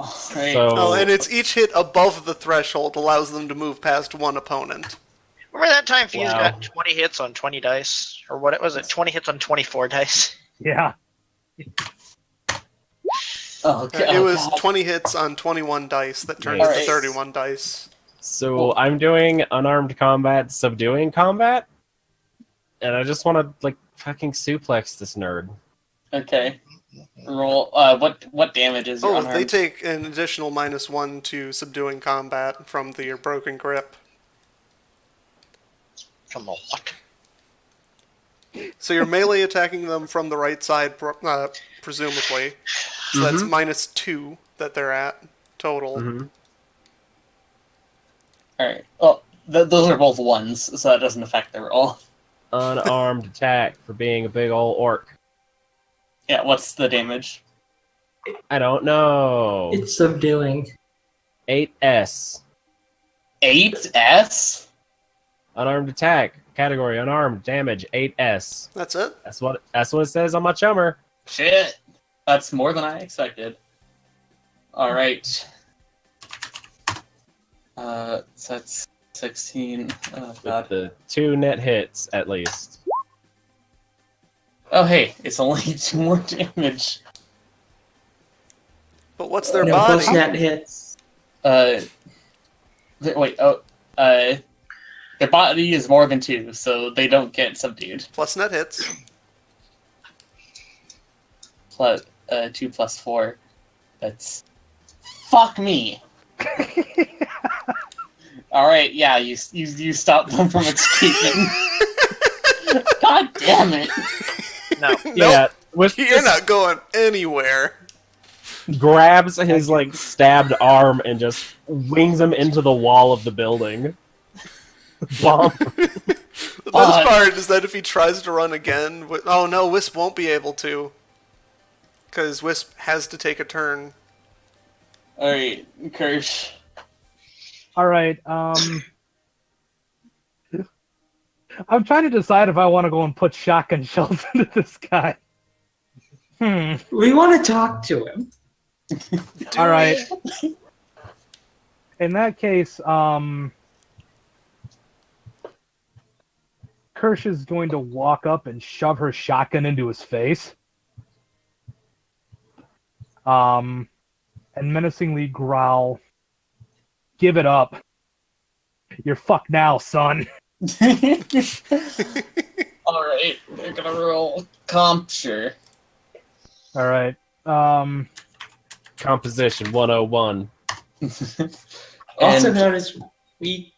All right. So Oh, and it's each hit above the threshold allows them to move past one opponent. Remember that time Fuse Wow. got 20 hits on 20 dice? Or what was it? 20 hits on 24 dice? Yeah. Oh, It was God. 20 hits on 21 dice that turned Nice. into 31 dice. So I'm doing unarmed combat, subduing combat, and I just want to like fucking suplex this nerd. Okay. Roll. What damage is your Oh, unarmed? they take an additional -1 to subduing combat from your broken grip. From the what? So you're melee attacking them from the right side, presumably. So that's -2 that they're at total. Mm-hmm. All right. Well, those are both ones, so that doesn't affect the roll. Unarmed attack for being a big ol' orc. Yeah. What's the damage? I don't know. It's subduing. 8S. 8S. Unarmed attack. Category unarmed. Damage 8S. That's it. That's what it says on my chummer. Shit. That's more than I expected. All right. So that's 16. Oh, With God. the 2 net hits at least. Oh, hey, it's only 2 more damage. But what's their No, body? plus net hits. Wait. Their body is more than 2, so they don't get subdued. Plus net hits. Plus 2 plus 4. That's fuck me. All right, yeah, you stop them from escaping. God damn it! No. Yeah, with You're not going anywhere. grabs his like stabbed arm and just wings him into the wall of the building. Bump. The best part is that if he tries to run again, oh no, Wisp won't be able to. Because Wisp has to take a turn. All right, Kirsch. All right. I'm trying to decide if I want to go and put shotgun shells into this guy. We want to talk to him. All right. In that case, Kirsch is going to walk up and shove her shotgun into his face. And menacingly growl, "Give it up. You're fucked now, son." All right, they're gonna roll comp, sure. All right. Composition 101. Also And- known as me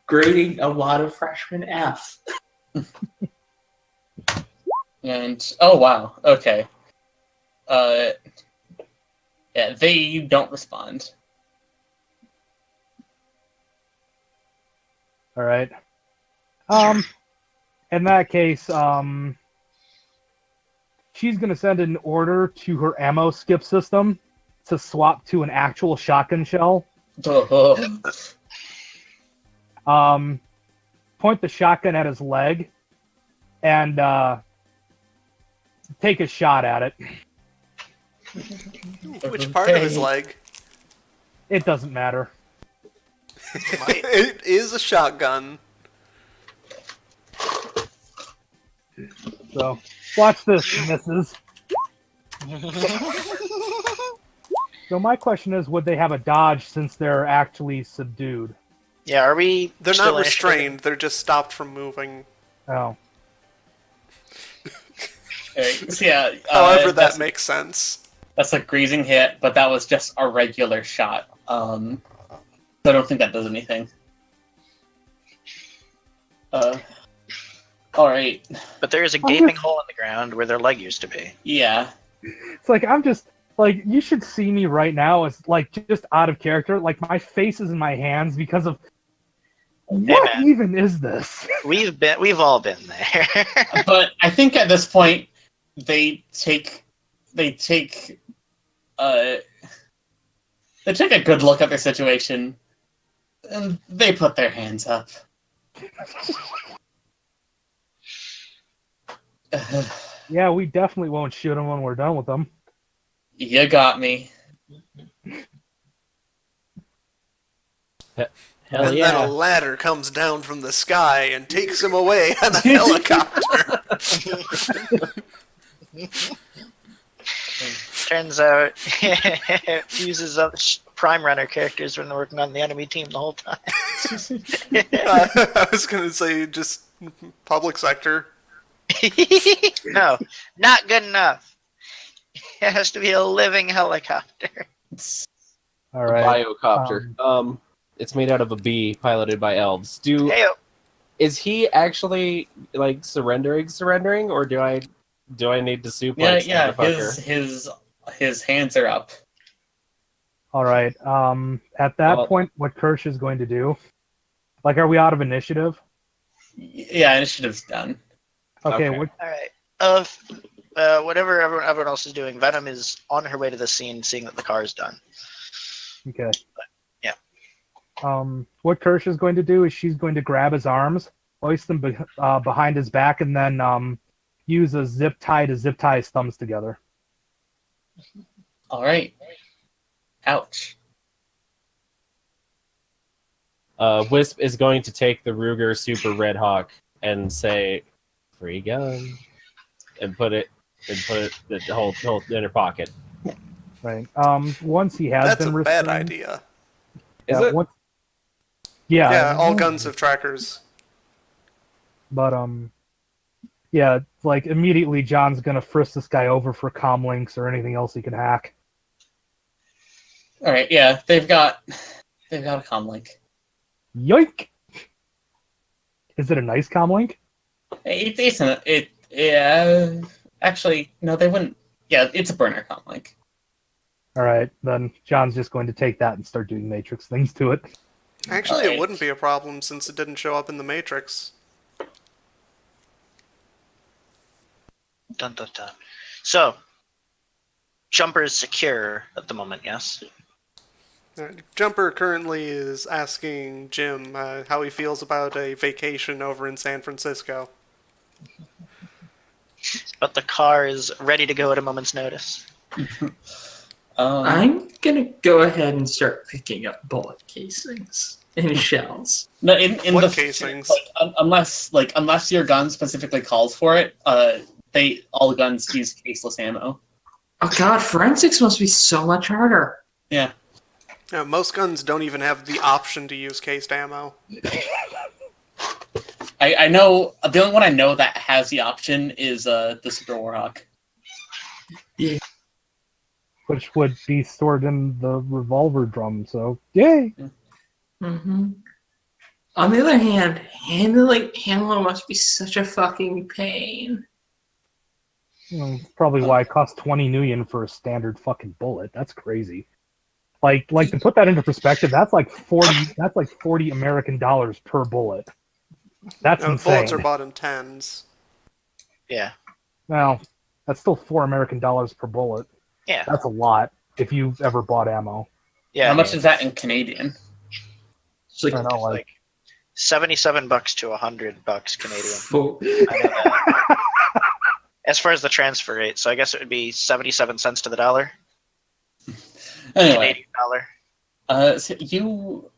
grading a lot of freshman F. And oh wow, okay. Yeah, they don't respond. All right. In that case, she's gonna send an order to her ammo skip system to swap to an actual shotgun shell. Point the shotgun at his leg and take a shot at it. Which part of his Okay. leg? It doesn't matter. It is a shotgun. So watch this, misses. So my question is, would they have a dodge since they're actually subdued? Yeah, are we? They're still not initiative? restrained, they're just stopped from moving. Oh, Okay, so yeah, However, that that's, makes sense. that's a grazing hit, but that was just a regular shot. So I don't think that does anything. All right, But there is a gaping hole in the ground where their leg used to be. yeah. it's like I'm just like you should see me right now as like just out of character. Like my face is in my hands because of what man. even is this? We've all been there. But I think at this point they take a good look at their situation and they put their hands up. Yeah, we definitely won't shoot them when we're done with them. You got me. Hell And yeah. then a ladder comes down from the sky and takes him away on a helicopter. Turns out, uses up Prime Runner characters when they're working on the enemy team the whole time. I was gonna say just public sector. No, not good enough. It has to be a living helicopter. All right. Biocopter. It's made out of a bee piloted by elves. Hey, Is he actually like surrendering, or do I need to suplex Yeah, the motherfucker? his hands are up. All right. At that Well- point, what Kirsch is going to do? Like, are we out of initiative? Yeah, initiative's done. Okay. Okay. What, all right. Whatever everyone else is doing, Venom is on her way to the scene, seeing that the car is done. okay. Yeah. What Kirsch is going to do is she's going to grab his arms, hoist them behind his back, and then use a zip tie to zip tie his thumbs together. All right. Ouch. Wisp is going to take the Ruger Super Red Hawk and say, "Free gun," and put it the whole in her pocket. Right. Once he has That's been a bad restrained, idea. Is yeah, it? once- yeah. Yeah, all guns have trackers. But yeah, like immediately John's gonna frisk this guy over for comm links or anything else he can hack. All right. Yeah, they've got a comm link. Yoink! Is it a nice comm link? Yeah. Actually, no, they wouldn't. Yeah, it's a burner comm link. All right, then John's just going to take that and start doing Matrix things to it. Actually, Alright. it wouldn't be a problem since it didn't show up in the Matrix. Dun dun dun. So, Jumper is secure at the moment, yes? Jumper currently is asking Jim how he feels about a vacation over in San Francisco. But the car is ready to go at a moment's notice. I'm gonna go ahead and start picking up bullet casings and shells. No, in What the casings? unless your gun specifically calls for it, all guns use caseless ammo. Oh god, forensics must be so much harder. Yeah. Most guns don't even have the option to use cased ammo. I know the only one I know that has the option is the Super Warhawk. Which would be stored in the revolver drum, so yay! Mm-hmm. On the other hand, handling ammo must be such a fucking pain. It's probably why it costs 20 nuyen for a standard fucking bullet. That's crazy. Like to put that into perspective, that's like 40 American dollars per bullet. That's No, bullets are insane. bought in tens. Yeah. Well, that's still $4 per bullet. Yeah. That's a lot if you've ever bought ammo. Yeah. How much is that in Canadian? It's like, I don't know, like $77 to $100 Canadian. fo- I know that. As far as the transfer rate, so I guess it would be 77 cents to the dollar. Anyway, Canadian dollar. so you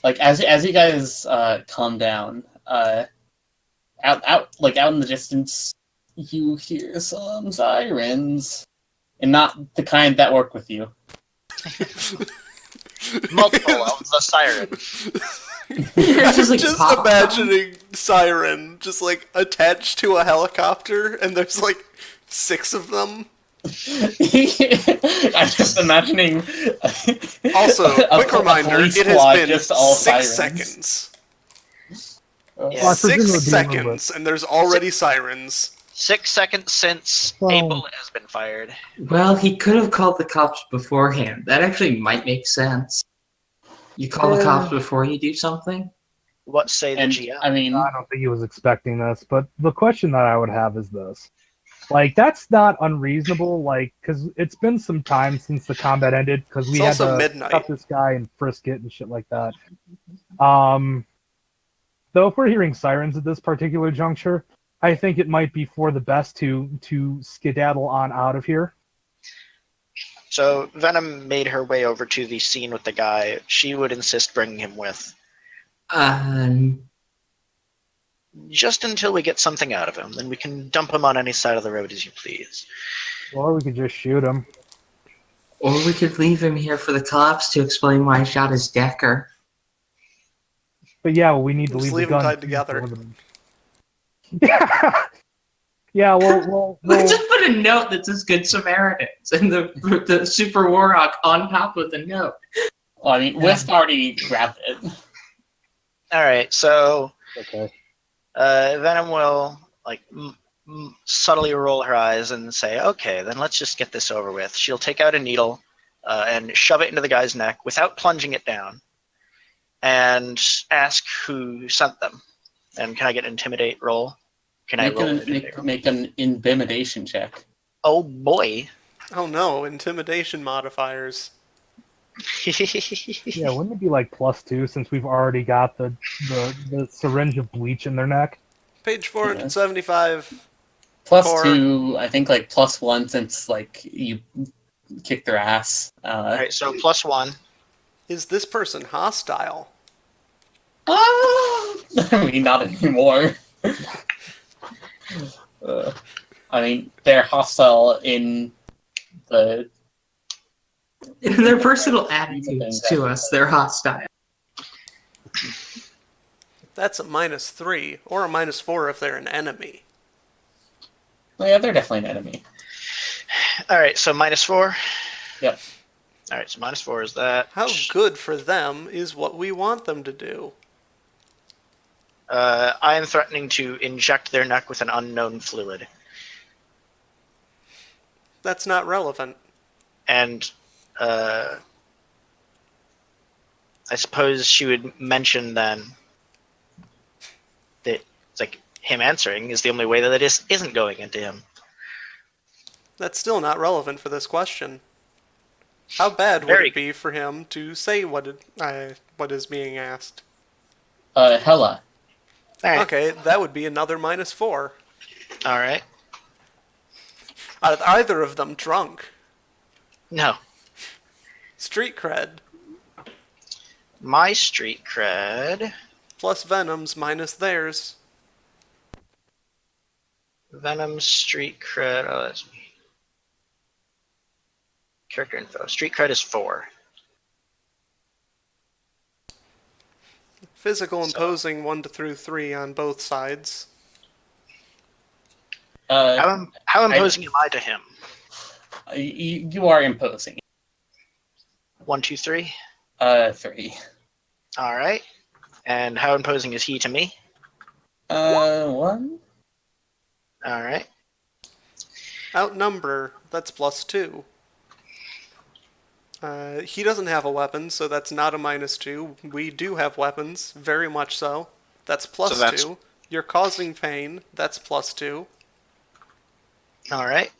like as you guys calm down, out in the distance, you hear some sirens, and not the kind that work with you. Multiple of the siren. It's just like Just pop- imagining Siren just like attached to a helicopter, and there's like 6 of them. I'm just imagining. Also, a quick reminder: police it squad, has just been all 6 sirens. seconds. Yeah. Well, I presume it 6 would be a little bit. seconds, and there's already sirens. 6 seconds since a Well- bullet has been fired. Well, he could have called the cops beforehand. That actually might make sense. You call the cops before you do something? What say the And GM? I mean, I don't think he was expecting this, but the question that I would have is this. Like, that's not unreasonable, like, because it's been some time since the combat ended, because we It's had also to midnight. cut this guy and frisk it and shit like that. Though if we're hearing sirens at this particular juncture, I think it might be for the best to skedaddle on out of here. So Venom made her way over to the scene with the guy. She would insist bringing him with. Just until we get something out of him. Then we can dump him on any side of the road as you please. Or we could just shoot him. Or we could leave him here for the cops to explain why he shot his Decker. But yeah, we need to Just leave leave the them gun tied together. Yeah. Yeah, well, Let's just put a note that says Good Samaritans and the Super Warlock on top of the note. well, I mean, Wisp already grabbed it. Alright, so okay. Venom will like subtly roll her eyes and say, okay, then let's just get this over with. She'll take out a needle and shove it into the guy's neck without plunging it down and ask who sent them. And can I get an intimidate roll? Can I roll an intimidate roll? Make an intimidation check. Oh boy. Oh no, intimidation modifiers. Yeah, wouldn't it be like +2 since we've already got the syringe of bleach in their neck? Page 475. Plus Or- 2, I think like +1 since like you kicked their ass. Alright, so +1. Is this person hostile? I mean, not anymore. I mean, they're hostile in the. In their personal attitudes to us, they're hostile. That's a -3, or a -4 if they're an enemy. Well, yeah, they're definitely an enemy. Alright, so -4. Yep. Alright, so -4 is that. How good for them is what we want them to do. I am threatening to inject their neck with an unknown fluid. That's not relevant. And I suppose she would mention then that it's like him answering is the only way that it isn't going into him. That's still not relevant for this question. How bad would Very- it be for him to say what is being asked? Hella. Alright. Okay, that would be another -4. Alright. Are either of them drunk? No. Street cred. My street cred. Plus Venom's minus theirs. Venom street cred. Oh, that's me. Character info. Street cred is 4. Physical So- imposing 1 to through 3 on both sides. How imposing am I to him? You are imposing. 1, 2, 3. 3. All right. And how imposing is he to me? 1. All right. Outnumber, that's +2. He doesn't have a weapon, so that's not a -2. We do have weapons, very much so. That's +2. that's- You're causing pain, that's +2. All right.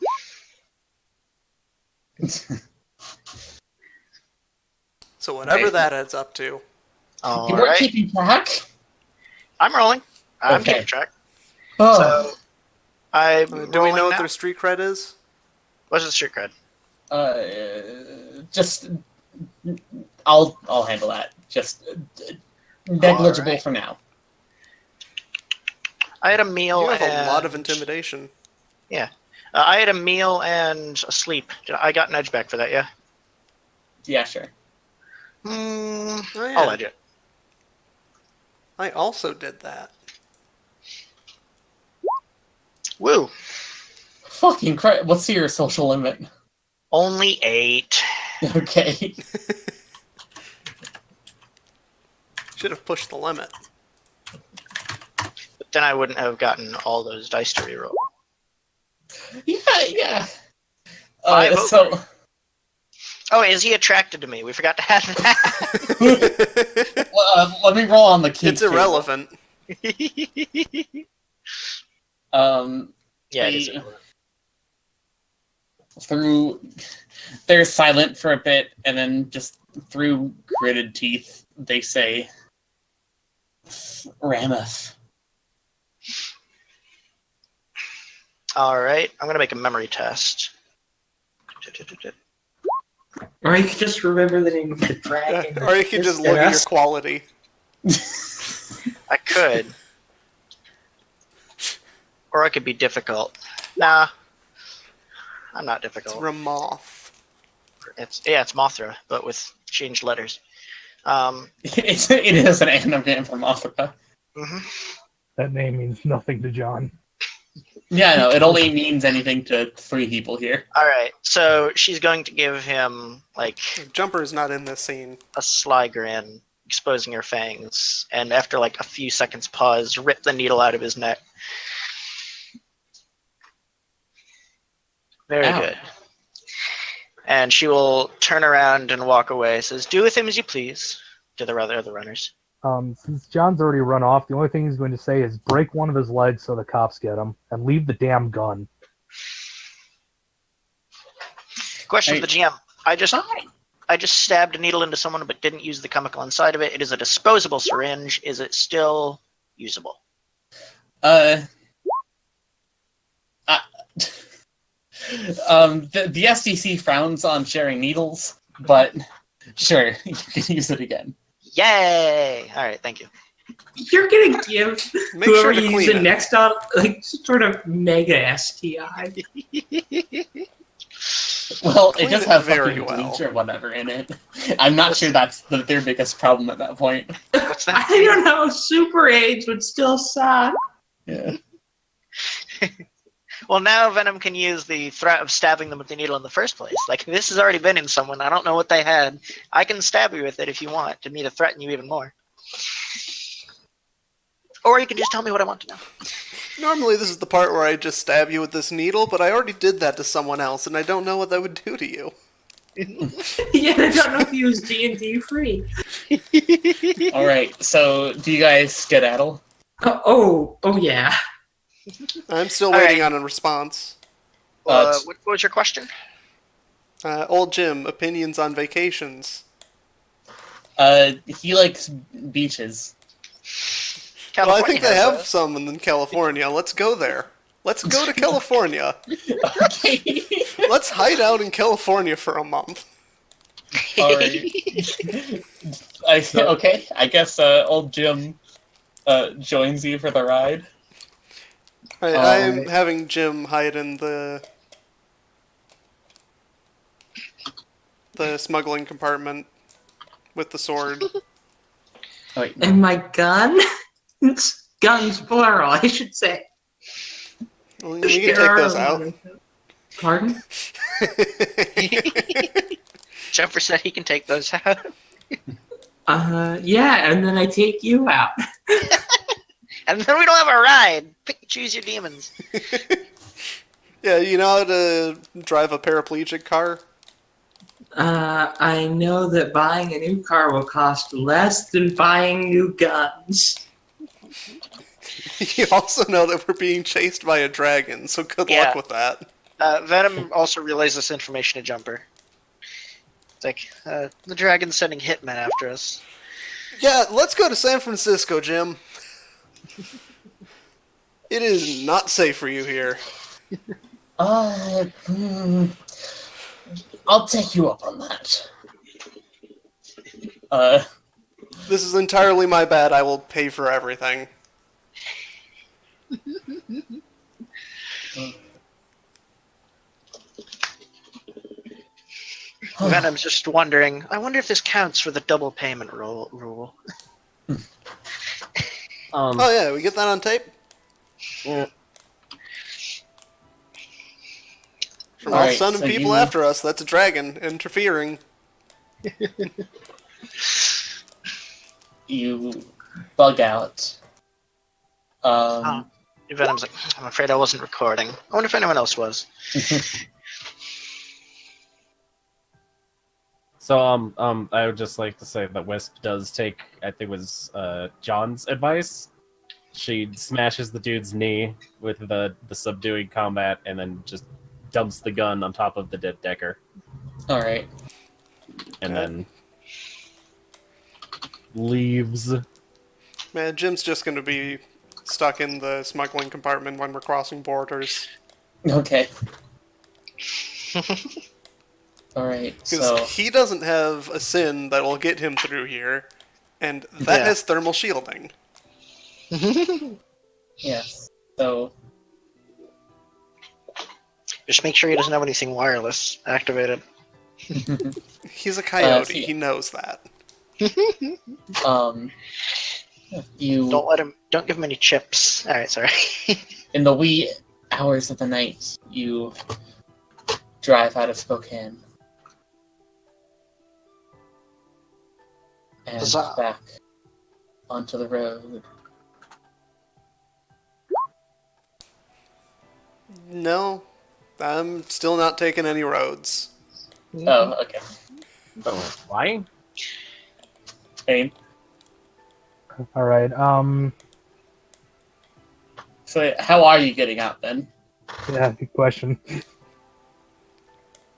So whatever Right. that adds up to. All You weren't right. keeping track? I'm rolling. I'm Okay. keeping track. Oh. So I'm Do we rolling know what now. their street cred is? What's the street cred? Just I'll handle that. Just negligible Alright. for now. I had a meal. You have and... a lot of intimidation. I had a meal and a sleep. I got an edge back for that. Yeah. Yeah, sure. Oh, yeah. I'll edge it. I also did that. Woo! Fucking Christ! What's your social limit? Only 8. Okay. Should have pushed the limit. But then I wouldn't have gotten all those dice to reroll. Yeah. I vote So Oh, is he attracted to me? We forgot to have that. let me roll on the key. It's irrelevant. yeah, it is. They're silent for a bit, and then just through gritted teeth, they say, Ramoth. All right, I'm gonna make a memory test. Or you could just remember the name of the dragon. Or you can just look at your quality. I could. Or I could be difficult. Nah. I'm not It's difficult. Ramoth. It's Mothra, but with changed letters. It is an anagram from Mothra. Mhm. That name means nothing to John. Yeah, no, it only means anything to 3 people here. All right, so she's going to give him like Jumper's not in this scene. a sly grin, exposing her fangs, and after like a few seconds pause, rip the needle out of his neck. Very Ow. good. And she will turn around and walk away. Says, "Do with him as you please." To the other runners. Since John's already run off, the only thing he's going to say is break one of his legs so the cops get him, and leave the damn gun. Question Hey. for the GM. I just stabbed a needle into someone but didn't use the chemical inside of it. It is a disposable syringe. Is it still usable? The SDC frowns on sharing needles, but sure, you can use it again. Yay! All right, thank you. You're gonna give Make whoever sure to you use clean it it. next on like some sort of mega STI. Well, Clean it does it have very fucking well. bleach or whatever in it. I'm not sure that's their biggest problem at that point. What's that? I don't know. Super AIDS would still suck. Yeah. Well, now Venom can use the threat of stabbing them with the needle in the first place. Like, this has already been in someone. I don't know what they had. I can stab you with it if you want, to me to threaten you even more. Or you can just tell me what I want to know. Normally this is the part where I just stab you with this needle, but I already did that to someone else, and I don't know what that would do to you. Yeah, I don't know if he was D&D free. All right. So, do you guys skedaddle? Oh yeah. I'm still All waiting right. on a response. What was your question? Old Jim, opinions on vacations. He likes beaches. Well, I California think they has have those. some in California. Let's go there. Let's go to California. Okay. Let's hide out in California for a month. All right. Okay. I guess old Jim joins you for the ride. I'm having Jim hide in the smuggling compartment with the sword. Wait, And my gun? Guns plural, I should say. Well, you can take those out. Pardon? Jumper said he can take those out. Yeah, and then I take you out. And then we don't have a ride. Choose your demons. Yeah, you know how to drive a paraplegic car? I know that buying a new car will cost less than buying new guns. You also know that we're being chased by a dragon, so good Yeah. luck with that. Venom also relays this information to Jumper. It's like, the dragon's sending hitmen after us. Yeah, let's go to San Francisco, Jim. It is not safe for you here. I'll take you up on that. This is entirely my bad. I will pay for everything. Venom's just wondering, I wonder if this counts for the double payment rule. Oh yeah, we get that on tape? Yeah. From All all right, sudden so people you- after us, that's a dragon interfering. You bug out. Venom's like, I'm afraid I wasn't recording. I wonder if anyone else was. So, I would just like to say that Wisp does take, I think it was, John's advice. She smashes the dude's knee with the subduing combat and then just dumps the gun on top of the dead Decker. All right. And then leaves. Man, Jim's just gonna be stuck in the smuggling compartment when we're crossing borders. Okay. All right. Because So he doesn't have a sin that will get him through here, and that Yeah. has thermal shielding. yes. So Just make sure he doesn't have anything wireless activated. He's a coyote, so yeah. he knows that. you Don't give him any chips. Alright, sorry. in the wee hours of the night, you drive out of Spokane and Huzzah. back onto the road. No, I'm still not taking any roads. Oh, okay. Oh, why? Fine. All right. So, how are you getting out then? Yeah, good question.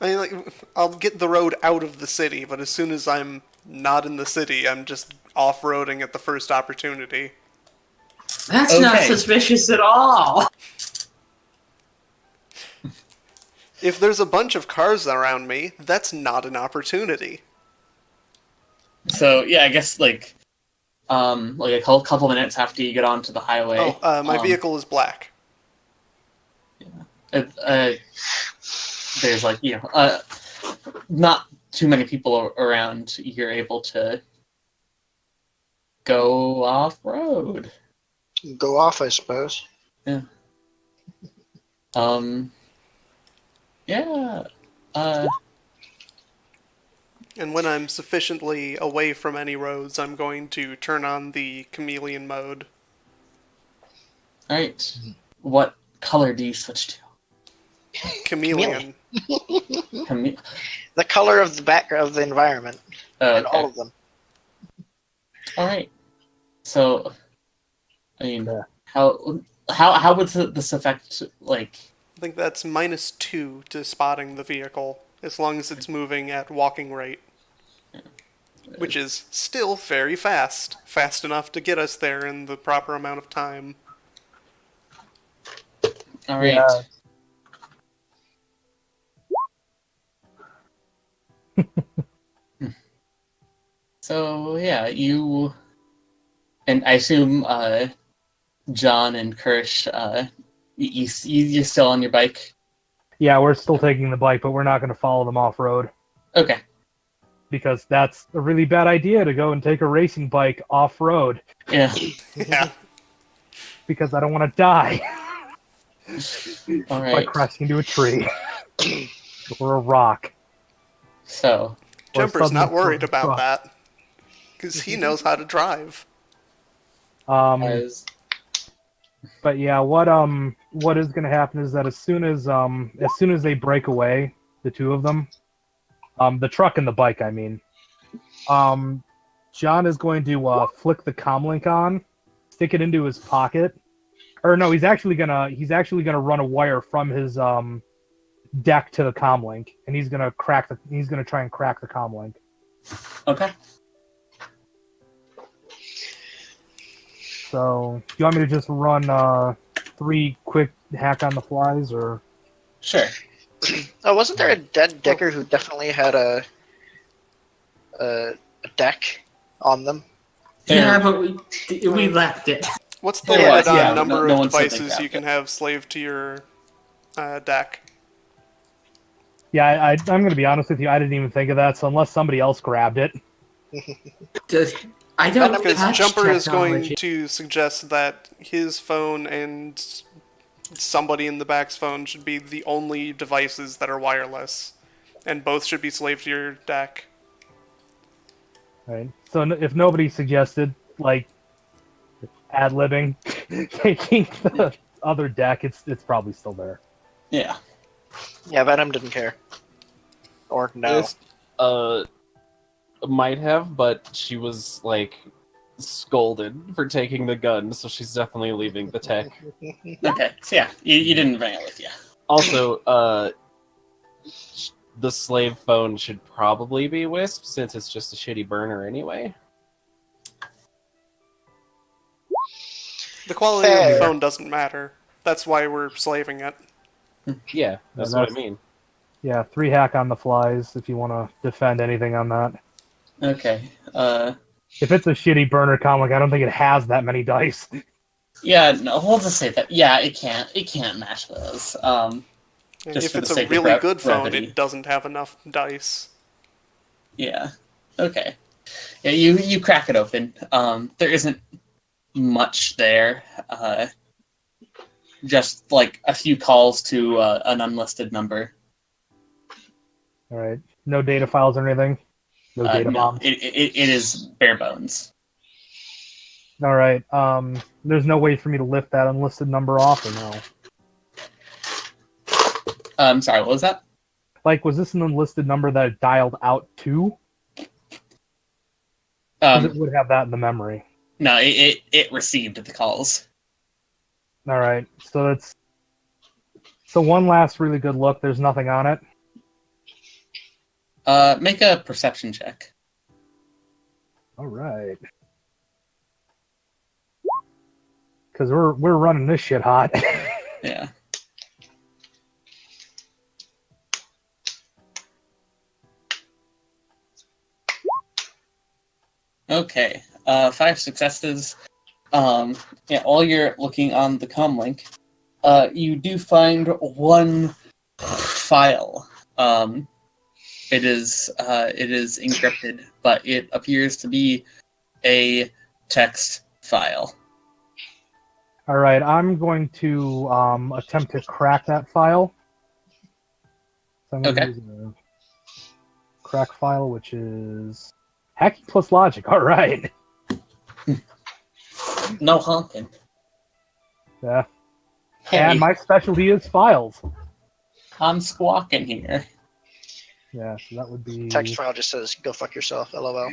I mean, like, I'll get the road out of the city, but as soon as I'm not in the city, I'm just off-roading at the first opportunity. That's not Okay. suspicious at all. If there's a bunch of cars around me, that's not an opportunity. So, yeah, I guess like a couple minutes after you get onto the highway. My vehicle is black. There's like not too many people around. You're able to go off road. Go off, I suppose. Yeah. Yeah. And when I'm sufficiently away from any roads, I'm going to turn on the chameleon mode. All right. What color do you switch to? Chameleon. The color of the background of the environment. Oh, And all okay. of them. All right. So, I mean, how would this affect like? I think that's -2 to spotting the vehicle, as long as it's moving at walking rate. Which is still very fast. Fast enough to get us there in the proper amount of time. All right. Yeah. So yeah, you and I assume John and Kirsch, you're still on your bike. Yeah, we're still taking the bike, but we're not going to follow them off road Okay. because that's a really bad idea to go and take a racing bike off road Yeah. Yeah. because I don't want to die All by right. crashing into a tree or a rock. So Or Jumper's not suddenly worried from about truck. that. Because he knows how to drive. Guys, But yeah, what is going to happen is that as soon as they break away, the two of them, the truck and the bike, I mean, John is going to flick the comlink on, stick it into his pocket, or no, he's actually gonna run a wire from his deck to the comlink, and he's gonna try and crack the comlink. okay. So, do you want me to just run 3 quick hack on the flies, or? Sure. Oh, wasn't there a dead Decker who definitely had a deck on them? Yeah, but we left it. What's the There limit was, on yeah, number no of one said they devices you grabbed can it. have slaved to your deck? Yeah, I'm going to be honest with you. I didn't even think of that. So unless somebody else grabbed it, I don't Because touch Jumper is going technology. to suggest that his phone and somebody in the back's phone should be the only devices that are wireless, and both should be slaved to your deck. right? So if nobody suggested like ad-libbing, taking the other deck, it's probably still there. Yeah. Yeah, Venom didn't care. Or no. This, might have, but she was like scolded for taking the gun, so she's definitely leaving the tech. Okay. So yeah, you didn't bring it with you. Also, the slave phone should probably be Wisp, since it's just a shitty burner anyway. The quality of Fair. the phone doesn't matter. That's why we're slaving it. Yeah, that's Yeah, what I mean. Yeah, 3 hack on the flies if you want to defend anything on that. Okay. If it's a shitty burner comic, I don't think it has that many dice. Yeah. No, we'll just say that. Yeah, it can't match those. And Just if for it's the a sake of really good phone, brevity. it doesn't have enough dice. Yeah. Okay. Yeah, you crack it open. There isn't much there. Just like a few calls to an unlisted number. All right, no data files or anything. No data No, bombs. it is bare bones. All right. There's no way for me to lift that unlisted number off, or no? Sorry, what was that? Like, was this an unlisted number that it dialed out to? Because it would have that in the memory. No, it received the calls. All right. So one last really good look. There's nothing on it. Make a perception check. All right. Because we're running this shit hot. Yeah. Okay. 5 successes. Yeah, while you're looking on the comlink, you do find one file. It is encrypted, but it appears to be a text file. All right. I'm going to attempt to crack that file. So I'm going to Okay. use a crack file, which is hacking plus logic. All right. No honking. Yeah. Hey, And my specialty is files. I'm squawking here. Yeah, so that would be... Text file just says, go fuck yourself, lol.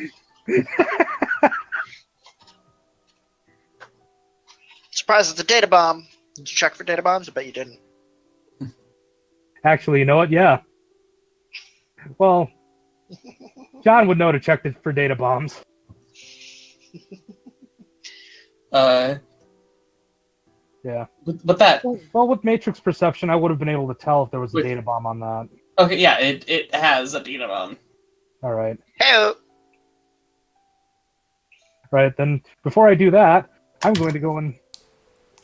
Surprise, it's a data bomb. Did you check for data bombs? I bet you didn't. Actually, you know what? Yeah. Well, John would know to check for data bombs. Yeah. But that... Well, with Matrix Perception, I would have been able to tell if there was a With- data bomb on that. Okay, yeah, it has a data bomb. All right. Hey, Right, then before I do that, I'm going to go and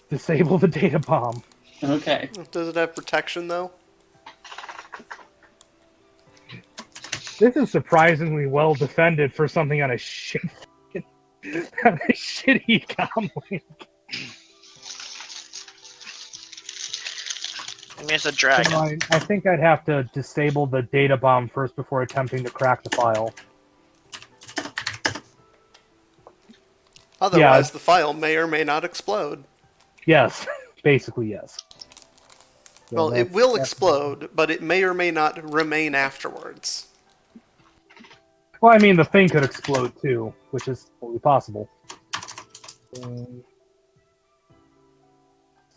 disable the data bomb. Okay. Does it have protection, though? This is surprisingly well defended for something on a shit, on a shitty comlink. I mean, it's a dragon. So I think I'd have to disable the data bomb first before attempting to crack the file. Otherwise, the file may or may not explode. Yes, basically yes. So Well, it that's- will that's- explode, but it may or may not remain afterwards. Well, I mean, the thing could explode too, which is totally possible.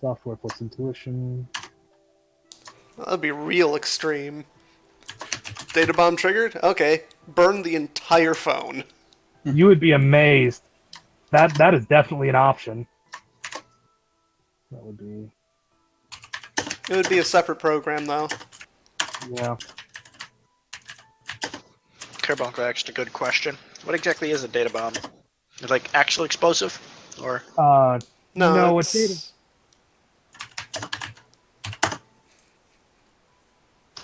Software plus intuition. That'd be real extreme. Data bomb triggered? Okay. Burn the entire phone. You would be amazed. That is definitely an option. That would be... It would be a separate program, though. Yeah. Kerbonk asked a good question. What exactly is a data bomb? Is it like actual explosive? Or No, it's data...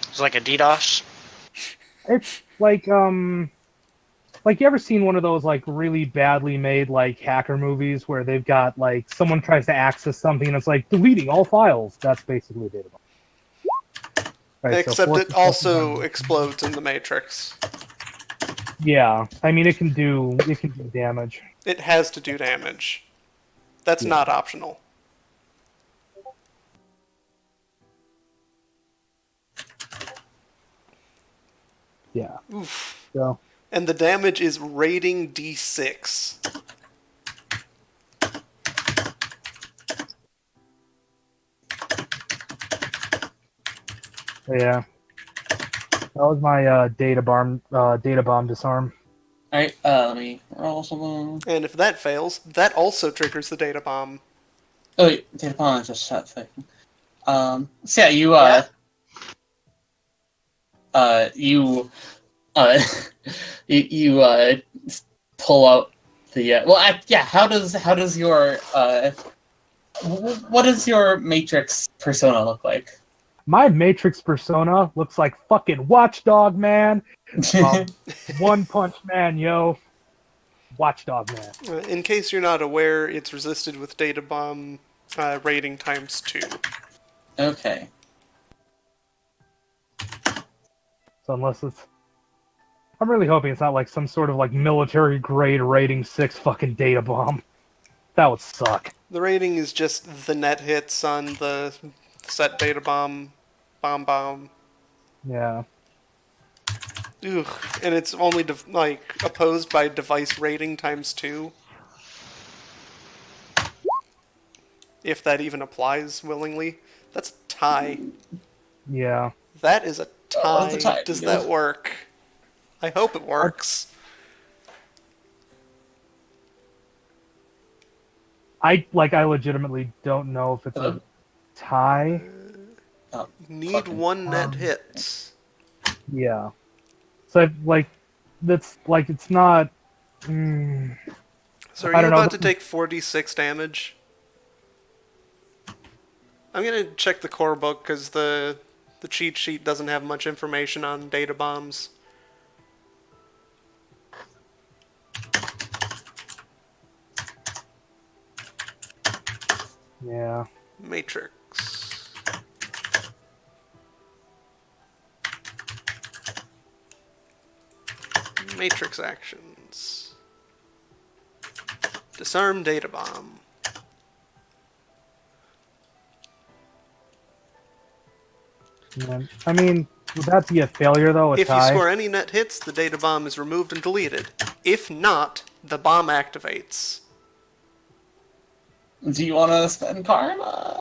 it's like a DDoS? It's like you ever seen one of those like really badly made like hacker movies where they've got like someone tries to access something and it's like deleting all files? That's basically a data bomb. Right, Except it force- also explodes in the Matrix. Yeah, I mean it can do damage. It has to do damage. That's not optional. Yeah. Oof. So And the damage is rating D6. yeah. That was my data bomb disarm. Alright, let me roll something. And if that fails, that also triggers the data bomb. Oh, wait, data bomb is a shot thing. So yeah, you pull out the how does your what does your Matrix persona look like? My Matrix persona looks like fucking Watchdog Man. One Punch Man, yo. Watchdog Man. In case you're not aware, it's resisted with data bomb rating times 2. Okay. So unless it's... I'm really hoping it's not like some sort of like military grade rating 6 fucking data bomb. That would suck. The rating is just the net hits on the set data bomb. Yeah. Ugh. And it's only opposed by device rating times 2. If that even applies willingly. That's a tie. Yeah. That is a tie. Oh, that's a tie. Does that work? I hope it works. I legitimately don't know if it's a tie. Need one net hit. Yeah. So it's not. So are I you don't know. about to take 4d6 damage? I'm gonna check the core book because the cheat sheet doesn't have much information on data bombs. Yeah. Matrix. Matrix actions. Disarm data bomb. Yeah. I mean, would that be a failure though? If you score any net hits, the data bomb is removed and deleted. If not, the bomb activates. Do you want to spend karma?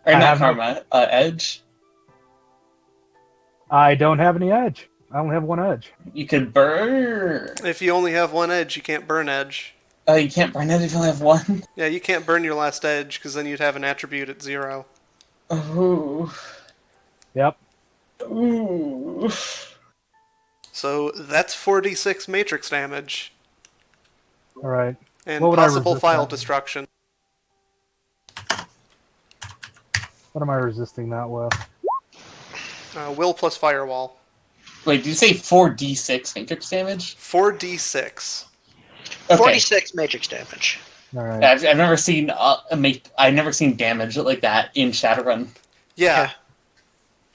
Or not karma, edge? I don't have any edge. I only have one edge. You could burn. If you only have one edge, you can't burn edge. Oh, you can't burn edge if you only have one? Yeah, you can't burn your last edge, because then you'd have an attribute at 0. Ooh. Yep. Ooh. So that's 4d6 matrix damage. Alright. And What would I possible resist file that? destruction. What am I resisting that with? Will plus firewall. Wait, did you say 4d6 matrix damage? 4d6. Okay. 46 matrix damage. Alright. I've never seen I've never seen damage like that in Shadowrun. Yeah.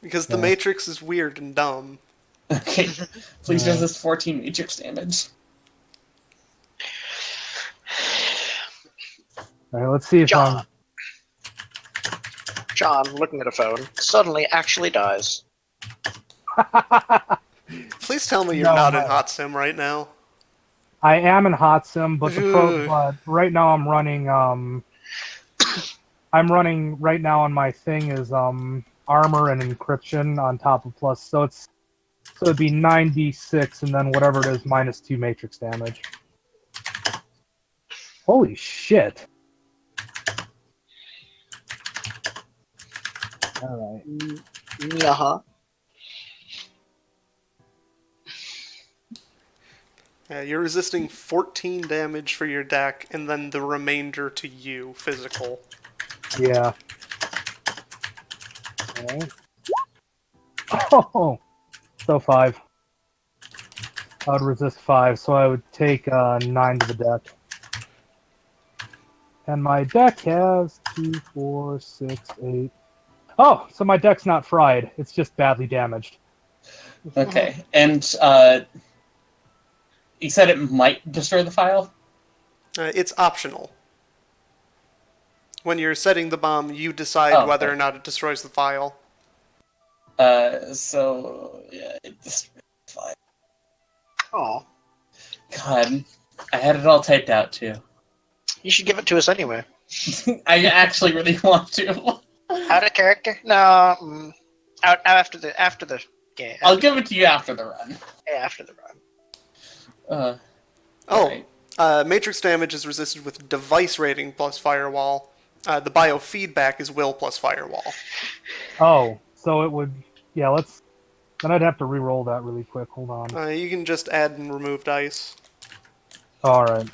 Because the Yeah. matrix is weird and dumb. Okay, please resist 14 matrix damage. All right, let's see if John, looking at a phone, suddenly actually dies. Please tell me you're No, not in no. Hot Sim right now. I am in Hot Sim, but Ugh. but right now I'm running right now on my thing is armor and encryption on top of plus, so it'd be 9d6 and then whatever it is minus 2 matrix damage. Holy shit. Alright. Uh-huh. Yeah, you're resisting 14 damage for your deck, and then the remainder to you, physical. Yeah. Alright. Oh! So 5. I would resist 5, so I would take 9 to the deck. And my deck has 2, 4, 6, 8. Oh, so my deck's not fried. It's just badly damaged. Okay, and you said it might destroy the file? It's optional. When you're setting the bomb, you decide whether or not it destroys the file. So yeah, it destroyed the file. Oh, God, I had it all typed out too. you should give it to us anyway. I actually really want to. Out of character? No, out after the game. I'll give it to you after the run. After the run. Matrix damage is resisted with device rating plus firewall. The biofeedback is will plus firewall. Oh, so it would... Yeah, then I'd have to re-roll that really quick. Hold on. You can just add and remove dice. Alright.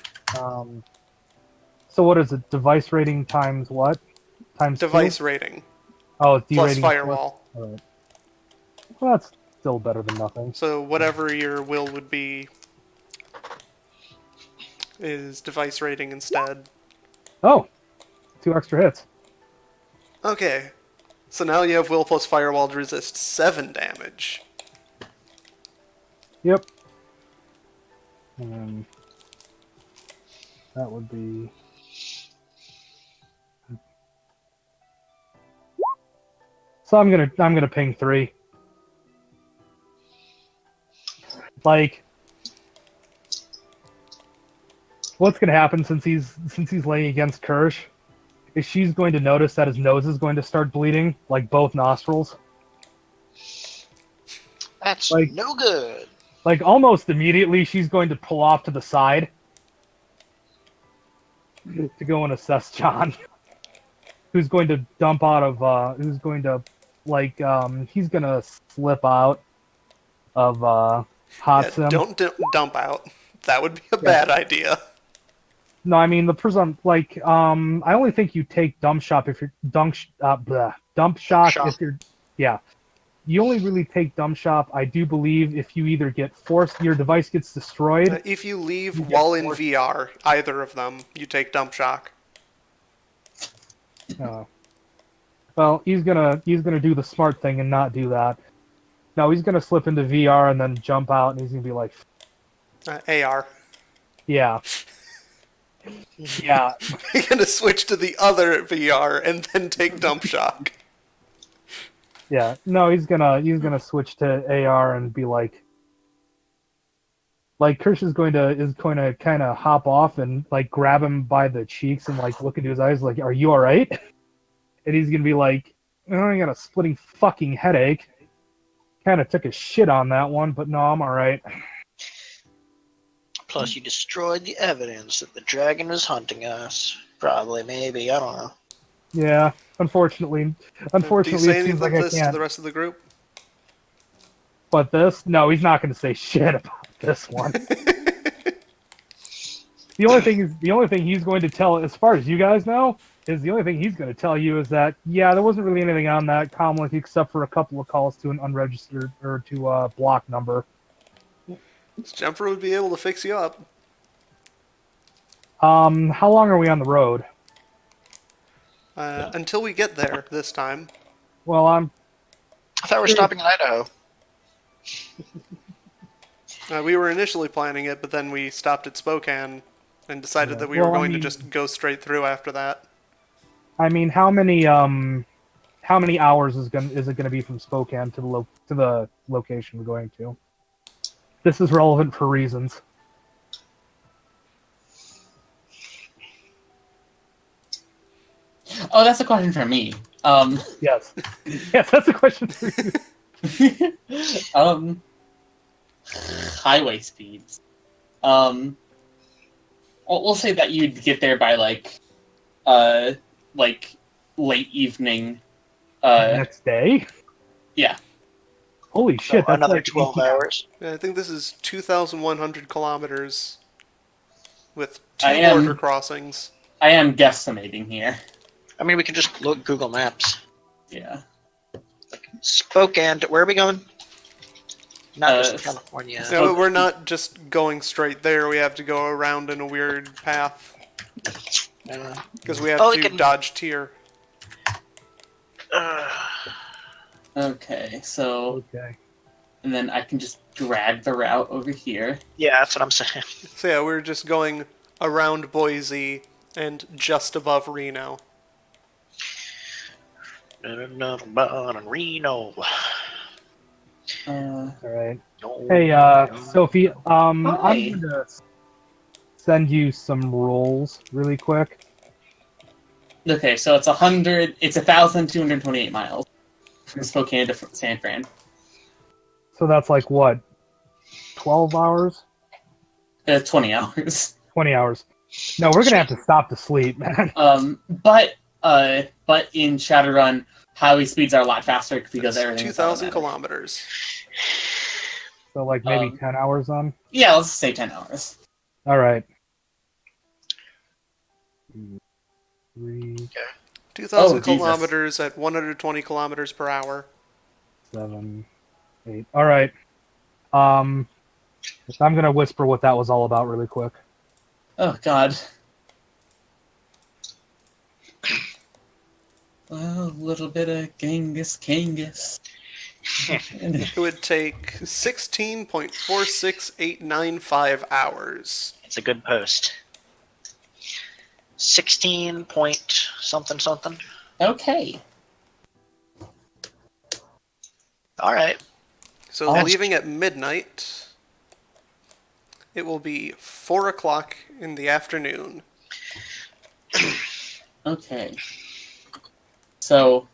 So what is it? Device rating times what? Times Device 2? rating Oh, it's plus derating. firewall. Alright. Well, that's still better than nothing. So whatever your will would be is device rating instead. Oh! 2 extra hits. Okay. So now you have will plus firewall to resist 7 damage. Yep. And that would be... So I'm gonna ping 3. Like, what's gonna happen since he's laying against Kirsch is she's going to notice that his nose is going to start bleeding, like both nostrils. That's Like- no good. Like almost immediately, she's going to pull off to the side to go and assess John, who's going to dump out of who's going to he's gonna slip out of Hot Sim. Don't dump out. That would be a bad idea. No, I mean the I only think you take dump shock if you're dump shock if you're You only really take dump shock, I do believe, if you either get forced, your device gets destroyed. If you leave while in VR, either of them, you take dump shock. Well, he's gonna do the smart thing and not do that. No, he's gonna slip into VR and then jump out, and he's gonna be like, AR. yeah. Yeah. You're gonna switch to the other VR and then take dump shock. Yeah. No, he's gonna switch to AR and be like Kirsch is going to kind of hop off and like grab him by the cheeks and like look into his eyes like, "Are you all right?" And he's gonna be like, "Oh, I got a splitting fucking headache. Kind of took a shit on that one, but no, I'm all right." Plus, you destroyed the evidence that the dragon is hunting us. Probably, maybe, I don't know. Yeah, unfortunately, Do you it say seems anything like I this to can't. the rest of the group? But this, no, he's not going to say shit about this one. The only thing he's going to tell, as far as you guys know, is the only thing he's going to tell you is that there wasn't really anything on that comlink except for a couple of calls to an unregistered or to a block number. Jumper would be able to fix you up. How long are we on the road? Until we get there this time. Well, I thought we were stopping in Idaho. We were initially planning it, but then we stopped at Spokane and decided that we Well, were I going to mean- just go straight through after that. I mean, how many hours is it gonna be from Spokane to the location we're going to? This is relevant for reasons. Oh, that's a question for me. Yes, yes, that's a question for you. Highway speeds. We'll say that you'd get there by like late evening. Next day? Yeah. Holy So shit! That's another like 12 18 hours. Yeah, I think this is 2,100 kilometers with 2 I am- border crossings. I am guesstimating here. I mean, we could just look Google Maps. Yeah. Spokane. Where are we going? Not just Uh, California. No, we're not just going straight there. We have to go around in a weird path because we have Oh, we to can- dodge tier. Okay, so Okay. and then I can just drag the route over here. Yeah, that's what I'm saying. So yeah, we're just going around Boise and just above Reno. Reno. Uh, All right. Hey, Sophie. I'm Hi. gonna send you some rules really quick. okay, so it's 1,228 miles from Spokane to San Fran. So that's like what? 12 hours? 20 hours. 20 hours. No, we're gonna have to stop to sleep, man. But in Shadowrun, highway speeds are a lot faster because That's everything. 2,000 kilometers. So like maybe 10 hours on. Yeah, let's say 10 hours. All right. 3, 2,000 Oh, Jesus. kilometers at 120 kilometers per hour. 7, 8. All right. I'm gonna whisper what that was all about really quick. Oh God. Well, a little bit of Kangas. It would take 16.46895 hours. It's a good post. 16 point something something. Okay. All right. So Oh. leaving at midnight, it will be 4 o'clock in the afternoon. Okay. So,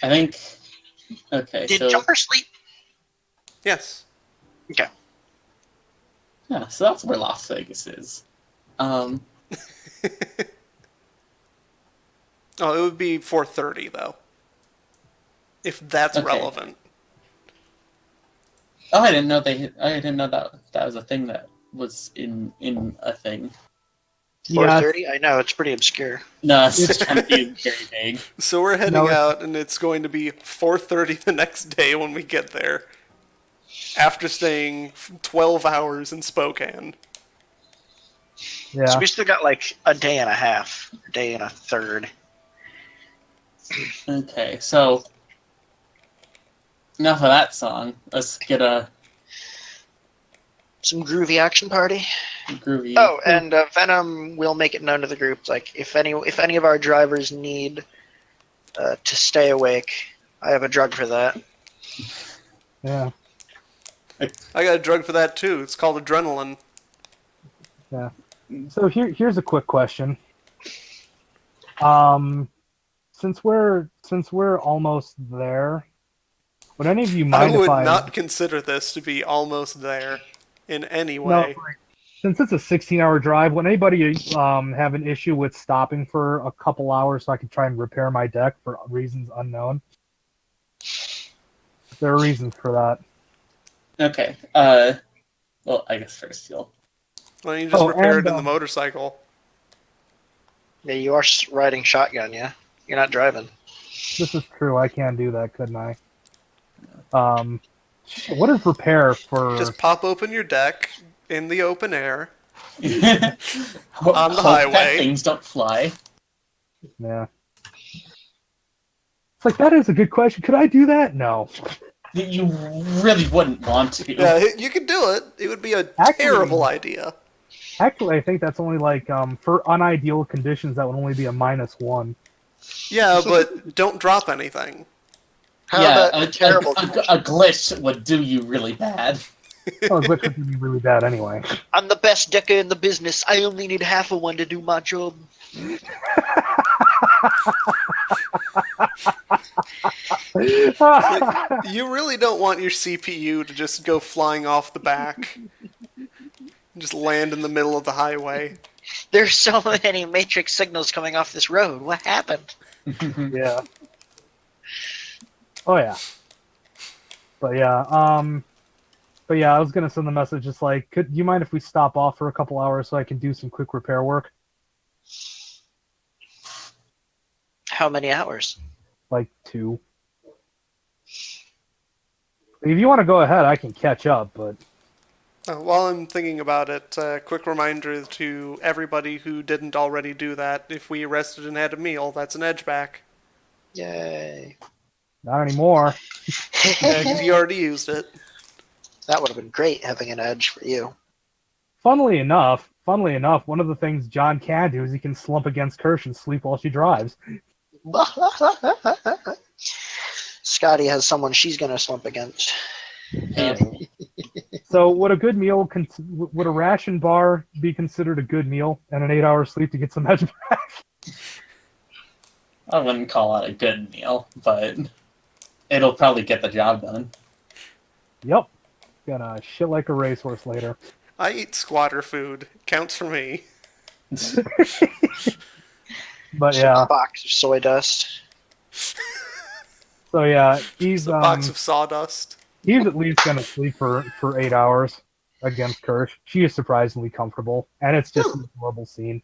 I think. Okay, Did so Jumper sleep? Yes. Okay. yeah, so that's where Las Vegas is. Oh, it would be 4:30 though. If that's Okay. relevant. Oh, I didn't know that was a thing that was in a thing. Yeah, 4:30. I know it's pretty obscure. No, it's just trying to be very vague. So we're heading No, it's- out, and it's going to be 4:30 the next day when we get there. After staying 12 hours in Spokane. yeah. So we still got like a day and a half, a day and a third. Okay, so enough of that song. Let's get a Some groovy action party. groovy. Oh, and Venom will make it known to the group. Like if any of our drivers need to stay awake, I have a drug for that. Yeah. I got a drug for that too. It's called adrenaline. So here's a quick question. Since we're almost there, would any of you I mind would if I not consider this to be almost there in any no, way. like, since it's a 16-hour drive, would anybody have an issue with stopping for a couple hours so I can try and repair my deck for reasons unknown? There are reasons for that. Okay. Well, I guess first you'll. Why don't you just Oh, repair and, it in the motorcycle? Yeah, you are riding shotgun, yeah. You're not driving. This is true. I can do that, couldn't I? What is repair for? Just pop open your deck in the open air. On the highway. That things don't fly. Yeah. It's like that is a good question. Could I do that? No. You really wouldn't want to. Yeah, you could do it. It would be a Actually- terrible idea. Actually, I think that's only like for unideal conditions that would only be a -1. Yeah, but don't drop anything. How yeah, about terrible? a glitch would do you really bad. Oh, glitch would be really bad anyway. I'm the best decker in the business. I only need half of one to do my job. You really don't want your CPU to just go flying off the back. Just land in the middle of the highway. There's so many matrix signals coming off this road. What happened? Yeah. Oh yeah. But yeah, I was gonna send the message just like, do you mind if we stop off for a couple hours so I can do some quick repair work? How many hours? Like 2. If you want to go ahead, I can catch up, but While I'm thinking about it, quick reminder to everybody who didn't already do that, if we rested and had a meal, that's an edge back. Yay. not anymore. Because you already used it. That would have been great having an edge for you. Funnily enough, one of the things John can do is he can slump against Kirsch and sleep while she drives. Scotty has someone she's gonna slump against. Yeah. So would a good meal, would a ration bar be considered a good meal and an 8-hour sleep to get some edge back? I wouldn't call it a good meal, but it'll probably get the job done. Yep. Gonna shit like a racehorse later. I eat squatter food. Counts for me. But A yeah, box of soy dust. so yeah, he's It's a box of sawdust. he's at least gonna sleep for 8 hours against Kirsch. She is surprisingly comfortable, and it's just an adorable scene.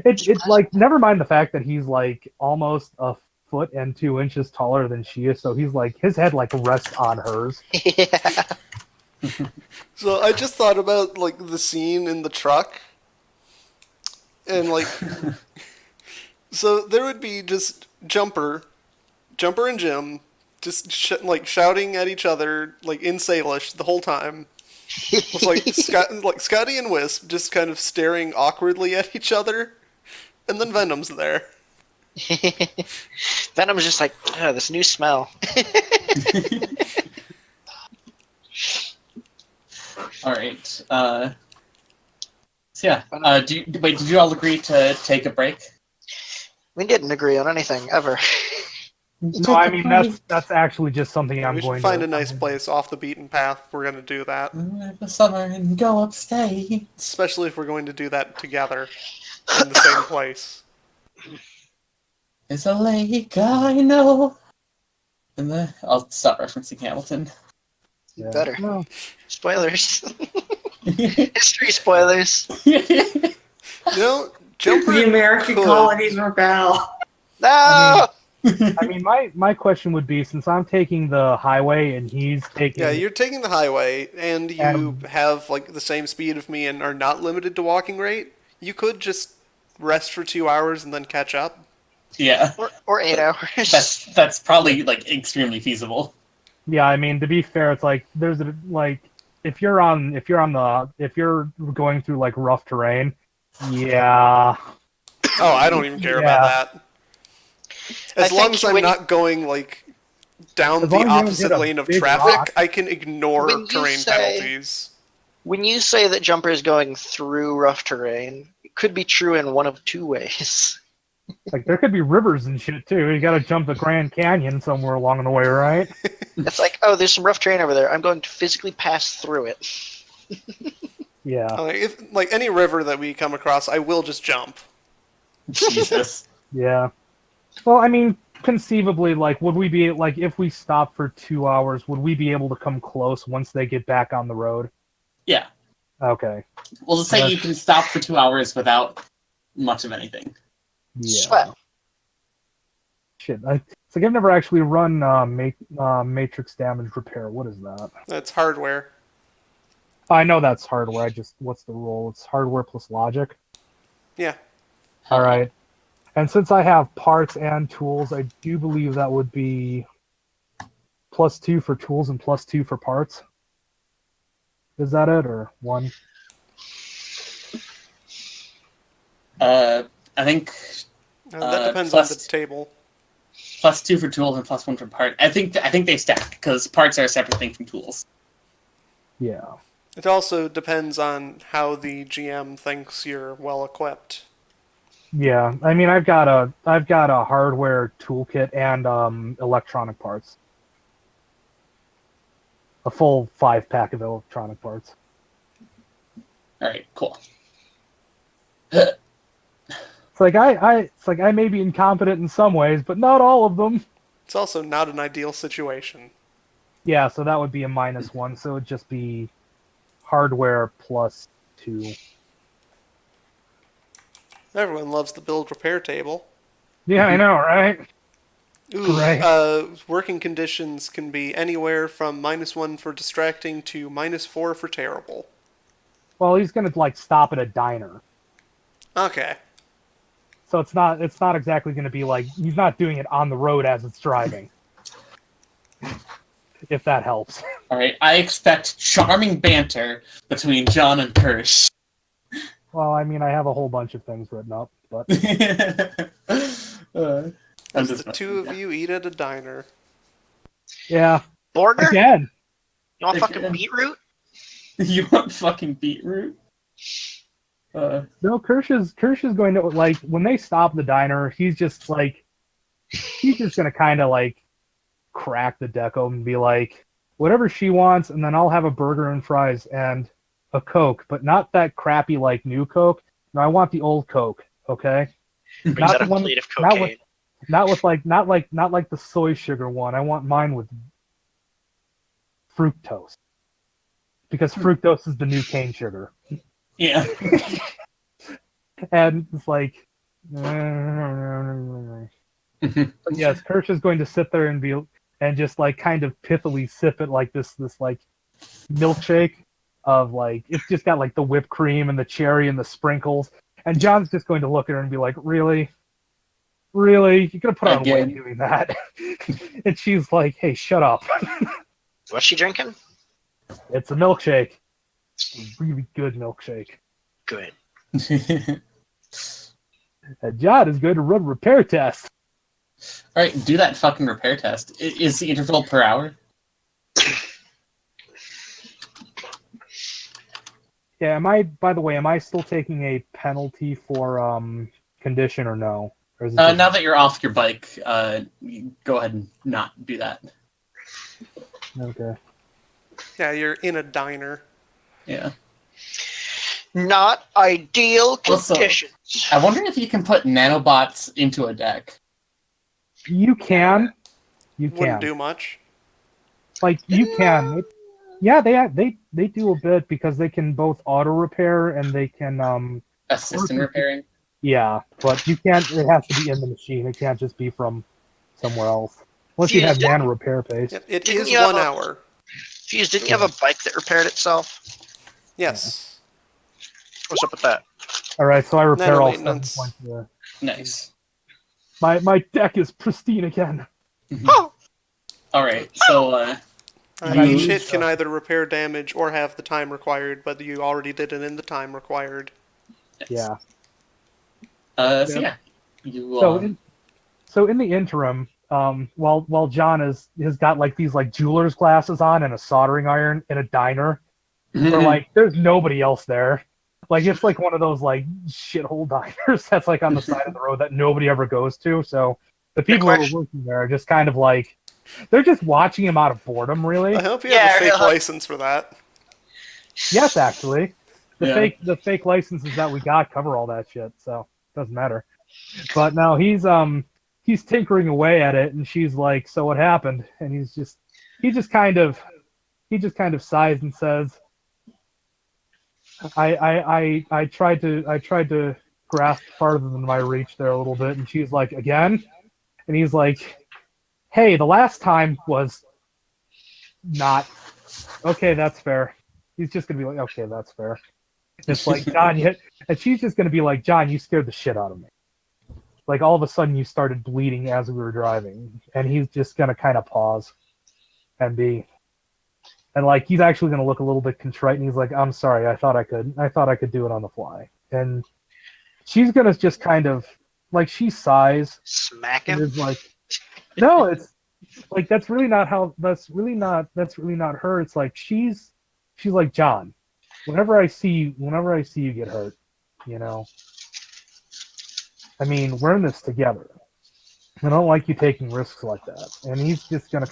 It's like, never mind the fact that he's like almost a foot and 2 inches taller than she is, so he's like, his head like rests on hers. Yeah. So I just thought about like the scene in the truck, and like, so there would be just Jumper and Jim just shouting at each other like in Salish the whole time. With like Scotty and Wisp just kind of staring awkwardly at each other, and then Venom's there. Venom's just like, oh, this new smell. All right. So yeah. Did you all agree to take a break? We didn't agree on anything ever. No, I mean that's actually just something I'm We going should find to a nice place off the beaten path if we're going to do that. The summer and go upstate. Especially if we're going to do that together in the same place. There's a lake I know. I'll stop referencing Hamilton. Yeah. Better. No. Spoilers. History spoilers. You know, Jumper The American could. colonies rebel. No! I mean, my question would be, since I'm taking the highway and he's taking... Yeah, you're taking the highway, and you have like the same speed of me and are not limited to walking rate. You could just rest for 2 hours and then catch up. Yeah, Or 8 hours. that's probably like extremely feasible. Yeah, I mean, to be fair, it's like there's a, like if you're going through like rough terrain, yeah. Oh, I don't even care about that. As long as I'm not going like down As the long as you don't opposite hit a lane of big traffic, rock. I can ignore When you terrain say- penalties. When you say that Jumper is going through rough terrain, it could be true in one of 2 ways. Like there could be rivers and shit too. You got to jump the Grand Canyon somewhere along the way, right? It's like, oh, there's some rough terrain over there. I'm going to physically pass through it. Yeah. If like any river that we come across, I will just jump. Jesus. Yeah. Well, I mean, conceivably, like, would we be like if we stop for 2 hours, would we be able to come close once they get back on the road? Yeah. Okay. Well, let's say you can stop for 2 hours without much of anything. Yeah. Sweat. Shit. It's like I've never actually run matrix damage repair. What is that? That's hardware. I know that's hardware. What's the rule? It's hardware plus logic. Yeah. All right. And since I have parts and tools, I do believe that would be +2 for tools and +2 for parts. Is that it, or 1? I think That depends plus- on the table. +2 for tools and +1 for part. I think they stack because parts are a separate thing from tools. Yeah. It also depends on how the GM thinks you're well equipped. Yeah. I mean, I've got a hardware toolkit and electronic parts. A full 5-pack of electronic parts. All right, cool. It's like I may be incompetent in some ways, but not all of them. It's also not an ideal situation. Yeah, so that would be a -1, so it'd just be hardware +2. Everyone loves the build repair table. Yeah, I know, right? Ooh, Right. working conditions can be anywhere from -1 for distracting to -4 for terrible. Well, he's gonna like stop at a diner, Okay. so it's not exactly gonna be like he's not doing it on the road as it's driving. If that helps. All right, I expect charming banter between John and Kirsch. Well, I mean, I have a whole bunch of things written up, but As the two of you eat at a diner. yeah, Burger? again. You want Again. fucking beetroot? You want fucking beetroot? No, Kirsch is going to like when they stop the diner. He's just gonna kind of like crack the deck open and be like, whatever she wants, and then I'll have a burger and fries and a Coke, but not that crappy like new Coke. No, I want the old Coke. Okay, Brings not out the a one, plate of not cocaine. with not like the soy sugar one. I want mine with fructose, because fructose is the new cane sugar. Yeah. And it's like, but yes, Kirsch is going to sit there and just like kind of pithily sip it like this like milkshake of like it's just got like the whipped cream and the cherry and the sprinkles, and John's just going to look at her and be like, really, you're gonna put on weight Again. doing that? And she's like, hey, shut up. What's she drinking? It's a milkshake. A really good milkshake. Good. And John is going to run a repair test. All right, do that fucking repair test. Is the interval per hour? Yeah, by the way, am I still taking a penalty for condition or no? Or is it just- Now that you're off your bike, you go ahead and not do that. Okay. Yeah, you're in a diner. Yeah. Not ideal Also, conditions. I wonder if you can put nanobots into a deck. You can. You Wouldn't can. do much. Like you can. Yeah, they do a bit because they can both auto repair and they can Assist in repairing. yeah, but you can't. It has to be in the machine. It can't just be from somewhere else. Unless you have Fuse, nano repair paste. Yep, it Didn't is you have 1 a- hour. Fuse, didn't you have a bike that repaired itself? Yes. What's up with that? All right, so I repair Nano all 7 maintenance. points there. Nice. My deck is pristine again. Oh, All right, so Each use, hit can either repair damage or have the time required, but you already did it in the time required. Yeah. so yeah, you So in the interim, while John has got like these like jeweler's glasses on and a soldering iron in a diner, where like there's nobody else there. Like it's like one of those like shithole diners that's like on the side of the road that nobody ever goes to. So the people who are question. working there are just kind of like they're just watching him out of boredom, really. I hope you Yeah, have a fake really. license for that. Yes, actually. Yeah. The fake licenses that we got cover all that shit, so it doesn't matter. But no, he's tinkering away at it, and she's like, "So what happened?" And he just kind of sighs and says, I tried to grasp farther than my reach there a little bit, and she's like, "Again?" And he's like, "Hey, the last time was not okay. That's fair." He's just gonna be like, "Okay, that's fair." It's like, John, and she's just gonna be like, "John, you scared the shit out of me. Like all of a sudden you started bleeding as we were driving," and he's just gonna kind of pause and be, And like he's actually going to look a little bit contrite, and he's like, "I'm sorry, I thought I could do it on the fly." And she's going to just kind of like she sighs Smack and him. is like, "No, it's like that's really not her." It's like she's like, "John, whenever I see you get hurt, you know, I mean, we're in this together. I don't like you taking risks like that." And he's just going to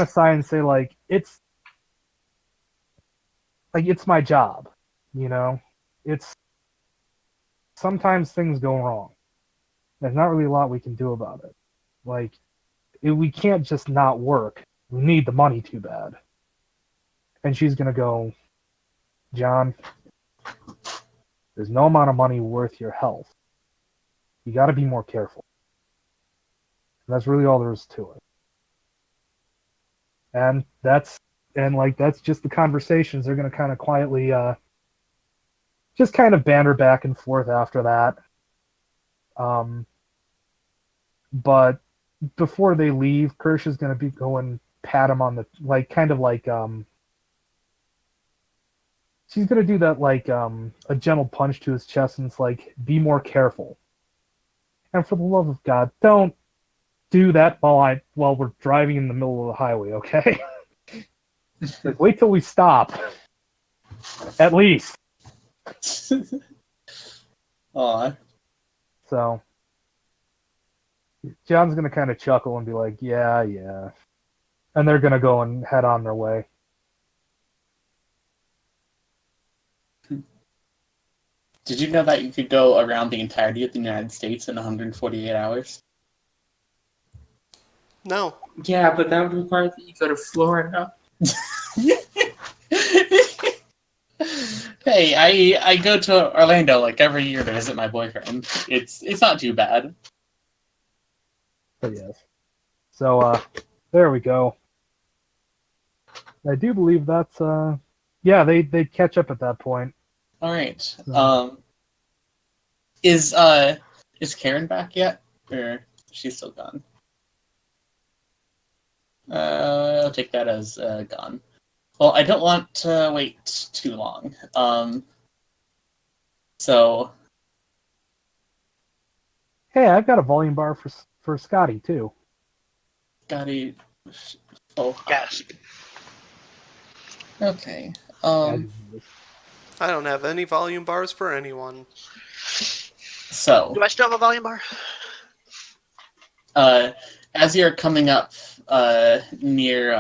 sigh and say like, it's my job, you know. It's sometimes things go wrong. There's not really a lot we can do about it. Like, we can't just not work. We need the money too bad. And she's gonna go, "John, there's no amount of money worth your health. You got to be more careful." And that's really all there is to it. And that's just the conversations. They're gonna kind of quietly, just kind of banter back and forth after that. But before they leave, Kirsch is gonna go and pat him on the she's gonna do that a gentle punch to his chest, and it's like, "Be more careful. And for the love of God, don't do that while we're driving in the middle of the highway, okay?" Like, wait till we stop. At least. Aw. So John's gonna kind of chuckle and be like, yeah. And they're gonna go and head on their way. Did you know that you could go around the entirety of the United States in 148 hours? No. Yeah, but that would require that you go to Florida. Hey, I go to Orlando like every year to visit my boyfriend. It's not too bad. But yes. So there we go. I do believe that's they catch up at that point. All right. No. Is Karen back yet, or is she still gone? I'll take that as gone. Well, I don't want to wait too long. So. Hey, I've got a volume bar for Scotty too. Scotty. Oh, Yes. okay. I don't have any volume bars for anyone. So. Do I still have a volume bar? As you're coming up near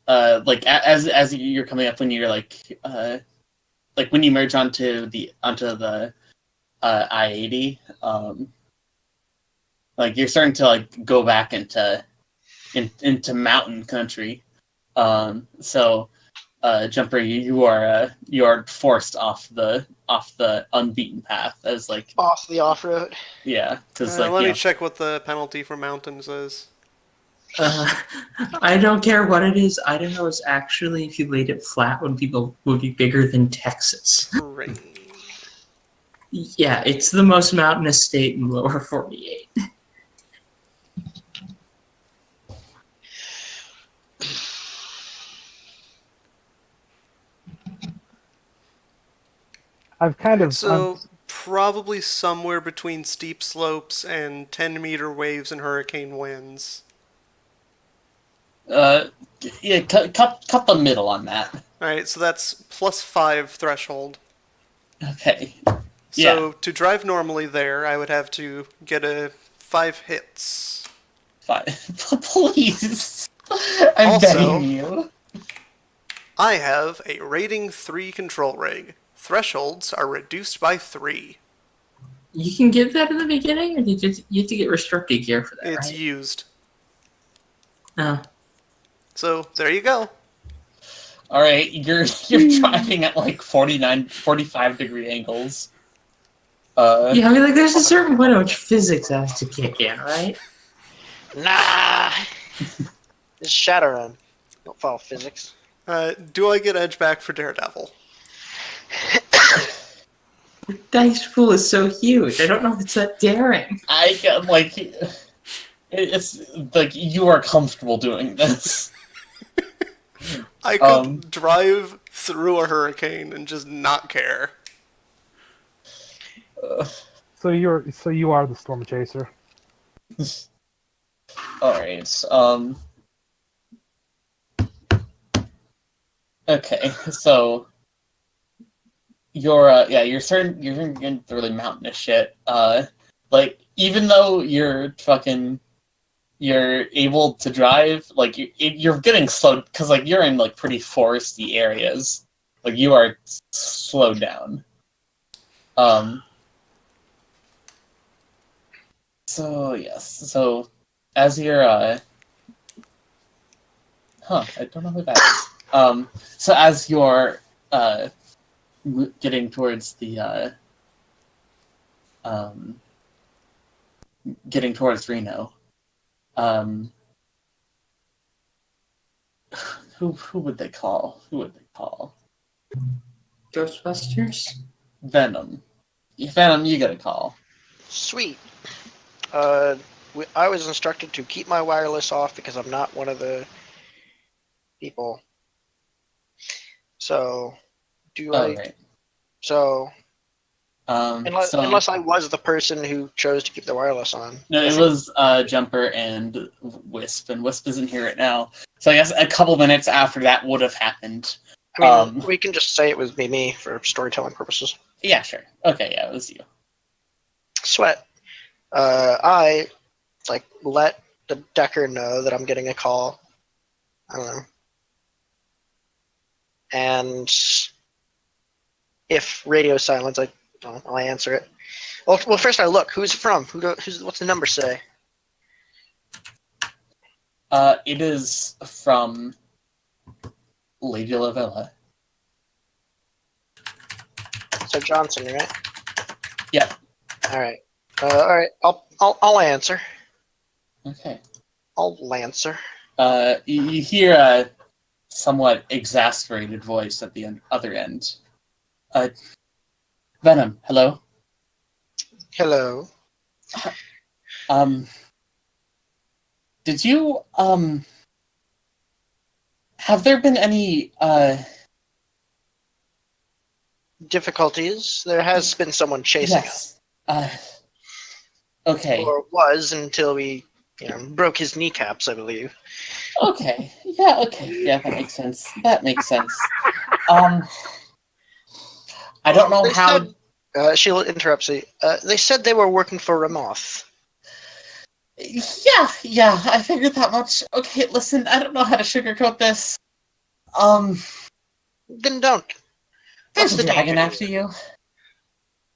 as you're coming up when you're like when you merge onto the I-80, like you're starting to like go back into mountain country. So Jumper, you are forced off the unbeaten path as like Off the off-road. yeah, because Let me check what the penalty for mountains is. I don't care what it is. Idaho is actually, if you laid it flat, would be bigger than Texas. Rain. Yeah, it's the most mountainous state in lower 48. I've kind of Probably somewhere between steep slopes and 10-meter waves and hurricane winds. Yeah, cut the middle on that. Alright, so that's +5 threshold. Okay. So to drive normally there, I would have to get 5 hits. 5. Please. I'm Also, begging you. I have a rating 3 control rig. Thresholds are reduced by 3. You can get that in the beginning, or you have to get restricted gear for that, It's right? used. Oh. So there you go. All right, you're driving at like 45 degree angles. Yeah, I mean, like, there's a certain point at which physics has to kick in, right? Nah. It's Shadowrun. Don't follow physics. Do I get edge back for Daredevil? The dice pool is so huge. I don't know if it's that daring. I'm like, It's like you are comfortable doing this. I could drive through a hurricane and just not care. So you are the storm chaser. Alright, okay, so you're starting to get into really mountainous shit. Like, even though you're able to drive, like, you're getting slowed, because, like, you're in, like, pretty foresty areas. Like, you are slowed down. So, yes, so, as you're, I don't know who that is. So as you're, getting towards the, getting towards Reno, who would they call? Who would they call? Ghostbusters? Venom. Venom, you get a call. Sweet. I was instructed to keep my wireless off because I'm not one of the people. So, Right. So, So, unless I was the person who chose to keep the wireless on. no, it was Jumper and Wisp, and Wisp isn't here right now. So I guess a couple minutes after that would have happened. I mean, we can just say it was me for storytelling purposes. Yeah, sure. Okay, yeah, it was you. Sweat. I let the Decker know that I'm getting a call. I don't know. And if radio silence, I answer it. Well, first I look. Who's it from? What's the number say? It is from Lady Lavella. So Johnson, right? Yeah. All right. All right. I'll answer. Okay. I'll answer. You hear a somewhat exasperated voice at the other end. Venom, hello? Hello. Did you, have there been any, Difficulties? There has been someone chasing us. yes. Okay. Or was until we, broke his kneecaps, I believe. Okay. Yeah, that makes sense. That makes sense. I don't know They how... Sheila interrupts you. They said they were working for Ramoth. Yeah, I figured that much. Okay, listen, I don't know how to sugarcoat this. Then don't. There's What's a the dragon danger? after you.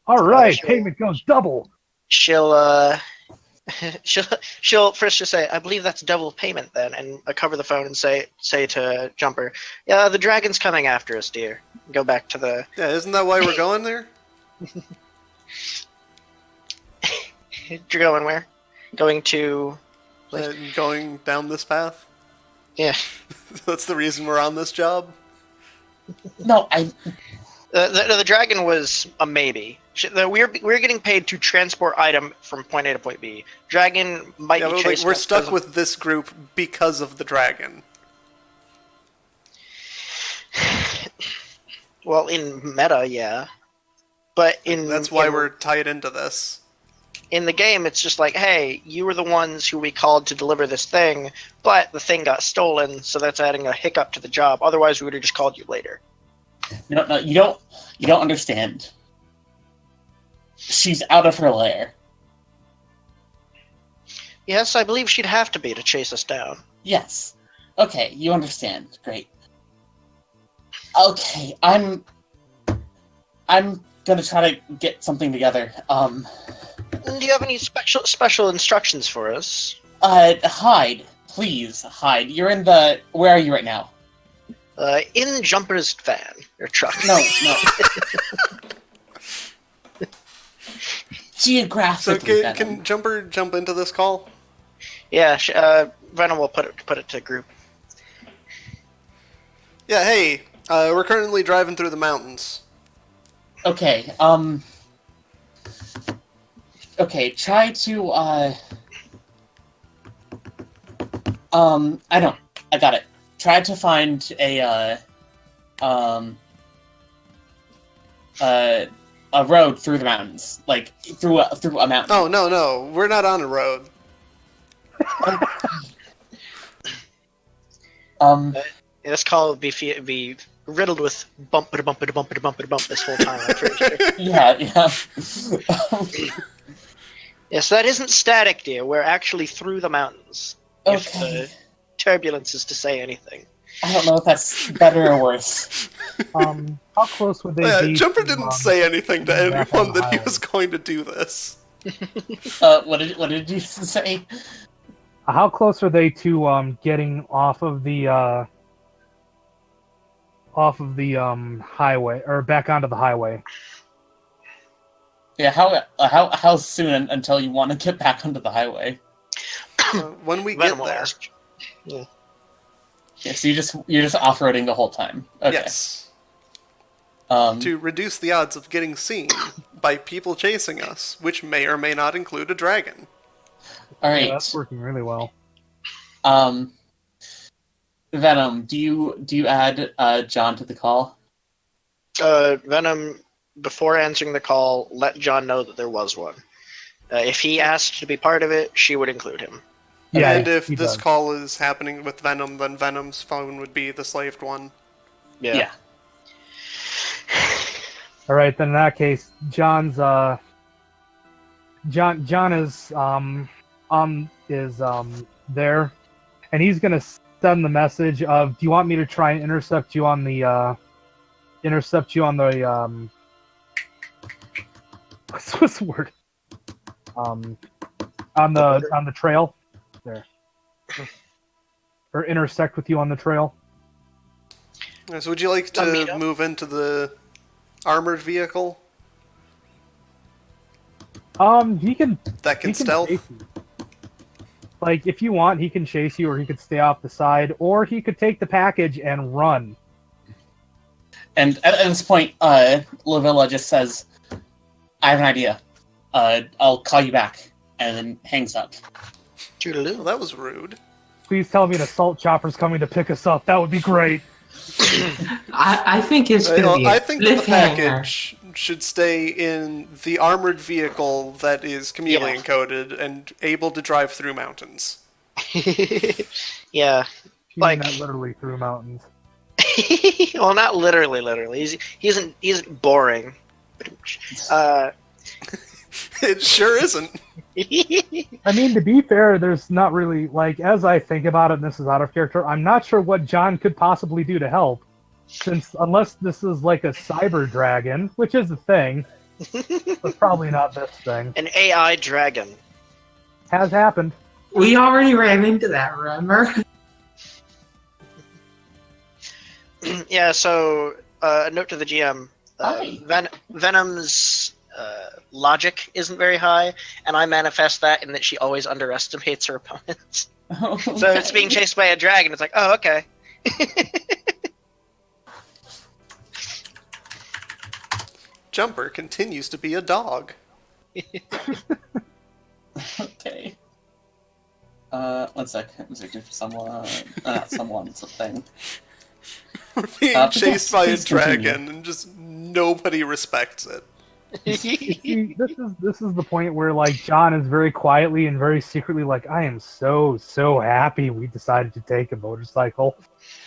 All right, sure. payment goes double. She'll first just say, I believe that's double payment then, and cover the phone and say to Jumper, yeah, the dragon's coming after us, dear. Go back to the... Yeah, isn't that why we're going there? You're going where? Going to... Going down this path? Yeah. That's the reason we're on this job? No, The dragon was a maybe. We're getting paid to transport item from point A to point B. Dragon might be chasing we're us stuck because with this group because of the dragon. Well, in meta, yeah. But That's why we're tied into this. In the game, it's just like, hey, you were the ones who we called to deliver this thing, but the thing got stolen, so that's adding a hiccup to the job. Otherwise, we would have just called you later. No, you don't understand. She's out of her lair. Yes, I believe she'd have to be to chase us down. Yes. Okay, you understand. Great. Okay, I'm gonna try to get something together. Do you have any special instructions for us? Hide. Please, hide. You're in the... Where are you right now? In Jumper's van, or truck. No. So Geographically, can Jumper jump into this call? Yeah, Venom will put it to group. Yeah, hey, we're currently driving through the mountains. Okay, okay, try to, I don't. I got it. Try to find a road through the mountains, like through a mountain. Oh, no, we're not on a road. This call would be riddled with bump this whole time, I'm pretty sure. Yeah. Yes, that isn't static, dear. We're actually through the mountains. If Okay. turbulence is to say anything. I don't know if that's better or worse. How close would they be? Jumper to, didn't say anything to back on anyone the that he highway? was going to do this. What did you say? How close are they to getting off of the highway or back onto the highway? Yeah, how soon until you want to get back onto the highway? When we Venom get will there. ask. Yeah. Yeah, so you're just off-roading the whole time. Okay. Yes. Um, To reduce the odds of getting seen by people chasing us, which may or may not include a dragon. all Yeah, right. that's working really well. Venom, do you add John to the call? Venom, before answering the call, let John know that there was one. If he asked to be part of it, she would include him. Yeah, And if he this does. call is happening with Venom, then Venom's phone would be the slaved one. Yeah. All right, then in that case, John's John is there, and he's gonna send the message of, "Do you want me to try and intercept you on the what's the word? On the trail there, or intersect with you on the trail." So would you like to Amita? move into the armored vehicle He can that can he can stealth? chase you. Like, if you want, he can chase you, or he could stay off the side, or he could take the package and run. And at this point, Lavilla just says, "I have an idea. I'll call you back," and then hangs up. Toodaloo. Well, that was rude. Please tell me an assault chopper's coming to pick us up. That would be great. I think it's going to be a I think the cliffhanger. package should stay in the armored vehicle that is chameleon coated and able to drive through mountains. Yeah. He Like- went literally through mountains. Well, not literally. He isn't boring. It sure isn't. I mean, to be fair, there's not really, like, as I think about it, and this is out of character, I'm not sure what John could possibly do to help. Since, unless this is like a cyber dragon, which is a thing, but probably not this thing. An AI dragon. Has happened. We already ran into that, remember? Yeah, so a note to the GM. Hi. Venom's logic isn't very high, and I manifest that in that she always underestimates her opponents. So it's being chased by a dragon. It's like, oh, okay. Jumper continues to be a dog. Okay. 1 sec. I'm searching for someone. Not someone. Something. We're being But chased yes, by a please continue. dragon, and just nobody respects it. See, this is the point where, like, John is very quietly and very secretly like, I am so happy we decided to take a motorcycle.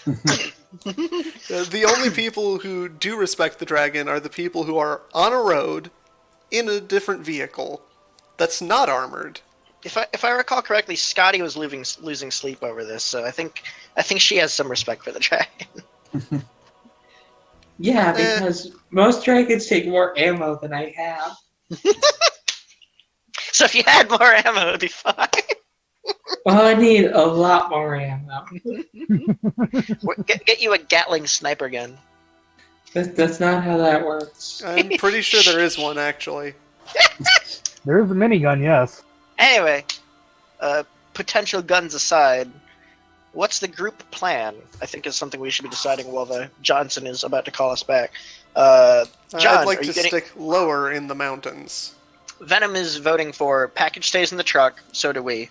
The only people who do respect the dragon are the people who are on a road in a different vehicle that's not armored. If I recall correctly, Scotty was losing sleep over this, so I think she has some respect for the dragon. Yeah, because most dragons take more ammo than I have. So if you had more ammo, it'd be fine. Well, I need a lot more ammo. Get you a Gatling sniper gun. That's not how that works. I'm pretty sure there is one, actually. There's a minigun, yes. Anyway, potential guns aside, what's the group plan? I think is something we should be deciding while the Johnson is about to call us back. John, I'd like are to you getting... stick lower in the mountains. Venom is voting for package stays in the truck, so do we.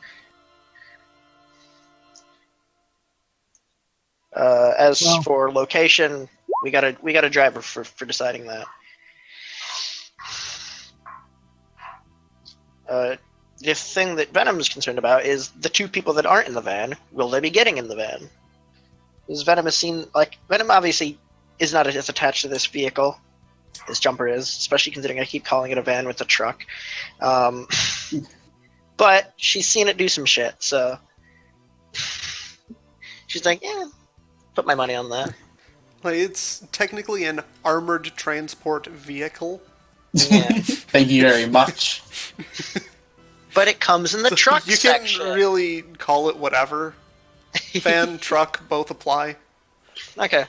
As Well- for location, we got a driver for deciding that. The thing that Venom is concerned about is the two people that aren't in the van. Will they be getting in the van? Because Venom has seen, Venom obviously is not as attached to this vehicle as Jumper is, especially considering I keep calling it a van with a truck. But she's seen it do some shit, so she's like, yeah, put my money on that. Like, it's technically an armored transport vehicle. Yeah. Thank you very much. But it comes in the truck You section. can really call it whatever. Van, truck, both apply. Okay.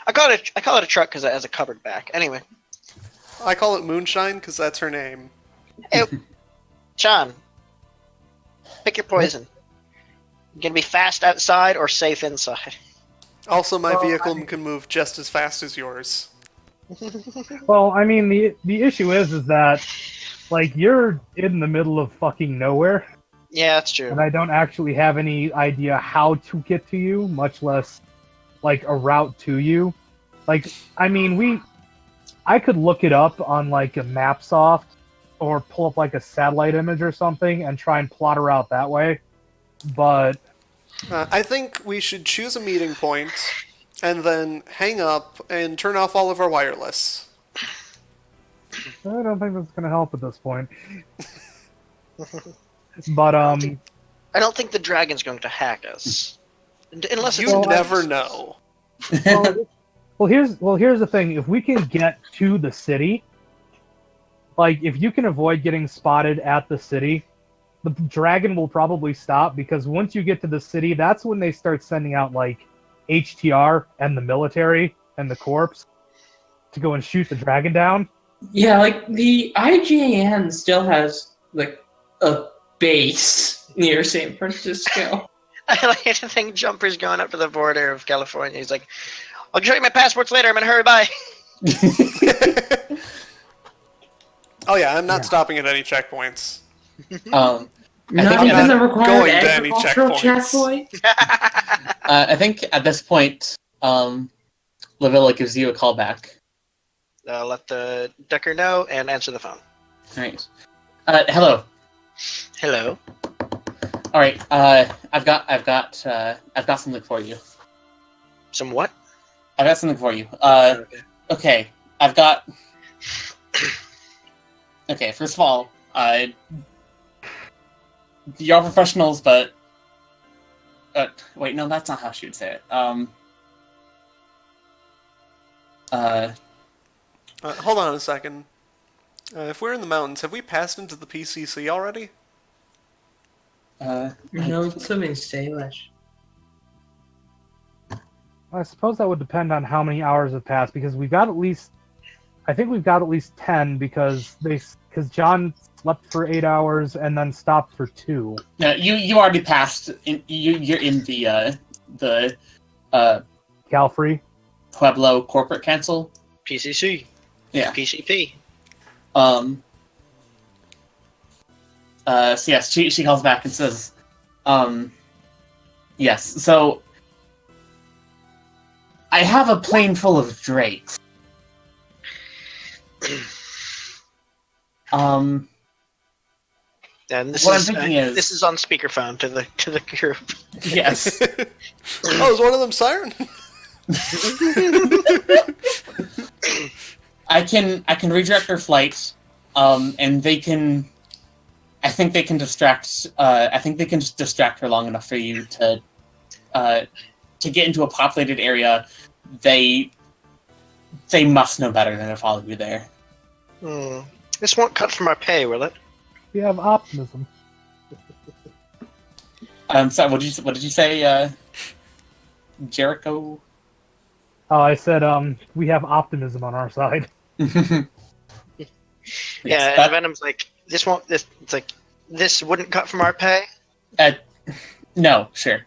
I call it a truck because it has a covered back. Anyway, I call it Moonshine because that's her name. hey, Sean, pick your poison. You gonna be fast outside or safe inside? Also, my vehicle can move just as fast as yours. Well, I mean, the issue is that, like, you're in the middle of fucking nowhere, Yeah, that's true. and I don't actually have any idea how to get to you, much less, like, a route to you. Like, I mean, I could look it up on, like, a MapSoft, or pull up, like, a satellite image or something, and try and plot a route that way, but... I think we should choose a meeting point, and then hang up and turn off all of our wireless. I don't think that's going to help at this point. But, I don't think the dragon's going to hack us. Unless it's You a never device. know. well, here's the thing. If we can get to the city, like, if you can avoid getting spotted at the city, the dragon will probably stop, because once you get to the city, that's when they start sending out, like, HTR and the military and the corps to go and shoot the dragon down. Yeah, like the IJN still has like a base near San Francisco. I like to think Jumper's going up to the border of California. He's like, I'll show you my passports later. I'm in a hurry. Bye. Oh yeah, I'm not Yeah. stopping at any checkpoints. I Not think even I'm the not required going to any agricultural checkpoints. checkpoint. I think at this point, Lavilla gives you a call back. Let the Decker know and answer the phone. All right. Hello. Hello. All right. I've got something for you. Some what? I've got something for you. Okay. Okay. I've got. Okay. First of all, you're professionals, but wait, no, that's not how she would say it. Hold on a second. If we're in the mountains, have we passed into the PCC already? No, it's something Salish. I suppose that would depend on how many hours have passed, because we've got at least, I think we've got at least 10, because John slept for 8 hours and then stopped for 2. No, you already passed. You're in the Calfrey. Pueblo Corporate Council. PCC. Yeah. PCP. So yes, she calls back and says, yes, so I have a plane full of drakes. And this What I'm is thinking is- this is on speakerphone to the group. Yes. Oh, is one of them siren? I can redirect their flight, and they can. I think they can distract. I think they can just distract her long enough for you to get into a populated area. They must know better than to follow you there. This won't cut from our pay, will it? We have optimism. Sorry, what did you say, Jericho? Oh, I said, we have optimism on our side. Yeah, Yes, and Venom's like, this wouldn't cut from our pay? no, sure.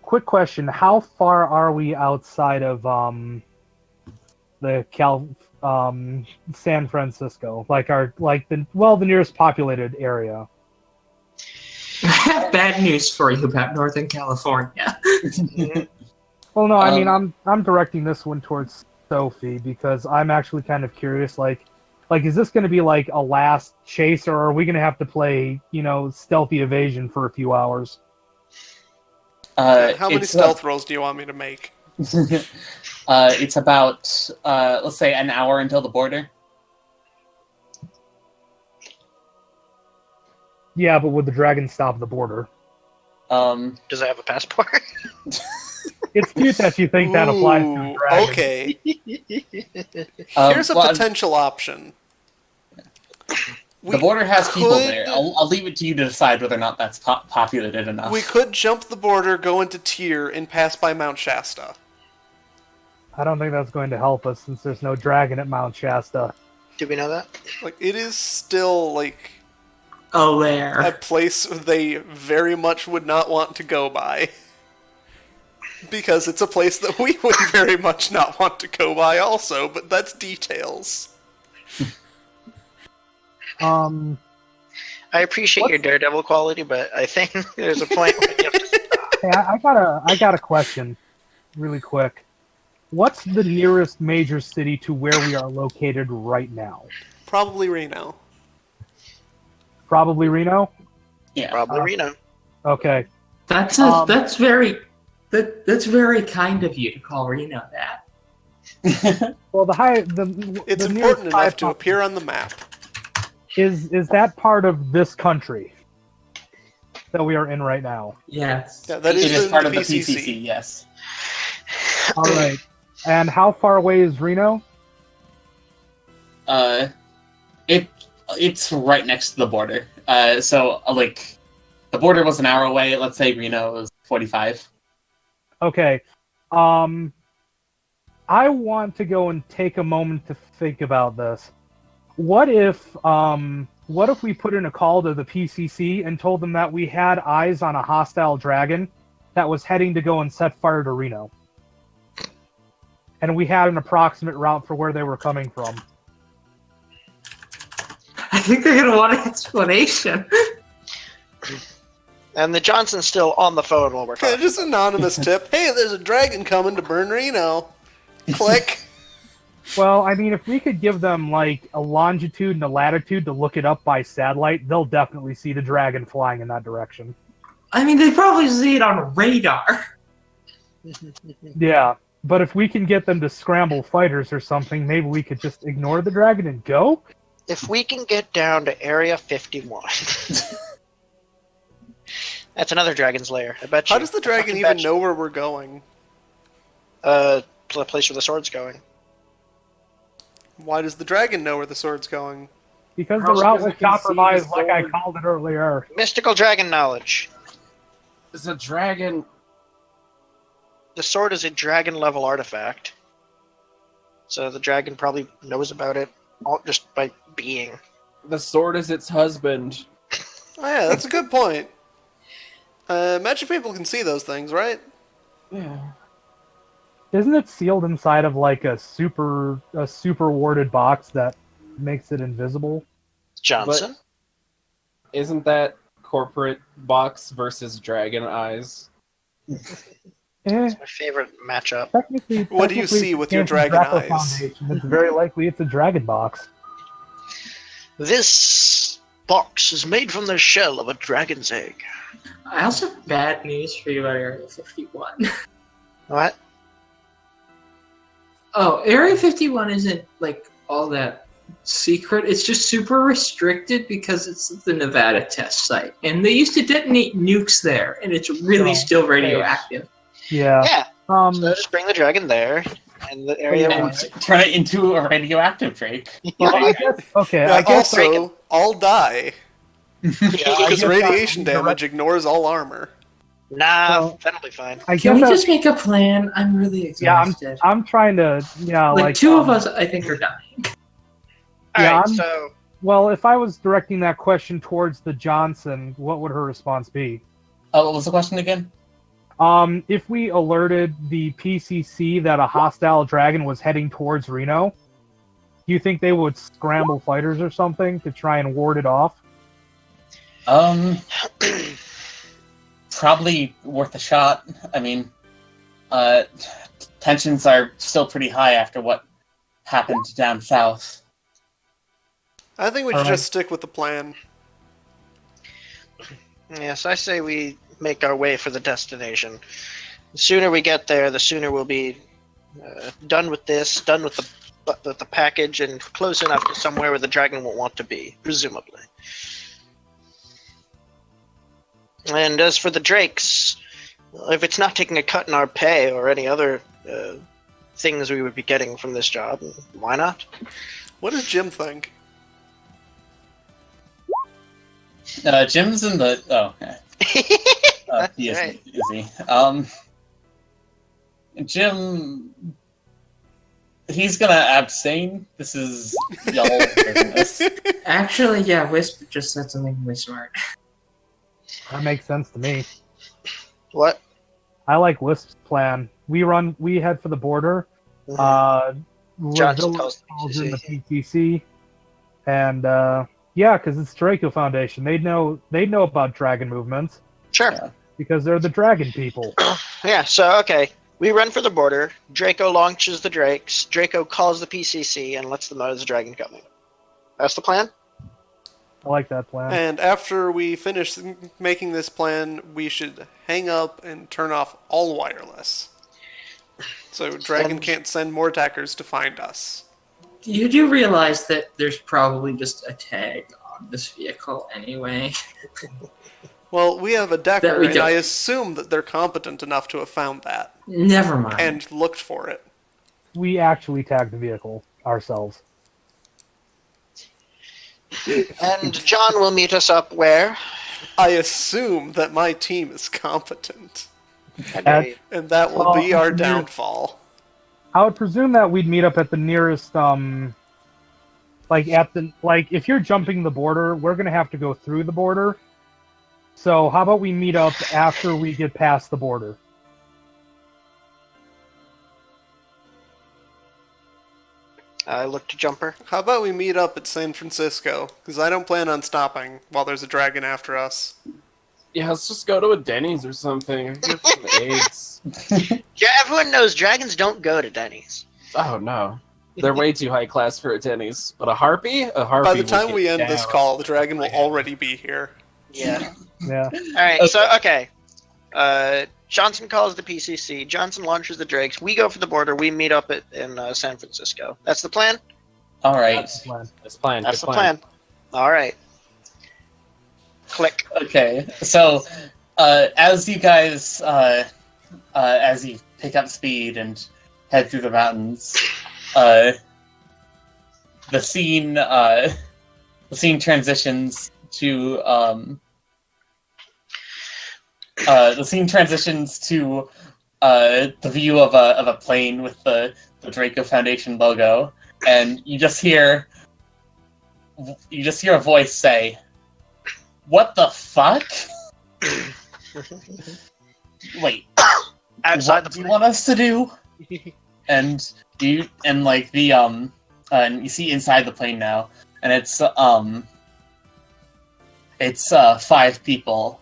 Quick question. How far are we outside of, the San Francisco? The nearest populated area. have bad news for you about Northern California. Well, no, I mean, I'm directing this one towards Sophie because I'm actually kind of curious. Like, is this going to be like a last chase, or are we going to have to play, stealthy evasion for a few hours? How many stealth rolls do you want me to make? It's about, let's say, an hour until the border. Yeah, but would the dragon stop at the border? Does it have a passport? It's cute that you think that applies to a dragon. Okay. Here's a potential option. The border has people there. I'll leave it to you to decide whether or not that's populated enough. We could jump the border, go into Tyr, and pass by Mount Shasta. I don't think that's going to help us since there's no dragon at Mount Shasta. Do we know that? Like, it is still, like, Oh, there. a place they very much would not want to go by. Because it's a place that we would very much not want to go by also, but that's details. I appreciate your daredevil quality, but I think there's a point where you have to stop. Hey, I got a question, really quick. What's the nearest major city to where we are located right now? Probably Reno. Probably Reno? Yeah. Probably Reno. Okay. That's very kind of you to call Reno that. Well, It's the important nearest enough high to appear on the map. Is that part of this country that we are in right now? Yes. Yeah, that It is in part the of the PCC. PCC, yes. All right. And how far away is Reno? It's right next to the border. Like, the border was an hour away. Let's say Reno is 45. Okay. I want to go and take a moment to think about this. What if we put in a call to the PCC and told them that we had eyes on a hostile dragon that was heading to go and set fire to Reno? And we had an approximate route for where they were coming from. I think they're gonna want an explanation. And the Johnson's still on the phone while we're Okay, talking. just anonymous tip. Hey, there's a dragon coming to burn Reno. Click. Well, I mean, if we could give them, like, a longitude and a latitude to look it up by satellite, they'll definitely see the dragon flying in that direction. I mean, they probably see it on radar. Yeah, but if we can get them to scramble fighters or something, maybe we could just ignore the dragon and go? If we can get down to Area 51. That's another dragon's lair, I bet you. How does the dragon even know where we're going? The place where the sword's going. Why does the dragon know where the sword's going? Because the Probably route because was it can see the compromised, like I sword. called it earlier. Mystical dragon knowledge. It's a dragon. The sword is a dragon-level artifact. So the dragon probably knows about it just by being. The sword is its husband. Oh yeah, that's a good point. Magic people can see those things, right? Yeah. Isn't it sealed inside of like a super warded box that makes it invisible? Johnson? Isn't that corporate box versus dragon eyes? It's my favorite matchup. Technically, What do you see with your dragon eyes? Foundation. It's very likely it's a dragon box. This box is made from the shell of a dragon's egg. I also have bad news for you about Area 51. What? Oh, Area 51 isn't, like, all that secret. It's just super restricted because it's the Nevada test site. And they used to detonate nukes there, and it's really Oh, still radioactive. Yeah. Yeah. Um. So just bring the dragon there, and the area. And turn it into a radioactive Drake. Well, I guess, okay. Yeah, I guess. also, all die. I Because guess radiation that- damage ignores all armor. Nah, Well, that'll be fine. I Can guess we that- just make a plan? I'm really Yeah, exhausted. I'm trying to. Yeah, like, two of um, us, I think, are dying. Yeah, Alright, I'm- so Well, if I was directing that question towards the Johnson, what would her response be? Oh, what was the question again? If we alerted the PCC that a hostile dragon was heading towards Reno, do you think they would scramble fighters or something to try and ward it off? probably worth a shot. I mean, tensions are still pretty high after what happened down south. I think we should just stick with the plan. Yes, I say we make our way for the destination. The sooner we get there, the sooner we'll be done with this, done with the package, and close enough to somewhere where the dragon won't want to be, presumably. And as for the drakes, if it's not taking a cut in our pay or any other things we would be getting from this job, why not? What does Jim think? Jim's in the... Oh, okay. He is, right. is he? Jim... He's gonna abstain. This is y'all business. Actually, yeah, Wisp just said something really smart. That makes sense to me. What? I like Wisp's plan. We head for the border. Johnson Lavilla calls in the PTC. PTC, and yeah, because it's Draco Foundation. They know about dragon movements Sure. Yeah. because they're the dragon people. Yeah, so, okay. We run for the border. Draco launches the drakes. Draco calls the PCC and lets them know there's a dragon coming. That's the plan? I like that plan. And after we finish making this plan, we should hang up and turn off all wireless. So Dragon can't send more attackers to find us. You do realize that there's probably just a tag on this vehicle anyway. Well, we have a decker, That we and don't. I assume that they're competent enough to have found that Never mind. and looked for it. We actually tagged the vehicle ourselves. And John will meet us up where? I assume that my team is competent, At- and that will be our downfall. I would presume that we'd meet up at the nearest, if you're jumping the border, we're gonna have to go through the border. So how about we meet up after we get past the border? I look to Jumper. How about we meet up at San Francisco? Because I don't plan on stopping while there's a dragon after us. Yeah, let's just go to a Denny's or something. Get some eggs. Yeah, everyone knows dragons don't go to Denny's. Oh no, they're way too high class for a Denny's. But a harpy? A harpy. By the would time get we end this down. call, the dragon will already be here. Yeah. Yeah. Alright, so, okay. Johnson calls the PCC. Johnson launches the drakes. We go for the border. We meet up in San Francisco. That's the plan? All right. That's the plan. That's plan. That's good the plan. Alright. Click. Okay. So, as you guys, as you pick up speed and head through the mountains, the scene transitions to the view of a plane with the Draco Foundation logo, and you just hear a voice say, "What the fuck? Wait, Outside what the do you plane. want us to do?" And you see inside the plane now, and it's 5 people.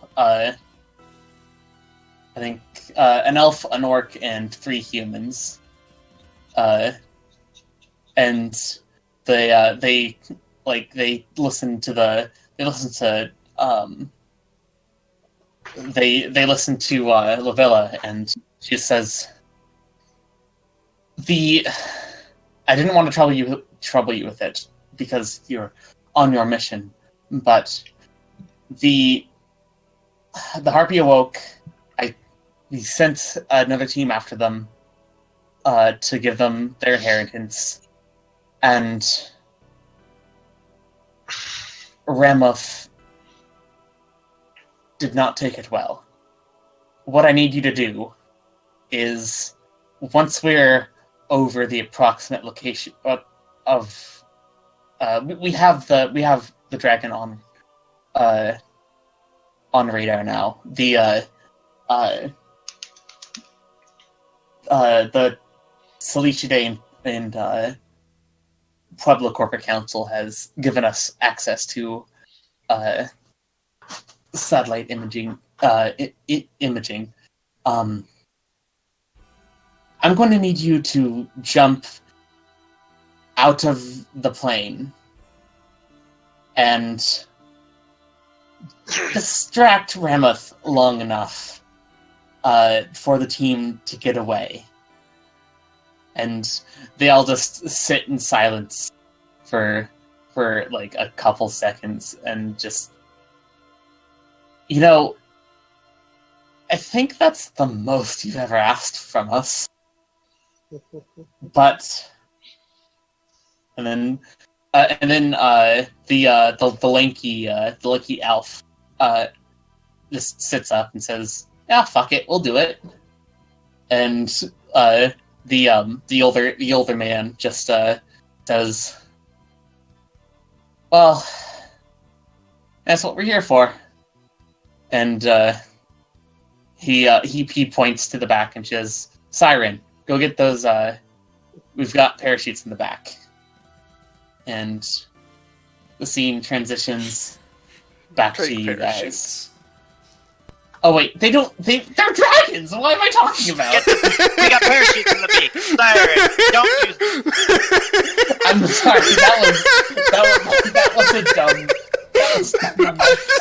I think an elf, an orc, and 3 humans. And they listen to Lavilla, and she says, I didn't want to trouble you with it because you're on your mission, but the Harpy awoke. We sent another team after them to give them their inheritance, and Ramuff did not take it well. What I need you to do is, once we're over the approximate location of we have the dragon on radar now. The Selicidae and Pueblo Corporate Council has given us access to satellite imaging Imaging. I'm going to need you to jump out of the plane and distract Ramoth long enough for the team to get away. And they all just sit in silence for like a couple seconds and just, I think that's the most you've ever asked from us. But and then the lanky elf just sits up and says, "Yeah, fuck it, we'll do it." And the older man just says, "Well, that's what we're here for." And he points to the back and says, "Siren, go get those. We've got parachutes in the back." And the scene transitions back to you guys. Oh wait, they're dragons! What am I talking about? We got parachutes in the beak. Siren, don't use them. I'm sorry, that was a dumb.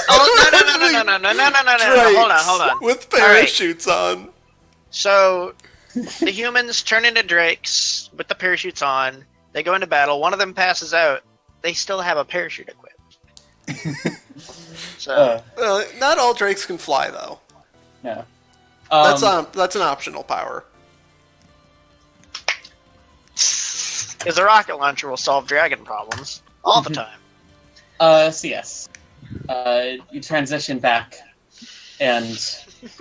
Oh no! Hold on. With parachutes on. So, the humans turn into drakes with the parachutes on. They go into battle. One of them passes out. They still have a parachute equipped. So, Not all drakes can fly, though. No. That's an optional power. because a rocket launcher will solve dragon problems all the time. So yes. You transition back, and...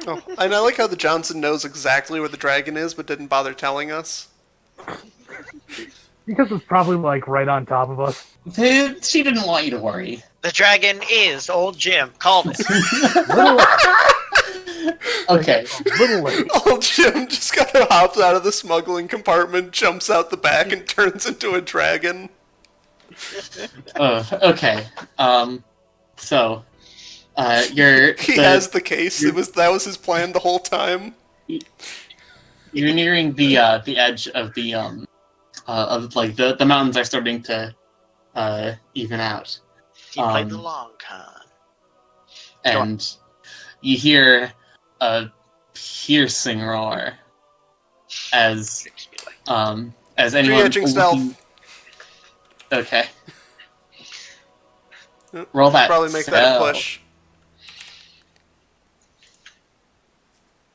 Oh, and I like how the Johnson knows exactly where the dragon is, but didn't bother telling us. Because it's probably, like, right on top of us. She didn't want you to worry. The dragon is old Jim. Called it. Okay. Little late. Old Jim just kind of hops out of the smuggling compartment, jumps out the back, and turns into a dragon. Okay. So, He has the case. That was his plan the whole time. You're nearing the edge of the the mountains are starting to even out. He played the long con. And you hear a piercing roar as anyone Edging stealth. Okay. Roll that. Probably make that a push.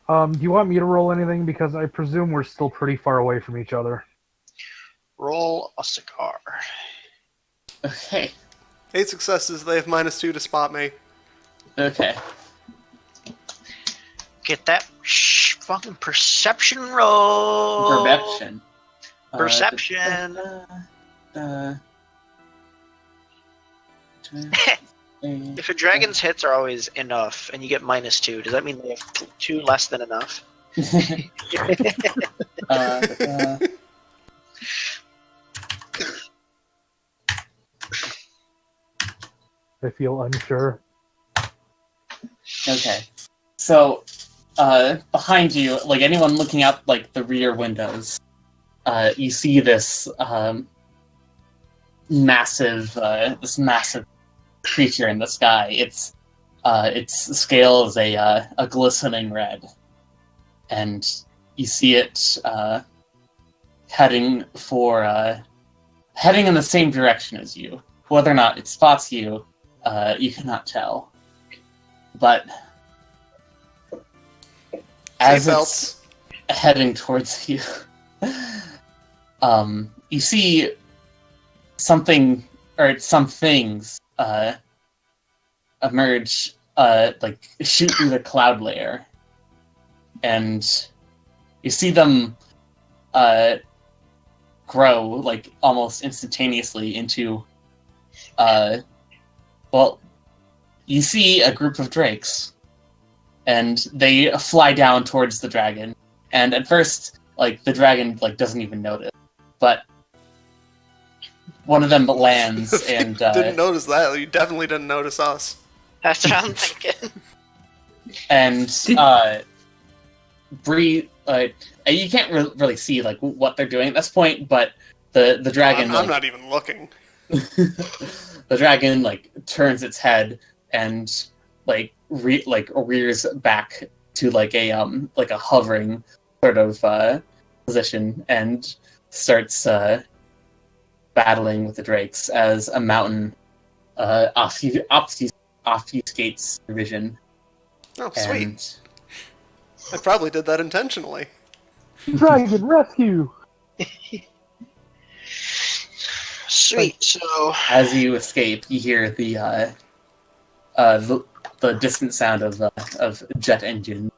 Do you want me to roll anything? Because I presume we're still pretty far away from each other. Roll a cigar. Okay. 8 successes. They have -2 to spot me. Okay. Get that fucking perception roll. Perception. Perception. If a dragon's hits are always enough, and you get -2, does that mean they have 2 less than enough? I feel unsure. Okay. So, behind you, like anyone looking out like the rear windows, you see this massive creature in the sky. Its scale is a glistening red, and you see it heading in the same direction as you. Whether or not it spots you, you cannot tell. But as it's heading towards you, you see some things emerge, like shoot through the cloud layer, and you see them grow like almost instantaneously into you see a group of drakes, and they fly down towards the dragon, and at first like the dragon like doesn't even notice, but one of them lands and didn't notice that. You definitely didn't notice us. That's what I'm thinking. And Bree, you can't really see like what they're doing at this point, but the dragon. I'm not even looking. The dragon like turns its head and rears back to like a hovering sort of position and starts battling with the drakes as a mountain obfuscates your vision. Oh, sweet. And I probably did that intentionally. Dragon rescue! Sweet. So as you escape, you hear the distant sound of jet engine.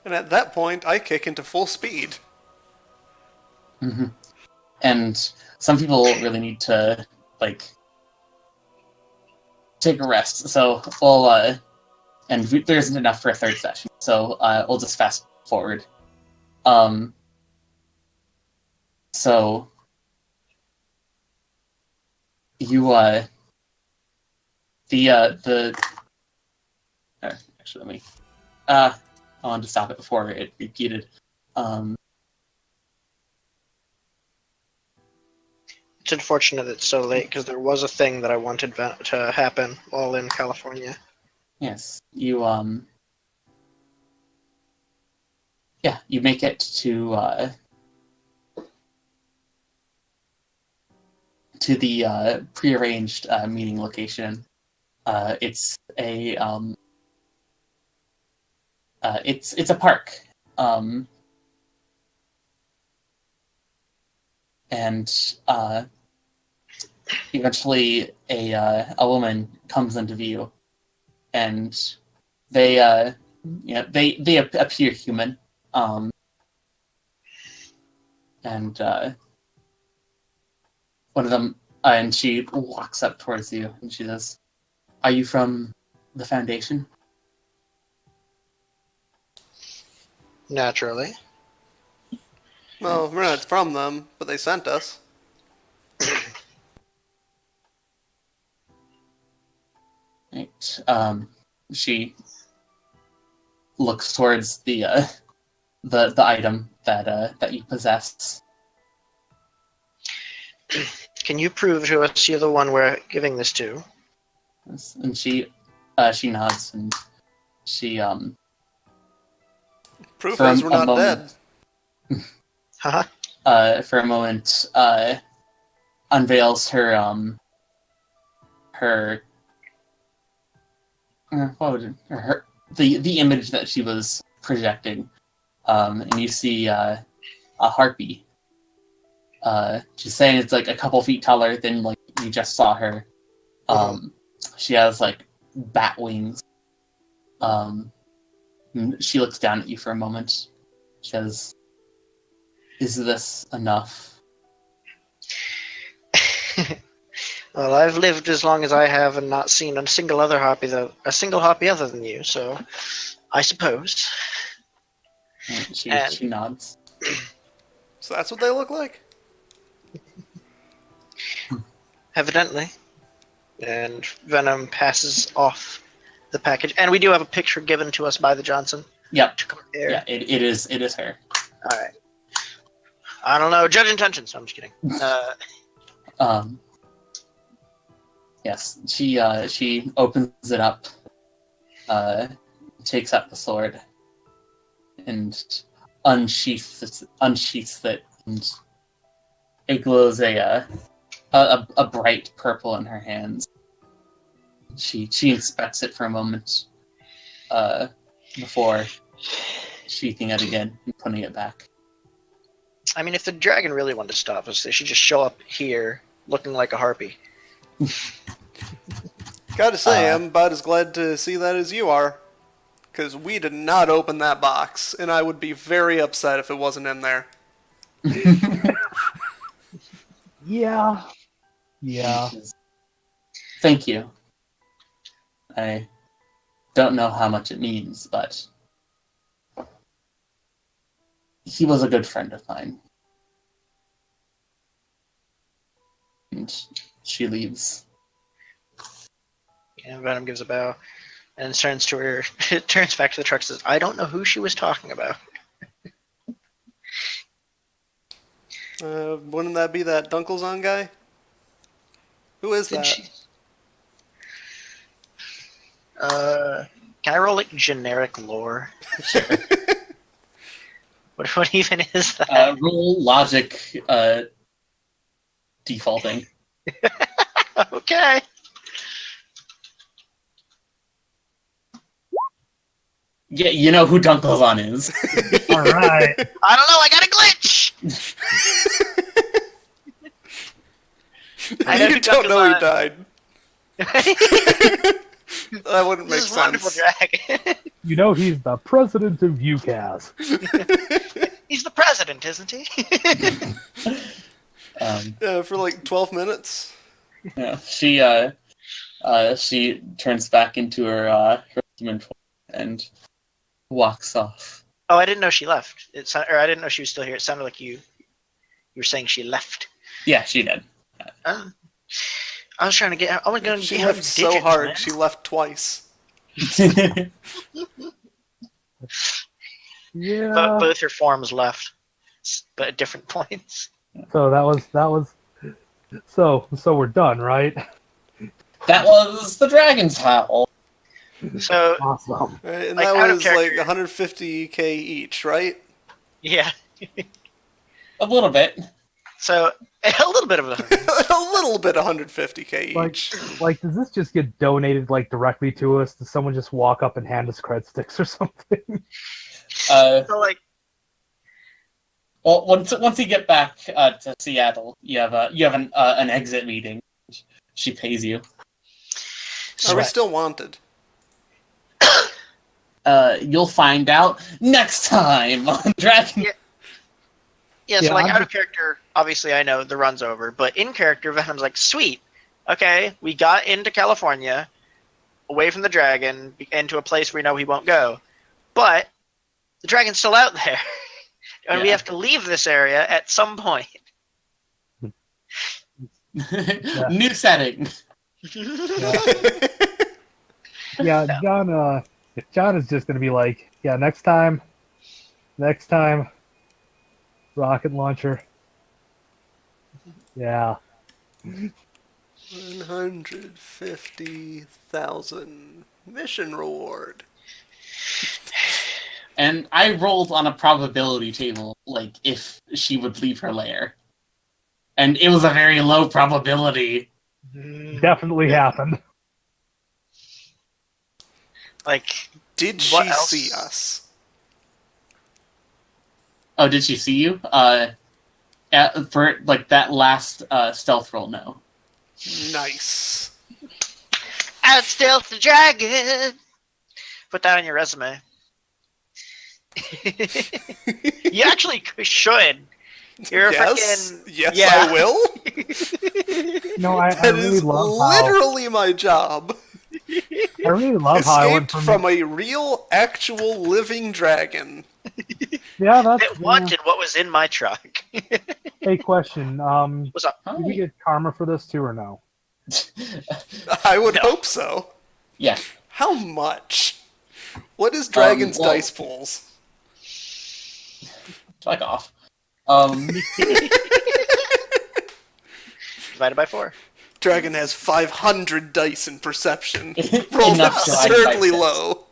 And at that point, I kick into full speed. Mm-hmm. And some people really need to take a rest. So we'll and there isn't enough for a third session. So we'll just fast forward. So you actually let me I wanted to stop it before it repeated. it's unfortunate it's so late because there was a thing that I wanted to happen while in California. Yes, you you make it to the prearranged meeting location. It's a it's a park, and eventually a woman comes into view, and they they appear human, and one of them and she walks up towards you and she says, "Are you from the Foundation?" Naturally. Well, we're not from them, but they sent us. Right. She looks towards the item that you possess. Can you prove to us you're the one we're giving this to? And she nods and she Proof For a- is we're a not moment. dead. Haha. for a moment unveils her what would it, her the image that she was projecting, and you see a harpy. She's saying it's like a couple feet taller than like you just saw her. She has like bat wings. She looks down at you for a moment. She says, "Is this enough?" Well, I've lived as long as I have and not seen a single harpy other than you, so I suppose. And And- she nods. So that's what they look like? Evidently. And Venom passes off the package. And we do have a picture given to us by the Johnson. Yep. To compare. Yeah, it is her. Alright. I don't know. Judge intentions. No, I'm just kidding. Yes, she opens it up, takes out the sword, and unsheaths it, and it glows a bright purple in her hands. She inspects it for a moment, before sheathing it again and putting it back. I mean, if the dragon really wanted to stop us, they should just show up here looking like a harpy. Gotta say, I'm about as glad to see that as you are. Because we did not open that box, and I would be very upset if it wasn't in there. Yeah. Thank you. I don't know how much it means, but he was a good friend of mine. And she leaves. And Venom gives a bow. and turns to her, turns back to the truck and says, I don't know who she was talking about. Wouldn't that be that Dunkelzahn guy? Who is Did that? she? Can I roll like generic lore? What even is that? Roll logic defaulting. Okay. Yeah, you know who Dunkelzahn is. All right. I don't know. I got a glitch. I know You who don't know he Dunkelzahn- died. That wouldn't make This is wonderful sense. dragon. You know he's the president of UCAS. He's the president, isn't he? For like 12 minutes. Yeah, she turns back into her human form and walks off. Oh, I didn't know she left. Or I didn't know she was still here. It sounded like you were saying she left. Yeah, she did. I was trying to get. I was going to She get left her so digits, hard, man. she left twice. Yeah. But both her forms left, but at different points. So that was. So we're done, right? That was the dragon's howl. So Awesome. Right? And Like, that out of was like character. 150k each, right? yeah. A little bit. So a little bit of a. A little bit 150k Like, each. like, does this just get donated like directly to us? Does someone just walk up and hand us cred sticks or something? So like, Well, once you get back to Seattle, you have an exit meeting. She pays you. Are we sweat. still wanted? You'll find out next time on Dragon. Yeah, so Yeah, like I'm out of character, obviously I know the run's over, but in character, Venom's like, sweet, okay, we got into California, away from the dragon, into a place we know he won't go, but the dragon's still out there, and we Yeah. have to leave this area at some point. New setting. Yeah, John is just gonna be like, yeah, next time, rocket launcher. Yeah. 150,000 mission reward. And I rolled on a probability table, like if she would leave her lair, and it was a very low probability. Definitely happened. Like, Did What she else? see us? Oh, did she see you? For like that last stealth roll, no. Nice. out stealth the dragon. Put that on your resume. You actually should. You're a Yes, freaking yes, yeah. I will. No, I That really is love how literally my job. I really love how I went Escaped from from a real, actual, living dragon. yeah. That's It wanted what was in my truck. a question. What's up? Do we get karma for this too or no? I would No. hope so. Yeah. How much? What is Dragon's well- dice pools? Fuck off. Divided by 4. Dragon has 500 dice in perception. Rolls Enough to divide by absurdly six. low.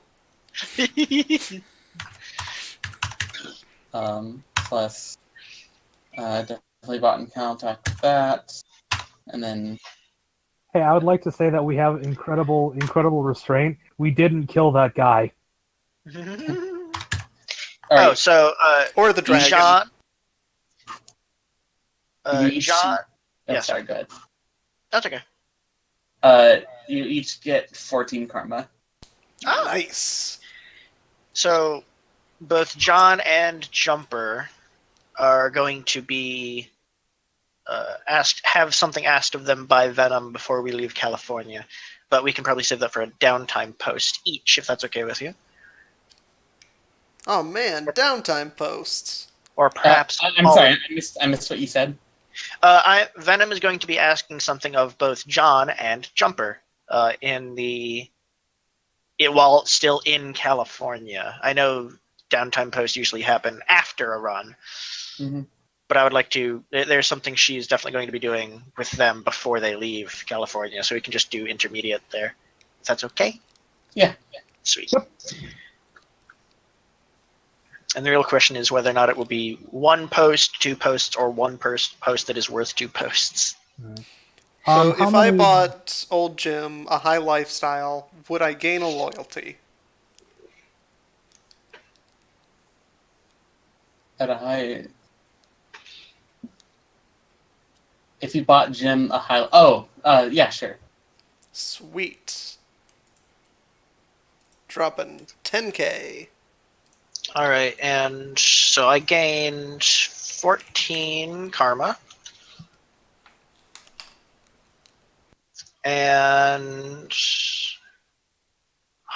Plus, definitely bought in contact with that, and then Hey, I would like to say that we have incredible restraint. We didn't kill that guy. all Oh, right. so Or the dragon. John. You each- John. Oh, yeah, sorry, go ahead. That's okay. You each get 14 karma. Oh, Nice. so both John and Jumper are going to be have something asked of them by Venom before we leave California, but we can probably save that for a downtime post each, if that's okay with you, Oh man, downtime posts. or perhaps. I'm all- sorry, I missed what you said. Venom is going to be asking something of both John and Jumper in the while still in California. I know downtime posts usually happen after a run, Mhm. but I would like to. There's something she's definitely going to be doing with them before they leave California, so we can just do intermediate there. If that's okay? Yeah. Sweet. And the real question is whether or not it will be 1 post, 2 posts, or 1 post that is worth 2 posts. So How if I many- bought Old Jim a high lifestyle, would I gain a loyalty? At a high. If you bought Jim a high. Yeah, sure. Sweet. Dropping 10k. All right, and so I gained 14 karma. And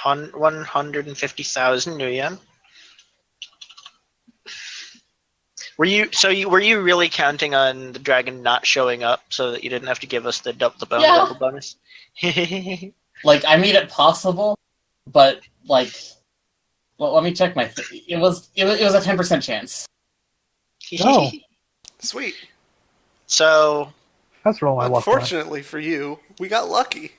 150,000 new yen. Were you really counting on the dragon not showing up so that you didn't have to give us the bone Yeah. double bonus? Like, I made it possible, but, like... Well, let me check my... It was a 10% chance. Oh. Sweet. So, That's roll my luck. Unfortunately for you, we got lucky.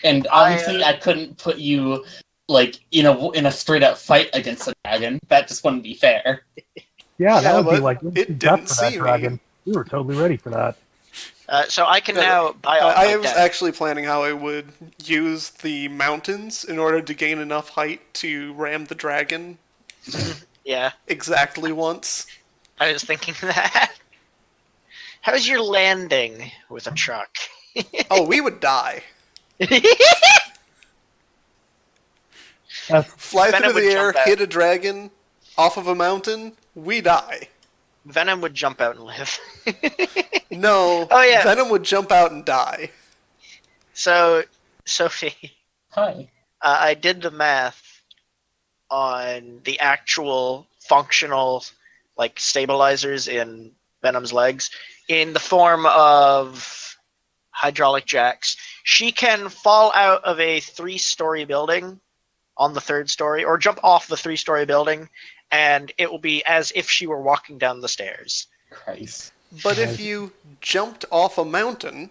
And obviously, I couldn't put you, like, in a straight-up fight against a dragon. That just wouldn't be fair. Yeah, that Yeah, would be but like it death didn't for see that dragon. me. We were totally ready for that. so I can now buy all I my was debt. actually planning how I would use the mountains in order to gain enough height to ram the dragon Yeah, exactly once. I was thinking that. How's your landing with a truck? Oh, we would die. That's Fly Venom through would the air, jump out. hit a dragon off of a mountain, we die. Venom would jump out and live. No, Oh, yeah. Venom would jump out and die. So, Sophie, Hi. I did the math on the actual functional, like, stabilizers in Venom's legs in the form of hydraulic jacks. She can fall out of a 3-story building on the 3rd story, or jump off the 3-story building, and it will be as if she were walking down the stairs. Christ. But if you jumped off a mountain,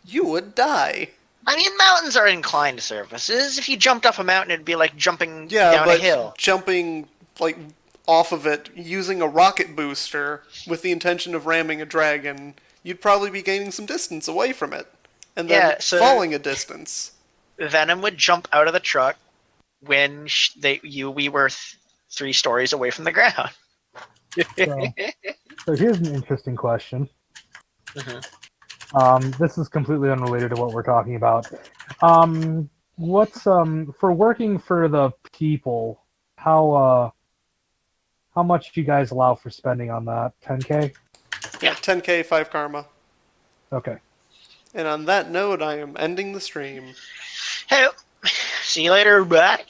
you would die. I mean, mountains are inclined surfaces. If you jumped off a mountain, it'd be like jumping Yeah, down a but hill. jumping like off of it using a rocket booster with the intention of ramming a dragon, you'd probably be gaining some distance away from it, and then Yeah, so- falling a distance. Venom would jump out of the truck when we were 3 stories away from the ground. so here's an interesting question. Mhm. This is completely unrelated to what we're talking about. What's for working for the people? How much do you guys allow for spending on that? 10K? Yeah, 10k, 5 karma. Okay. And on that note, I am ending the stream. Hey, see you later. Bye.